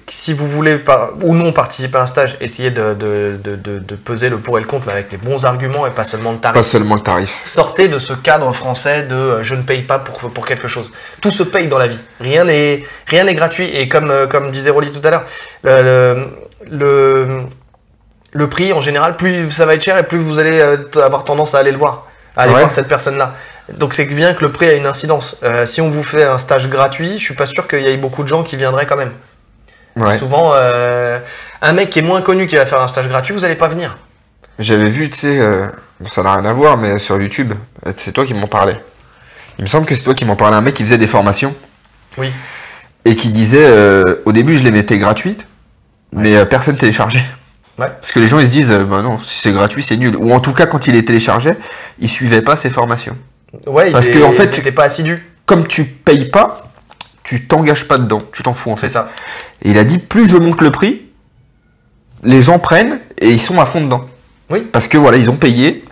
Speaker 1: si vous voulez ou non participer à un stage, essayez de peser le pour et le contre, mais avec les bons arguments et pas seulement le tarif.
Speaker 2: Pas seulement le tarif.
Speaker 1: Sortez de ce cadre français de je ne paye pas pour quelque chose. Tout se paye dans la vie. Rien n'est le prix, en général, plus ça va être cher et plus vous allez avoir tendance à aller le voir, à aller voir cette personne-là. Donc c'est bien que le prix a une incidence. Si on vous fait un stage gratuit, je suis pas sûr qu'il y ait beaucoup de gens qui viendraient quand même. Ouais. Souvent, un mec qui est moins connu qui va faire un stage gratuit, vous allez pas venir.
Speaker 2: J'avais vu, tu sais, ça n'a rien à voir, mais sur YouTube, c'est toi qui m'en parlais. Il me semble que c'est toi qui m'en parlais, un mec qui faisait des formations.
Speaker 1: Oui.
Speaker 2: Et qui disait, au début je les mettais gratuites, mais personne téléchargeait.
Speaker 1: Ouais.
Speaker 2: Parce que les gens ils se disent, bah non, si c'est gratuit c'est nul. Ou en tout cas quand il les téléchargeait, il suivait pas ses formations.
Speaker 1: Ouais,
Speaker 2: parce que en fait,
Speaker 1: c'était pas assidu.
Speaker 2: Comme tu payes pas, tu t'engages pas dedans, tu t'en fous en fait.
Speaker 1: C'est ça.
Speaker 2: Et il a dit, plus je monte le prix, les gens prennent et ils sont à fond dedans.
Speaker 1: Oui.
Speaker 2: Parce que voilà, ils ont payé.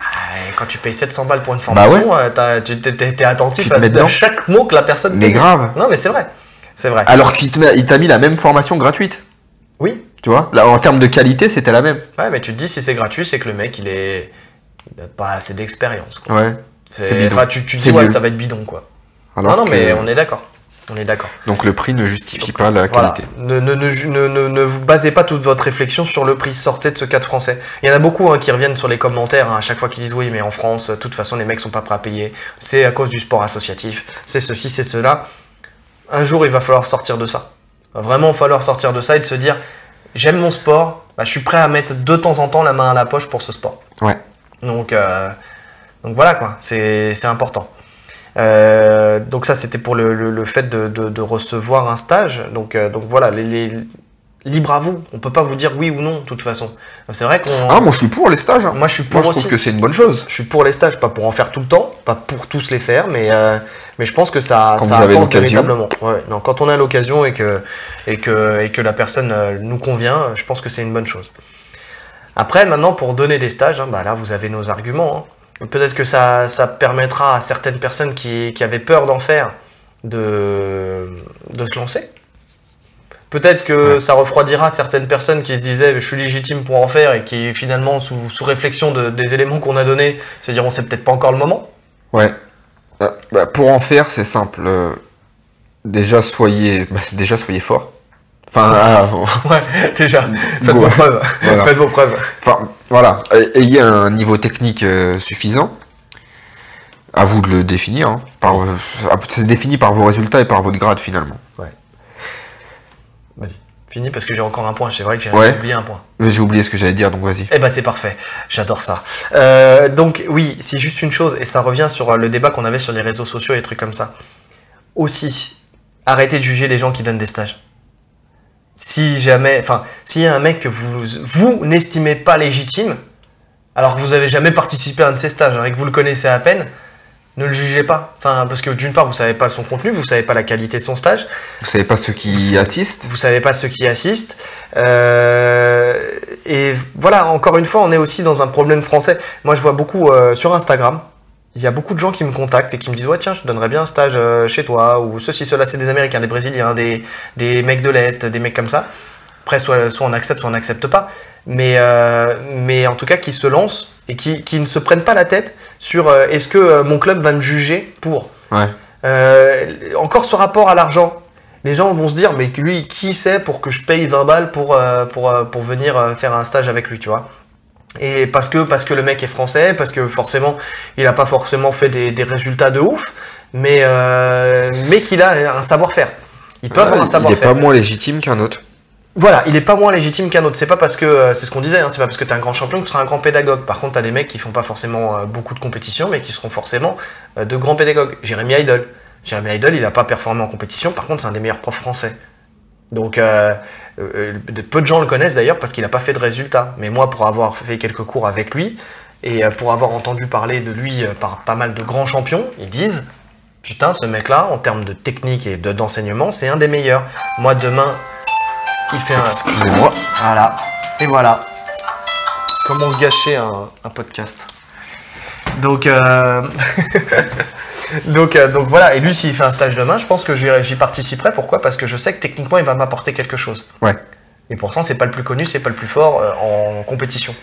Speaker 1: Quand tu payes 700 balles pour une formation, t'es attentif à chaque mot que la personne
Speaker 2: te dit. Mais grave.
Speaker 1: Non mais c'est vrai. C'est vrai.
Speaker 2: Alors qu'il t'a mis la même formation gratuite.
Speaker 1: Oui.
Speaker 2: Tu vois, là en termes de qualité, c'était la même.
Speaker 1: Ouais, mais tu te dis si c'est gratuit, c'est que le mec il a pas assez d'expérience. Quoi.
Speaker 2: Ouais.
Speaker 1: C'est bidon. Enfin, tu dis ouais, ça va être bidon quoi.
Speaker 2: Alors
Speaker 1: non, mais on est d'accord. On est d'accord.
Speaker 2: Donc le prix ne justifie pas la qualité.
Speaker 1: Ne vous basez pas toute votre réflexion sur le prix. Sortez de ce cadre français. Il y en a beaucoup qui reviennent sur les commentaires à chaque fois qu'ils disent oui, mais en France, de toute façon, les mecs sont pas prêts à payer. C'est à cause du sport associatif. C'est ceci, c'est cela. Un jour, il va falloir sortir de ça. Il va vraiment falloir sortir de ça et de se dire j'aime mon sport, je suis prêt à mettre de temps en temps la main à la poche pour ce sport.
Speaker 2: Ouais.
Speaker 1: Donc voilà quoi, c'est important. Donc ça c'était pour le fait de recevoir un stage. Donc voilà, libre à vous. On peut pas vous dire oui ou non de toute façon. C'est vrai qu'on.
Speaker 2: Ah moi je suis pour les stages.
Speaker 1: Moi je suis pour.
Speaker 2: Moi je trouve que c'est une bonne chose.
Speaker 1: Je suis pour les stages, pas pour en faire tout le temps, pas pour tous les faire, mais je pense que ça.
Speaker 2: Quand
Speaker 1: ça
Speaker 2: vous avez l'occasion.
Speaker 1: Ouais, non, quand on a l'occasion et que la personne nous convient, je pense que c'est une bonne chose. Après maintenant pour donner des stages, là vous avez nos arguments. Peut-être que ça permettra à certaines personnes qui avaient peur d'en faire de se lancer. Peut-être que ça refroidira certaines personnes qui se disaient je suis légitime pour en faire et qui finalement sous réflexion des éléments qu'on a donnés se diront c'est peut-être pas encore le moment.
Speaker 2: Ouais. Pour en faire c'est simple. Déjà soyez fort. Enfin,
Speaker 1: ouais, déjà, faites vos preuves. Voilà. Faites vos preuves.
Speaker 2: Enfin, voilà, ayez un niveau technique suffisant. À vous de le définir. Hein. C'est défini par vos résultats et par votre grade finalement.
Speaker 1: Ouais. Vas-y, fini parce que j'ai encore un point. C'est vrai que j'ai oublié un point.
Speaker 2: J'ai oublié ce que j'allais dire, donc vas-y.
Speaker 1: Eh ben c'est parfait. J'adore ça. Donc oui, c'est juste une chose et ça revient sur le débat qu'on avait sur les réseaux sociaux et des trucs comme ça. Aussi, arrêtez de juger les gens qui donnent des stages. Si jamais, enfin, s'il y a un mec que vous n'estimez pas légitime, alors que vous avez jamais participé à un de ces stages et que vous le connaissez à peine, ne le jugez pas. Enfin, parce que d'une part, vous savez pas son contenu, vous savez pas la qualité de son stage.
Speaker 2: Vous savez pas ceux qui assistent.
Speaker 1: Vous savez pas ceux qui assistent. Et voilà, encore une fois, on est aussi dans un problème français. Moi, je vois beaucoup sur Instagram. Il y a beaucoup de gens qui me contactent et qui me disent « Ouais, tiens, je te donnerais bien un stage chez toi. » Ou ceci, cela, c'est des Américains, des Brésiliens, des mecs de l'Est, des mecs comme ça. Après, soit on accepte, soit on n'accepte pas. Mais en tout cas, qui se lancent et qui ne se prennent pas la tête sur est-ce que mon club va me juger pour.
Speaker 2: Ouais.
Speaker 1: Encore ce rapport à l'argent. Les gens vont se dire « Mais lui, qui c'est pour que je paye 20 balles pour venir faire un stage avec lui, tu vois ?» Et parce que le mec est français, parce que forcément il a pas forcément fait des résultats de ouf, mais qu'il a un savoir-faire. Il peut avoir un savoir-faire.
Speaker 2: Il est pas moins légitime qu'un autre.
Speaker 1: Voilà, il est pas moins légitime qu'un autre. C'est pas parce que c'est ce qu'on disait, c'est pas parce que t'es un grand champion que tu seras un grand pédagogue. Par contre, t'as des mecs qui font pas forcément beaucoup de compétitions, mais qui seront forcément de grands pédagogues. Jeremy Idle, il a pas performé en compétition. Par contre, c'est un des meilleurs profs français. Donc peu de gens le connaissent d'ailleurs parce qu'il n'a pas fait de résultats. Mais moi, pour avoir fait quelques cours avec lui et pour avoir entendu parler de lui par pas mal de grands champions, ils disent « Putain, ce mec-là, en termes de technique et d'enseignement, c'est un des meilleurs. Moi, demain, il fait un... »
Speaker 2: Excusez-moi.
Speaker 1: Voilà. Et voilà. Comment gâcher un podcast. Donc voilà, et lui s'il fait un stage demain, je pense que j'y participerai. Pourquoi ? Parce que je sais que techniquement il va m'apporter quelque chose.
Speaker 2: Ouais.
Speaker 1: Et pourtant c'est pas le plus connu, c'est pas le plus fort en compétition.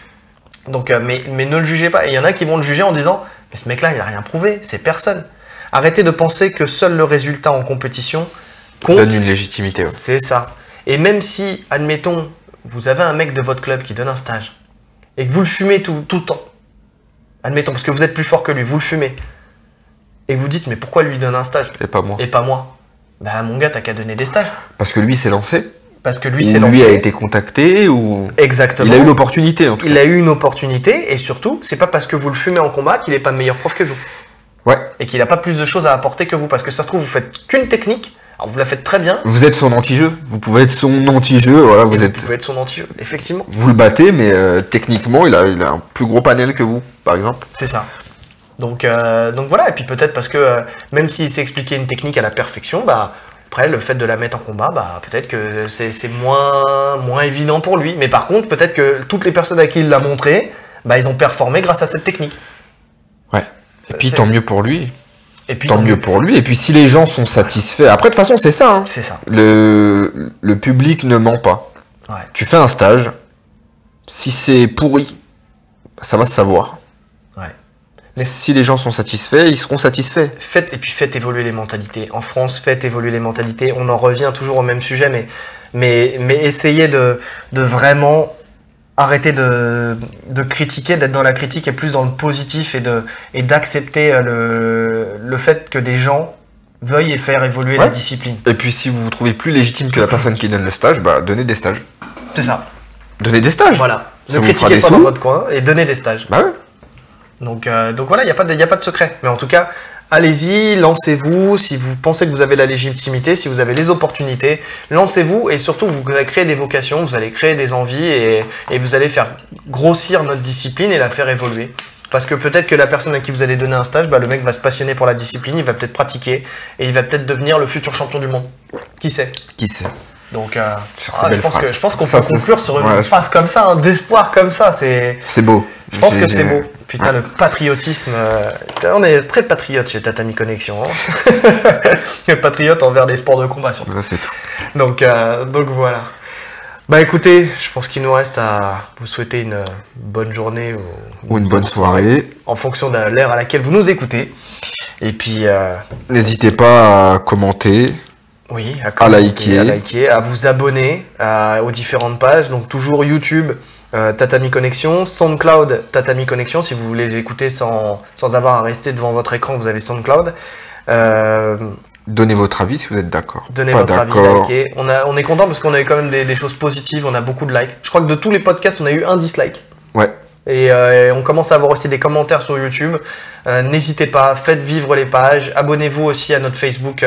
Speaker 1: Donc mais ne le jugez pas. Et il y en a qui vont le juger en disant « Mais ce mec-là il a rien prouvé, c'est personne. » Arrêtez de penser que seul le résultat en compétition compte.
Speaker 2: Donne une légitimité. Ouais.
Speaker 1: C'est ça. Et même si, admettons, vous avez un mec de votre club qui donne un stage, et que vous le fumez tout le temps, admettons, parce que vous êtes plus fort que lui, vous le fumez, et que vous dites, mais pourquoi lui donne un stage
Speaker 2: Et pas moi.
Speaker 1: et pas moi? Bah mon gars, t'as qu'à donner des stages.
Speaker 2: Parce que lui s'est lancé.
Speaker 1: Parce que lui
Speaker 2: Ou
Speaker 1: s'est lancé.
Speaker 2: lui a été contacté, ou...
Speaker 1: Exactement.
Speaker 2: Il a eu l'opportunité, en tout cas.
Speaker 1: Il a eu une opportunité, et surtout, c'est pas parce que vous le fumez en combat qu'il est pas meilleur prof que vous.
Speaker 2: Ouais.
Speaker 1: Et qu'il a pas plus de choses à apporter que vous, parce que ça se trouve, vous faites qu'une technique, alors vous la faites très bien,
Speaker 2: Vous êtes son anti-jeu. Vous pouvez être son anti-jeu, voilà,
Speaker 1: et
Speaker 2: vous
Speaker 1: pouvez être son anti-jeu, effectivement.
Speaker 2: vous le battez, mais techniquement, il a un plus gros panel que vous, par exemple.
Speaker 1: C'est ça. Donc voilà, et puis peut-être parce que même s'il s'est expliqué une technique à la perfection, bah après le fait de la mettre en combat, bah peut-être que c'est moins évident pour lui. Mais par contre, peut-être que toutes les personnes à qui il l'a montré, bah ils ont performé grâce à cette technique.
Speaker 2: Ouais. Et puis,
Speaker 1: C'est-
Speaker 2: tant mieux pour lui.
Speaker 1: Et puis
Speaker 2: Tant mieux pour lui. Et puis, si les gens sont satisfaits... Après, de toute façon, c'est ça, hein.
Speaker 1: C'est ça.
Speaker 2: Le public ne ment pas.
Speaker 1: Ouais.
Speaker 2: Tu fais un stage, si c'est pourri, ça va se savoir.
Speaker 1: Ouais.
Speaker 2: Mais si les gens sont satisfaits, ils seront satisfaits.
Speaker 1: Faites évoluer les mentalités. En France, faites évoluer les mentalités. On en revient toujours au même sujet, mais essayez de vraiment arrêter de critiquer, d'être dans la critique et plus dans le positif et d'accepter le fait que des gens veuillent faire évoluer la
Speaker 2: Ouais.
Speaker 1: discipline.
Speaker 2: Et puis, si vous vous trouvez plus légitime que la personne qui donne le stage, bah, donnez des stages.
Speaker 1: C'est ça.
Speaker 2: Donnez des stages.
Speaker 1: Voilà.
Speaker 2: Ça
Speaker 1: Ne
Speaker 2: vous fera
Speaker 1: critiquez
Speaker 2: des
Speaker 1: pas dans
Speaker 2: sous.
Speaker 1: votre coin et donnez des stages.
Speaker 2: Bah ouais.
Speaker 1: Donc voilà, il n'y a pas de secret. Mais en tout cas, allez-y, lancez-vous. Si vous pensez que vous avez la légitimité, si vous avez les opportunités, lancez-vous. Et surtout, vous allez créer des vocations, vous allez créer des envies et vous allez faire grossir notre discipline et la faire évoluer. Parce que peut-être que la personne à qui vous allez donner un stage, bah, le mec va se passionner pour la discipline, il va peut-être pratiquer et il va peut-être devenir le futur champion du monde. Qui sait?
Speaker 2: Qui sait?
Speaker 1: Donc,
Speaker 2: Sur ces belles phrases.
Speaker 1: je pense qu'on
Speaker 2: Ça,
Speaker 1: peut conclure
Speaker 2: c'est-
Speaker 1: sur une
Speaker 2: ouais,
Speaker 1: phrase comme ça, d'espoir comme ça.
Speaker 2: C'est beau.
Speaker 1: Je pense que
Speaker 2: J'ai-
Speaker 1: c'est beau. Putain,
Speaker 2: Ouais.
Speaker 1: le patriotisme. On est très patriote chez Tatami Connexion. Hein. Patriote envers les sports de combat, surtout.
Speaker 2: Ça, c'est tout.
Speaker 1: Donc voilà. Bah écoutez, je pense qu'il nous reste à vous souhaiter une bonne journée
Speaker 2: Ou une bonne soirée.
Speaker 1: en fonction de l'ère à laquelle vous nous écoutez. Et puis,
Speaker 2: N'hésitez pas à commenter.
Speaker 1: oui,
Speaker 2: liker.
Speaker 1: à liker, à vous abonner aux différentes pages. Donc toujours YouTube, Tatami Connexion, SoundCloud, Tatami Connexion. Si vous voulez écouter sans avoir à rester devant votre écran, vous avez SoundCloud.
Speaker 2: Donnez votre avis si vous êtes d'accord.
Speaker 1: Donnez
Speaker 2: Pas
Speaker 1: votre avis,
Speaker 2: d'accord.
Speaker 1: likez. On est content parce qu'on a eu quand même des choses positives, on a beaucoup de likes. Je crois que de tous les podcasts, on a eu un dislike.
Speaker 2: Ouais.
Speaker 1: Et on commence à avoir aussi des commentaires sur YouTube. N'hésitez pas, faites vivre les pages. Abonnez-vous aussi à notre Facebook.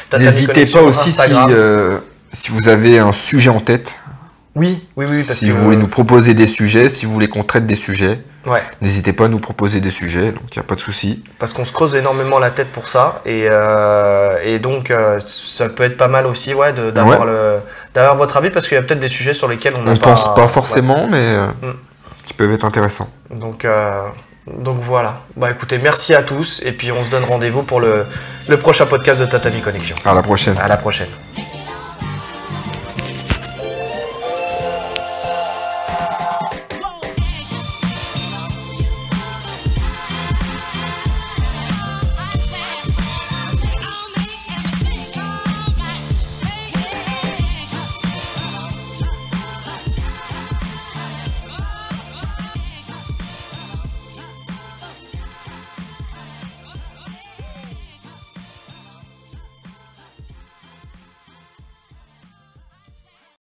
Speaker 1: Tatami
Speaker 2: N'hésitez
Speaker 1: Connexion,
Speaker 2: pas aussi
Speaker 1: Instagram.
Speaker 2: si vous avez un sujet en tête.
Speaker 1: Oui, parce
Speaker 2: Si
Speaker 1: que
Speaker 2: vous voulez nous proposer des sujets, si vous voulez qu'on traite des sujets,
Speaker 1: ouais,
Speaker 2: n'hésitez pas à nous proposer des sujets, donc il n'y a pas de souci.
Speaker 1: parce qu'on se creuse énormément la tête pour ça. Et donc, ça peut être pas mal aussi d'avoir d'avoir votre avis parce qu'il y a peut-être des sujets sur lesquels on n'a
Speaker 2: On pense pas forcément, mais qui peuvent être intéressants.
Speaker 1: Donc voilà. Bah écoutez, merci à tous et puis on se donne rendez-vous pour le prochain podcast de Tatami Connexion.
Speaker 2: À la prochaine.
Speaker 1: À la prochaine.